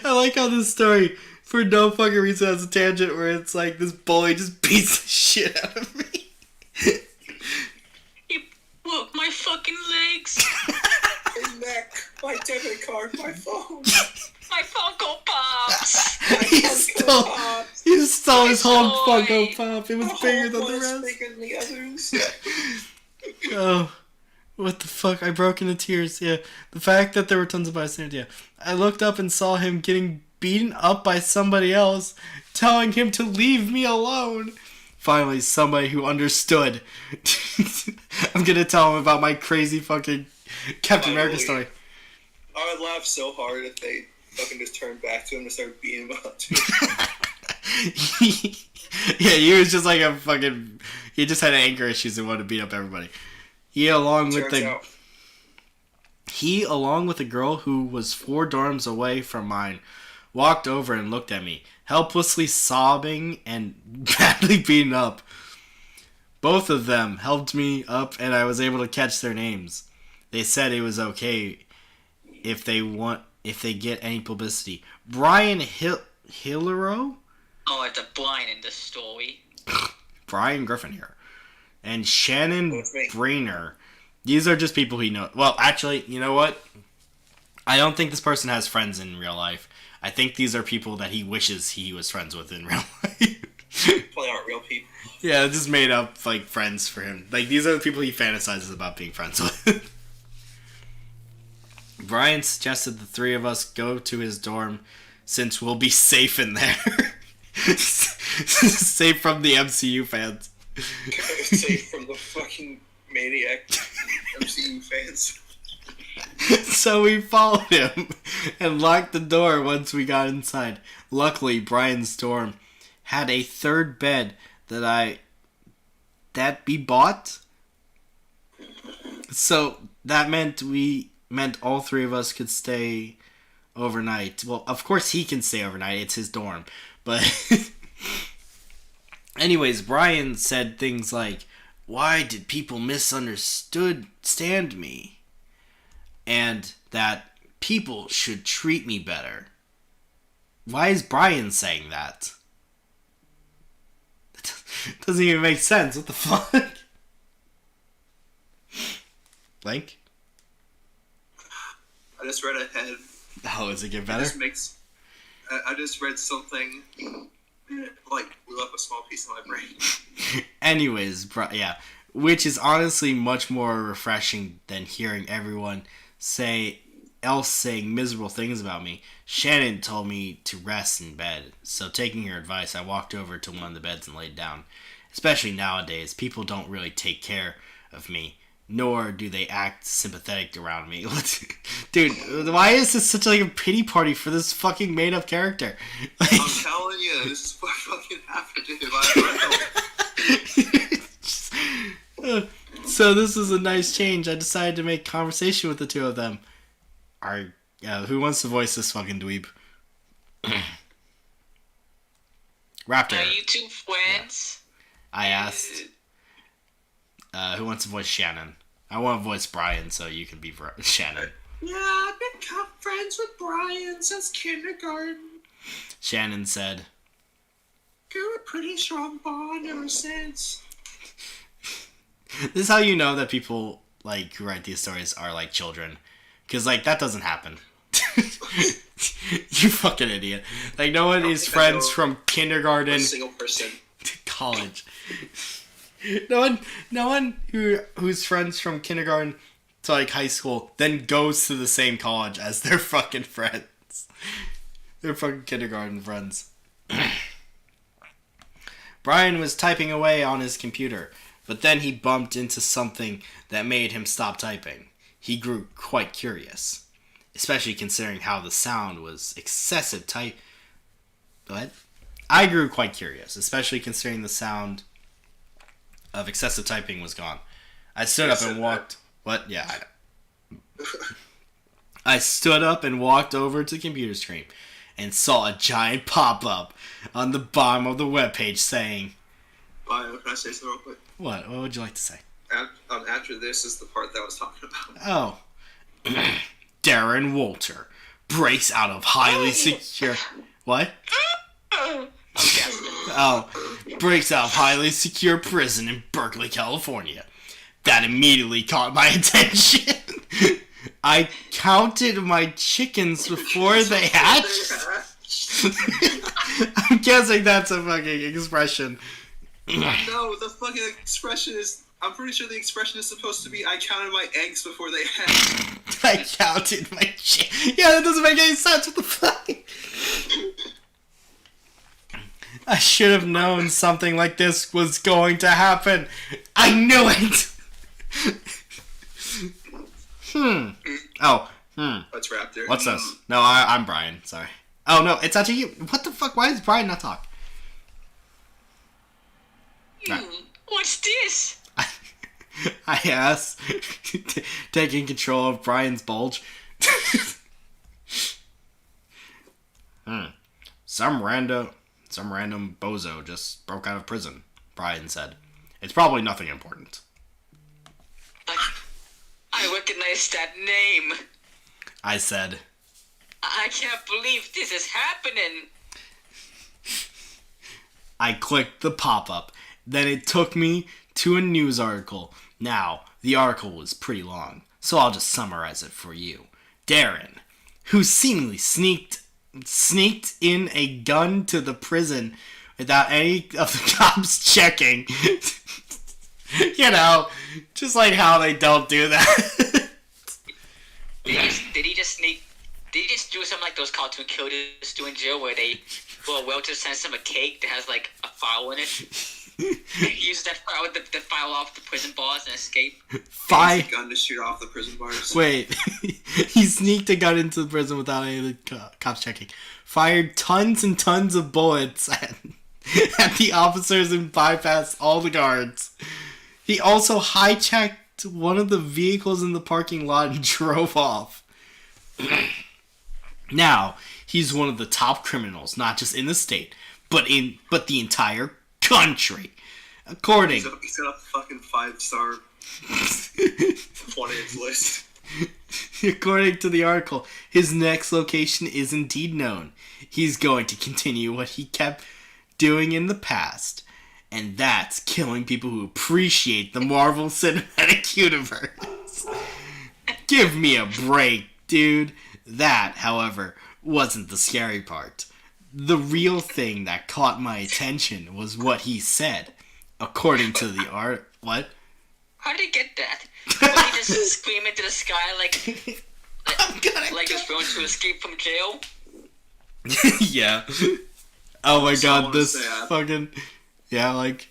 I like how this story, for no fucking reason, has a tangent where it's like this bully just beats the shit out of me. He broke my fucking legs. my neck, my debit card, my phone. My Funko Pops! He stole his whole Funko Pop. It was bigger than the rest. Bigger than the others. Oh, what the fuck? I broke into tears. Yeah, the fact that there were tons of bystanders. Yeah, I looked up and saw him getting beaten up by somebody else, telling him to leave me alone. Finally, somebody who understood. I'm gonna tell him about my crazy fucking Captain America story. I would laugh so hard if they fucking just turned back to him and started beating him up, too. Yeah, he was just like a fucking... He just had anger issues and wanted to beat up everybody. He, along with a girl who was 4 dorms away from mine, walked over and looked at me, helplessly sobbing and badly beaten up. Both of them helped me up, and I was able to catch their names. They said it was okay if they get any publicity. Brian Hillero? Oh, it's a Brian in the story. Brian Griffin here. And Shannon Brainer. These are just people he knows. Well, actually, you know what? I don't think this person has friends in real life. I think these are people that he wishes he was friends with in real life. Probably aren't real people. Yeah, just made up, like, friends for him. Like, these are the people he fantasizes about being friends with. Brian suggested the 3 of us go to his dorm since we'll be safe in there. Safe from the MCU fans. Safe from the fucking maniac MCU fans. So we followed him and locked the door once we got inside. Luckily, Brian's dorm had a 3rd bed that we bought. So that meant all 3 of us could stay overnight. Well, of course he can stay overnight. It's his dorm. But anyways, Brian said things like, "Why did people misunderstand me?" And that people should treat me better. Why is Brian saying that? It doesn't even make sense. What the fuck? Blank? I just read ahead. Oh, is it get better? I just read something, like, blew up a small piece of my brain. Anyways, yeah. Which is honestly much more refreshing than hearing everyone saying miserable things about me. Shannon told me to rest in bed, so taking her advice, I walked over to one of the beds and laid down. Especially nowadays, people don't really take care of me, nor do they act sympathetic around me. Dude, why is this such like a pity party for this fucking made-up character? Like, I'm telling you, this is what fucking happened to him. So this is a nice change. I decided to make conversation with the 2 of them. Who wants to voice this fucking dweeb? Raptor. Are you 2 friends? I asked. Who wants to voice Shannon? I want to voice Brian, so you can be Shannon. Yeah, I've become friends with Brian since kindergarten. Shannon said, Got a pretty strong bond ever since. This is how you know that people like who write these stories are like children. Because, like, that doesn't happen. You fucking idiot. Like, no one is friends from kindergarten a single person to college. No one who's friends from kindergarten to, like, high school then goes to the same college as their fucking friends. Their fucking kindergarten friends. Brian was typing away on his computer, but then he bumped into something that made him stop typing. He grew quite curious, especially considering how the sound was excessive type. What? I grew quite curious, especially considering the sound of excessive typing was gone. I stood up and walked. What? Yeah, I know. I stood up and walked over to the computer screen and saw a giant pop-up on the bottom of the webpage saying... Bio, can I say something real quick? What? What would you like to say? After this is the part that I was talking about. Oh. Darren Walter breaks out of highly secure... What? Oh. Breaks out of highly secure prison in Berkeley, California. That immediately caught my attention. I counted my chickens before they hatched. I'm guessing that's a fucking expression. No, the fucking expression is... I'm pretty sure the expression is supposed to be, I counted my eggs before they hatched. I counted my chickens. Yeah, that doesn't make any sense. What the fuck? I should have known something like this was going to happen. I knew it! Oh, That's Raptor. What's this? No, I'm Brian. Sorry. Oh, no, it's actually you. What the fuck? Why does Brian not talk? What's this? I asked, taking control of Brian's bulge. Some random bozo just broke out of prison, Brian said. It's probably nothing important. I recognize that name. I said. I can't believe this is happening. I clicked the pop-up. Then it took me to a news article. Now, the article was pretty long, so I'll just summarize it for you. Darren, who seemingly sneaked in a gun to the prison without any of the cops checking. You know, just like how they don't do that. Did he just do something like those cartoon killers do in jail where Welter sends him a cake that has like a file in it? He uses that file to file off the prison bars and escape. He used a gun to shoot off the prison bars. Wait, he sneaked a gun into the prison without any of the cops checking. Fired tons and tons of bullets at the officers and bypassed all the guards. He also hijacked one of the vehicles in the parking lot and drove off. Now, he's one of the top criminals, not just in the state, but the entire country. According... He's got a fucking 5-star 20th list. According to the article, his next location is indeed known. He's going to continue what he kept doing in the past. And that's killing people who appreciate the Marvel Cinematic Universe. Give me a break, dude. That, however, wasn't the scary part. The real thing that caught my attention was what he said. According to the art... What? How did he get that? Would he just scream into the sky like he's going to escape from jail? Yeah. Oh my god, this sad. fucking... Yeah, like...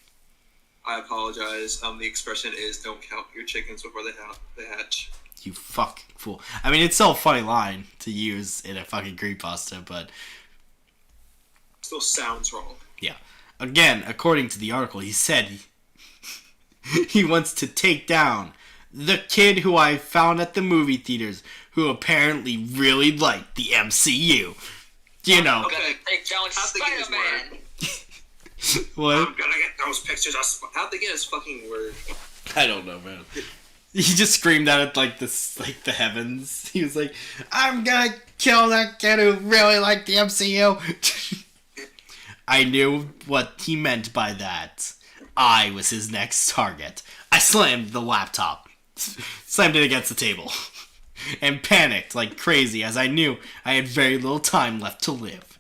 I apologize. The expression is, don't count your chickens before they hatch. You fucking fool. I mean, it's still a funny line to use in a fucking creepypasta, but... Still sounds wrong. Yeah. Again, according to the article, he said he wants to take down the kid who I found at the movie theaters who apparently really liked the MCU. You know. I'm gonna take down Spider-Man. What? I'm gonna get those pictures of... How'd they get his fucking word? I don't know, man. He just screamed at it like this, like the heavens. He was like, I'm gonna kill that kid who really liked the MCU. I knew what he meant by that. I was his next target. I slammed the laptop. Slammed it against the table. And panicked like crazy as I knew I had very little time left to live.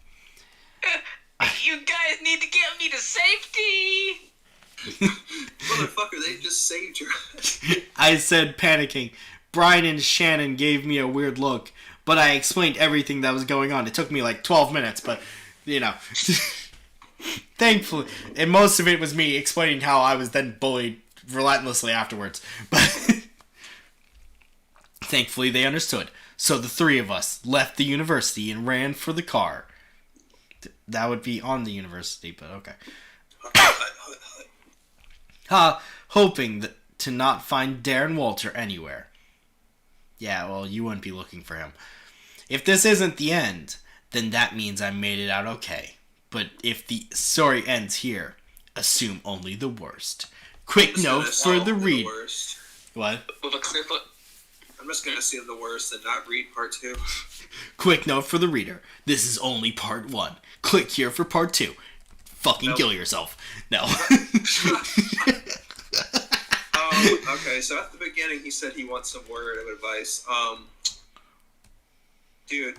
You guys need to get me to safety! Motherfucker, they just saved you. I said, panicking. Brian and Shannon gave me a weird look, but I explained everything that was going on. It took me like 12 minutes, but, you know. Thankfully, and most of it was me explaining how I was then bullied relentlessly afterwards. But thankfully, they understood. So the three of us left the university and ran for the car. That would be on the university, but okay. Hoping to not find Darren Walter anywhere. Yeah, well, you wouldn't be looking for him. If this isn't the end, then that means I made it out okay. But if the story ends here, assume only the worst. Quick note for the read. What? With a clip of... I'm just gonna assume the worst and not read part 2. Quick note for the reader. This is only part 1. Click here for part 2. Fucking kill yourself. No. Okay, so at the beginning he said he wants some word of advice. Dude.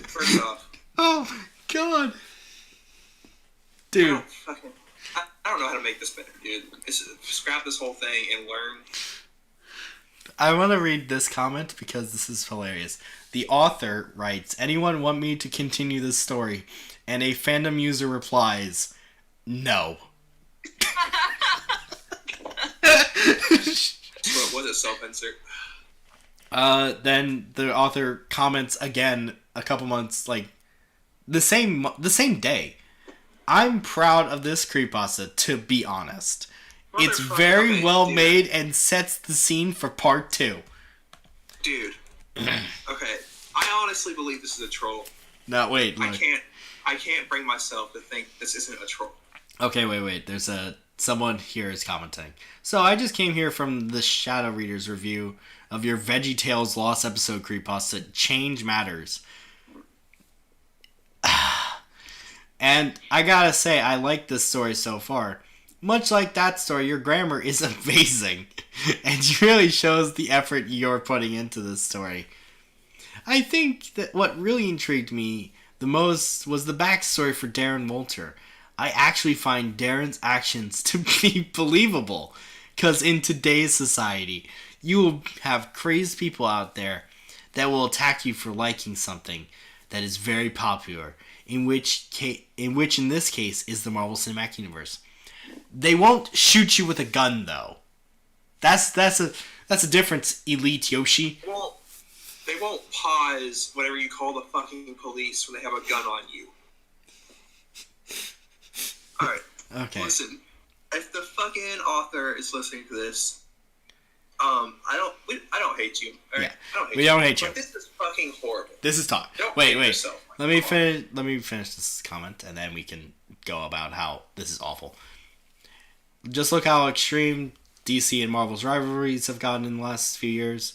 First off. Oh, God. Dude. I don't know how to make this better, dude. Scrap this whole thing and learn. I want to read this comment because this is hilarious. The author writes, anyone want me to continue this story? And a fandom user replies, no. What was it? Self-insert. Then the author comments again a couple months, like, the same day. I'm proud of this creepypasta, to be honest. It's very well made and sets the scene for part 2. Dude. Okay. I honestly believe this is a troll. No, wait. I can't bring myself to think this isn't a troll. Okay, wait. There's someone here is commenting. So I just came here from the Shadow Reader's review of your VeggieTales Lost episode creepypasta, Change Matters. And I gotta say, I like this story so far. Much like that story, your grammar is amazing. And really shows the effort you're putting into this story. I think that what really intrigued me the most was the backstory for Darren Walter. I actually find Darren's actions to be believable. Because in today's society, you will have crazed people out there that will attack you for liking something that is very popular. In which in this case is the Marvel Cinematic Universe. They won't shoot you with a gun, though. That's a difference, Elite Yoshi. Well, they won't pause whenever you call the fucking police when they have a gun on you. Alright. Okay. Listen, if the fucking author is listening to this, I don't hate you. Right? Yeah. We don't hate you. But this is fucking horrible. This is talk. Wait. Let me finish this comment, and then we can go about how this is awful. Just look how extreme DC and Marvel's rivalries have gotten in the last few years.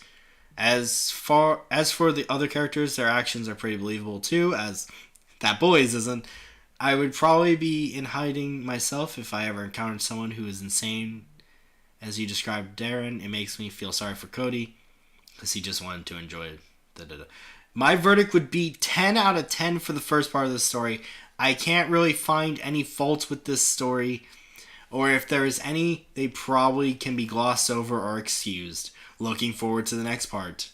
As for the other characters, their actions are pretty believable too, as that boys isn't. I would probably be in hiding myself if I ever encountered someone who is insane. As you described Darren, it makes me feel sorry for Cody, because he just wanted to enjoy it. My verdict would be 10 out of 10 for the first part of the story. I can't really find any faults with this story, or if there is any, they probably can be glossed over or excused. Looking forward to the next part.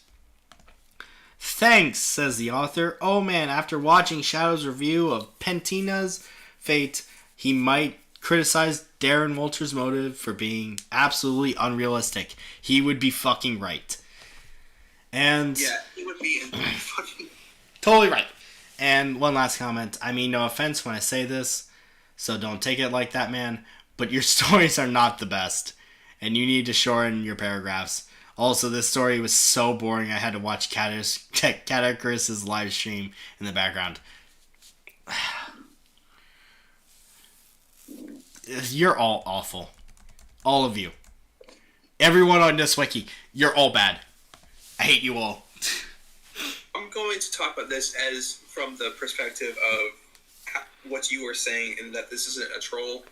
Thanks, says the author. Oh man, after watching Shadow's review of Pentina's fate, he might criticize Darren Walter's motive for being absolutely unrealistic. He would be fucking right. And yeah, he would be fucking totally right. And one last comment. I mean, no offense when I say this, so don't take it like that, man. But your stories are not the best, and you need to shorten your paragraphs. Also, this story was so boring I had to watch Catacris's live stream in the background. You're all awful. All of you. Everyone on this wiki, you're all bad. I hate you all. I'm going to talk about this as from the perspective of what you were saying, and that this isn't a troll.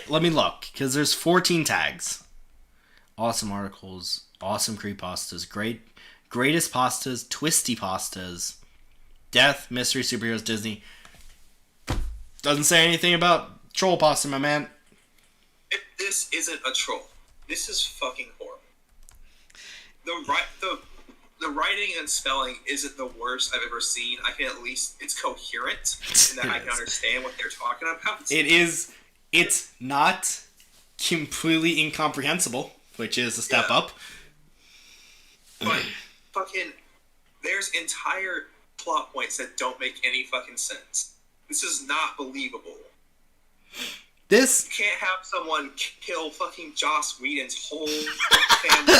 Let me look, because there's 14 tags. Awesome articles, awesome creepypastas, greatest pastas, twisty pastas, death, mystery, superheroes, Disney. Doesn't say anything about troll pasta, my man. If this isn't a troll, this is fucking horrible. The writing and spelling isn't the worst I've ever seen. I can at least, it's coherent, and that I can understand what they're talking about. It is. It's not completely incomprehensible, which is a step up. But fucking, there's entire plot points that don't make any fucking sense. This is not believable. You can't have someone kill fucking Joss Whedon's whole family.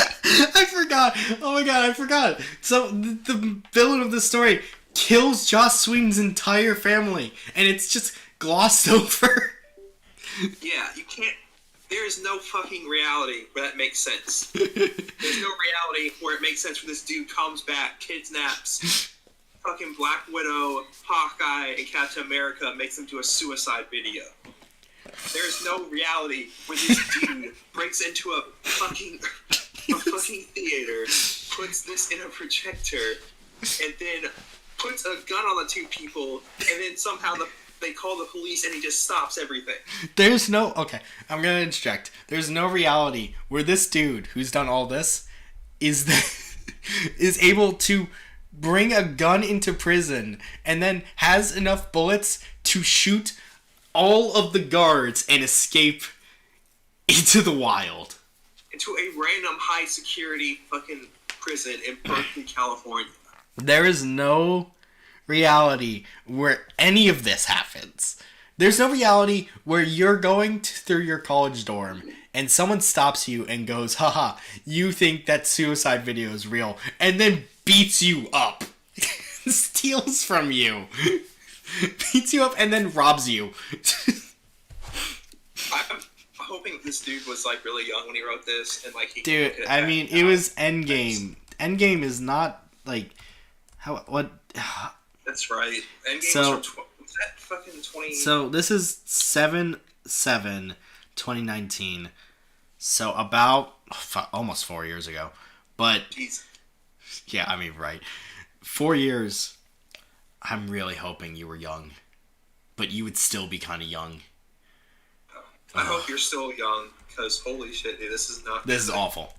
I forgot. Oh my god, I forgot. So the villain of the story kills Joss Whedon's entire family, and it's just glossed over. Yeah, you can't. There's no fucking reality where that makes sense. There's no reality where it makes sense where this dude comes back, kidnaps fucking Black Widow, Hawkeye, and Captain America, makes them do a suicide video. There's no reality where this dude breaks into a fucking theater, puts this in a projector, and then puts a gun on the two people, and then somehow they call the police and he just stops everything. Okay, I'm gonna interject. There's no reality where this dude who's done all this is able to bring a gun into prison and then has enough bullets to shoot all of the guards and escape into the wild. into a random high security fucking prison in Berkeley, California. There is no reality where any of this happens. There's no reality where you're going through your college dorm and someone stops you and goes, haha, you think that suicide video is real, and then beats you up. Steals from you. Beats you up and then robs you. I'm hoping this dude was like really young when he wrote this, and like he. Dude, I mean, it was Endgame. Endgame is not like what. That's right. Endgame So- was from was that fucking 20. So this is 7/7/2019. So about almost 4 years ago. But Jeez. yeah, I mean, right. 4 years. I'm really hoping you were young, but you would still be kind of young. I hope you're still young, because holy shit, dude, this is not. This is awful.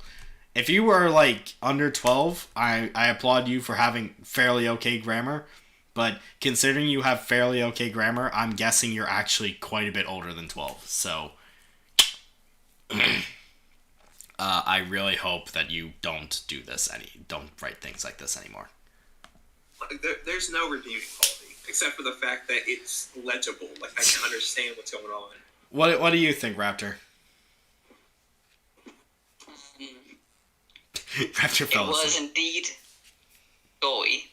If you were like under 12, I applaud you for having fairly okay grammar. But considering you have fairly okay grammar, I'm guessing you're actually quite a bit older than 12. So I really hope that you don't do this don't write things like this anymore. Like, there's no redeeming quality, except for the fact that it's legible. Like, I can understand what's going on. What do you think, Raptor? Raptor It fell was asleep. indeed gory.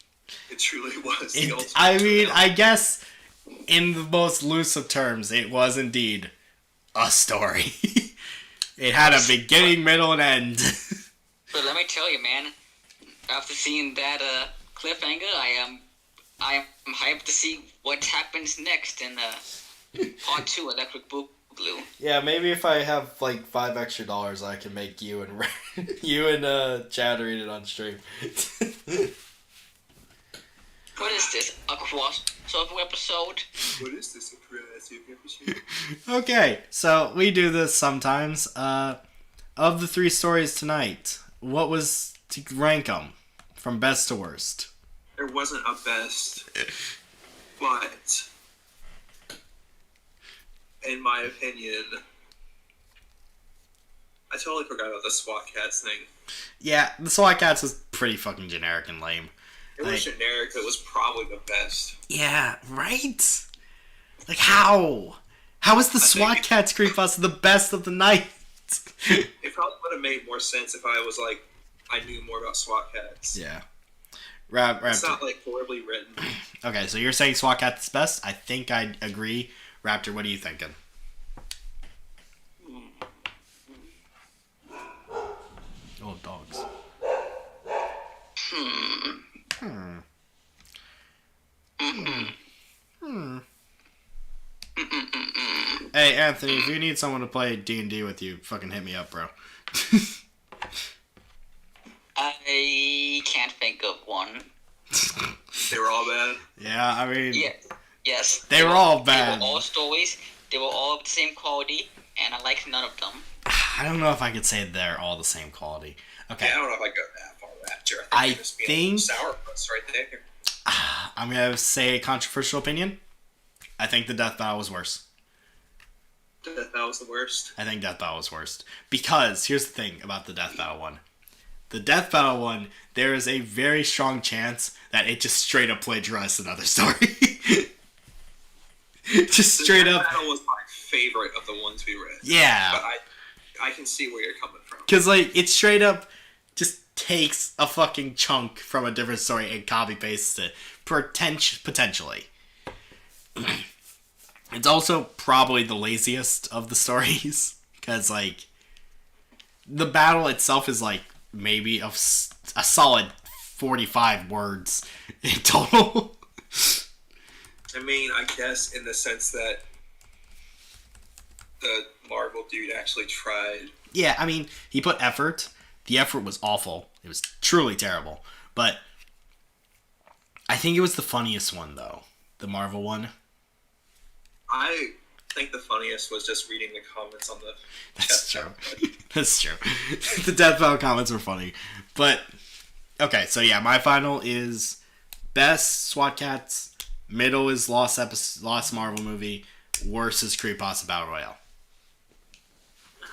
It truly was. The ultimate I mean, thrill. I guess in the most loose of terms, it was indeed a story. It had a beginning, middle, and end. But let me tell you, man, after seeing that cliffhanger, I am hyped to see what happens next in part 2, Electric Boogaloo. Yeah, maybe if I have like $5 extra, I can make you and Chad read it on stream. What is this? A crossover episode? What is this? A creative episode? Okay, so we do this sometimes. Of the 3 stories tonight, what was to rank them from best to worst? There wasn't a best, but in my opinion, I totally forgot about the SWAT Cats thing. Yeah, the SWAT Cats was pretty fucking generic and lame. It was generic, but it was probably the best. Yeah, right? Like, how? How is the SWAT Cats creepypasta the best of the night? It probably would have made more sense if I was like, I knew more about SWAT Cats. Yeah. It's not like horribly written. Okay, so you're saying SWAT Cats is best? I think I agree. Raptor, what are you thinking? Oh, dogs. Hey, Anthony, if you need someone to play D&D with you, fucking hit me up, bro. I can't think of one. They were all bad. Yeah, I mean... Yeah. Yes. They were all bad. They were all stories. They were all of the same quality, and I liked none of them. I don't know if I could say they're all the same quality. Okay. Yeah, I don't know if I go that far, Raptor. I you're just being think- sourpuss right there. I'm going to say a controversial opinion. I think the Death Battle was worse. That was the worst. I think Death Battle was worst. Because, here's the thing about the Death Battle one. The Death Battle one, there is a very strong chance that it just straight up plagiarized another story. Just straight The up. Battle was my favorite of the ones we read. Yeah. But I can see where you're coming from. Because, like, it straight up just takes a fucking chunk from a different story and copy pastes it. Potentially. It's also probably the laziest of the stories. Because, like, the battle itself is, like, maybe a solid 45 words in total. I mean, I guess in the sense that the Marvel dude actually tried. Yeah, I mean, he put effort. The effort was awful. It was truly terrible. But I think it was the funniest one, though. The Marvel one. I think the funniest was just reading the comments on the That's chat. true. That's true. The Death Battle comments were funny. But, okay, so yeah, my final is best SWAT Cats, middle is Lost Marvel movie, worst is Creepypasta Battle Royale.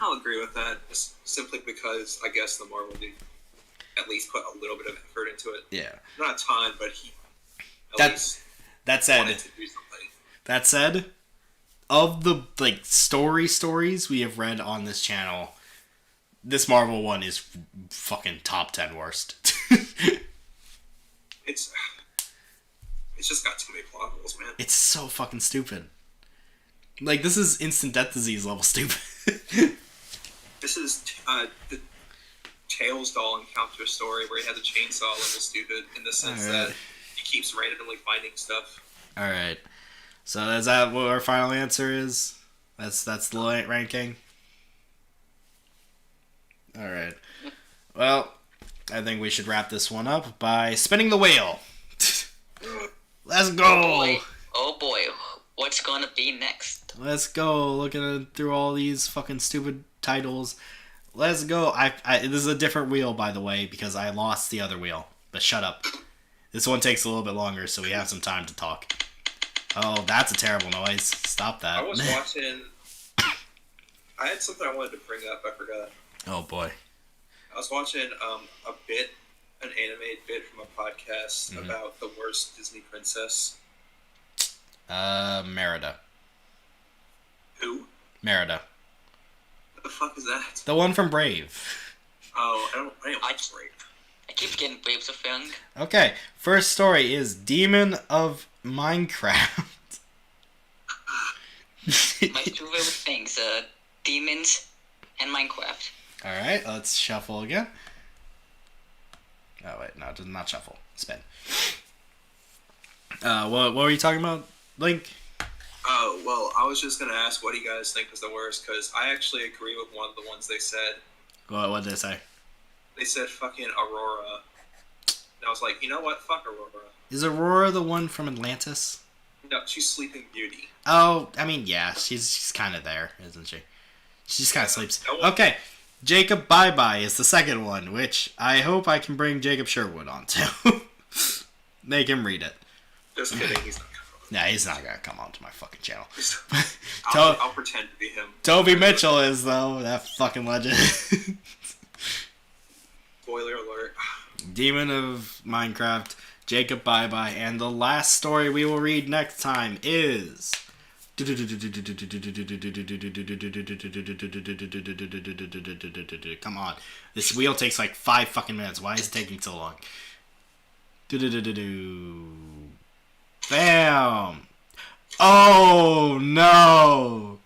I'll agree with that, simply because I guess the Marvel dude at least put a little bit of effort into it. Yeah. Not a ton, but he That least said, wanted to do something. that said, of the like stories we have read on this channel, this Marvel one is fucking top 10 worst. It's just got too many plot holes, man. It's so fucking stupid. Like, this is instant death disease level stupid. This is the Tails doll encounter story where he has a chainsaw level stupid in the sense that he keeps randomly finding stuff. Alright. So is that what our final answer is? That's the ranking? Alright. Well, I think we should wrap this one up by spinning the wheel. Let's go! Oh boy. What's gonna be next? Let's go. Looking through all these fucking stupid titles. Let's go. This is a different wheel, by the way, because I lost the other wheel. But shut up. This one takes a little bit longer, so we have some time to talk. Oh, that's a terrible noise. Stop that. I was watching... I had something I wanted to bring up. I forgot. Oh, boy. I was watching an animated bit from a podcast about the worst Disney princess. Merida. Who? Merida. What the fuck is that? The one from Brave. Oh, I don't watch Brave. I keep getting Braves of Young. Okay, first story is Demon of Minecraft. My two favorite things, demons and Minecraft. Alright, let's shuffle again. Oh, wait, no, not shuffle. Spin. What were you talking about, Link? Oh, well, I was just going to ask what do you guys think was the worst, because I actually agree with one of the ones they said. What did they say? They said fucking Aurora. And I was like, you know what? Fuck Aurora. Is Aurora the one from Atlantis? No, she's Sleeping Beauty. Oh, I mean, yeah, she's kind of there, isn't she? She just kind of sleeps. No. Okay, Jacob Bye Bye is the second one, which I hope I can bring Jacob Sherwood onto. Make him read it. Just kidding, he's not coming. Nah, he's not gonna come onto my fucking channel. I'll pretend to be him. Toby Mitchell is, though, that fucking legend. Spoiler alert. Demon of Minecraft, Jacob Bye Bye, and the last story we will read next time is... Come on. This wheel takes like 5 fucking minutes. Why is it taking so long? Bam! Oh, no!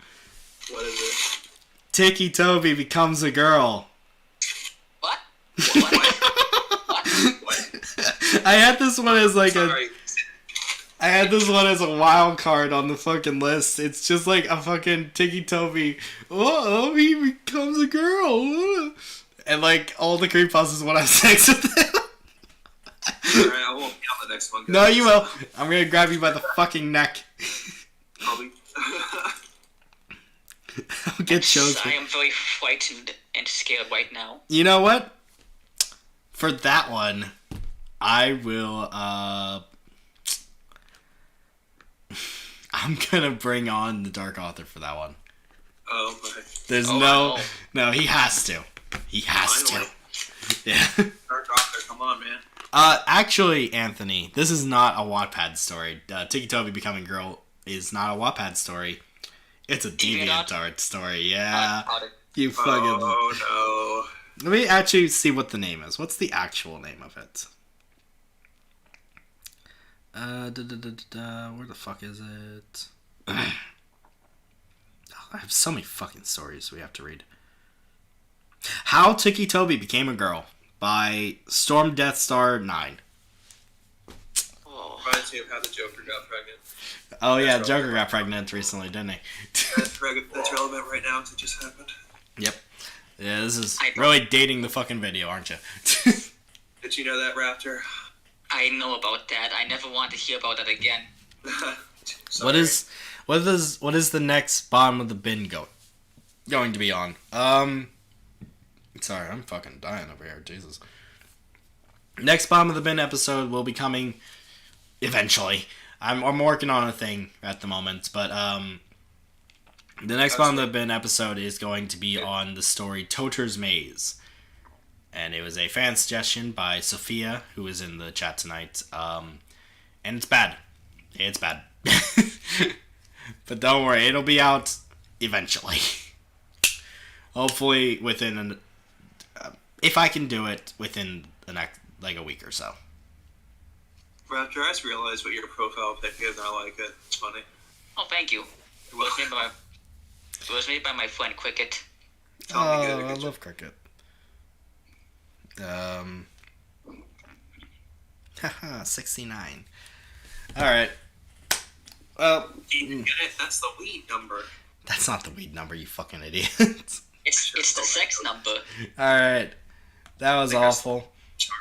What is it? Tiki Toby becomes a girl. What? What? I had this one as like Sorry. I had this one as a wild card on the fucking list. It's just like a fucking Tiki Toby. Oh, he becomes a girl. And like all the creepypastas want to have sex with him. Alright, I won't be on the next one. Guys. No, you will. I'm gonna grab you by the fucking neck. Probably. I'll get chosen. I am very frightened and scared right now. You know what? For that one, I will, I'm gonna bring on the Dark Author for that one. Oh, my. There's no. No, he has to. He has Finally. to. Yeah. Dark Author, come on, man. Actually, Anthony, this is not a Wattpad story. Tiki Toby becoming girl is not a Wattpad story. It's a DeviantArt story. Yeah. You fucking... Oh, no. Let me actually see what the name is. What's the actual name of it? Where the fuck is it? I have so many fucking stories we have to read. How Tiki Toby Became a Girl by Storm Death Star 9. Reminds me of how the Joker got pregnant. Oh yeah, Joker got pregnant recently, didn't he? That's relevant right now because it just happened. Yep. Yeah, this is really dating the fucking video, aren't you? Did you know that, Raptor? I know about that. I never want to hear about that again. What is the next bottom of the bin going to be on? Sorry, I'm fucking dying over here, Jesus. Next bottom of the bin episode will be coming eventually. I'm working on a thing at the moment, but The next Bond the Bin episode is going to be on the story Toter's Maze. And it was a fan suggestion by Sophia, who is in the chat tonight. And it's bad. It's bad. But don't worry, it'll be out eventually. Hopefully within if I can do it within the next, like, a week or so. Raptor, I just realized what your profile pic is, and I like it. It's funny. Oh, thank you. It was made by my friend Cricket. I love Cricket. Haha, 69. Alright. Well, You didn't get it? That's the weed number. that's not the weed number, you fucking idiot. It's the sex number. Alright. That was awful.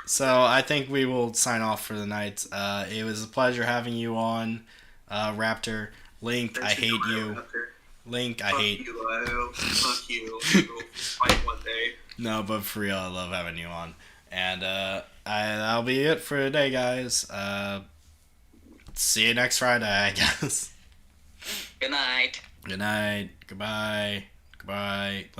So I think we will sign off for the night. It was a pleasure having you on, Raptor. Link, I hate you. Link, I hate you. Lyle. Fuck you. We'll fight one day. No, but for real, I love having you on. And that'll be it for today, guys. See you next Friday, I guess. Good night. Good night. Goodbye. Goodbye.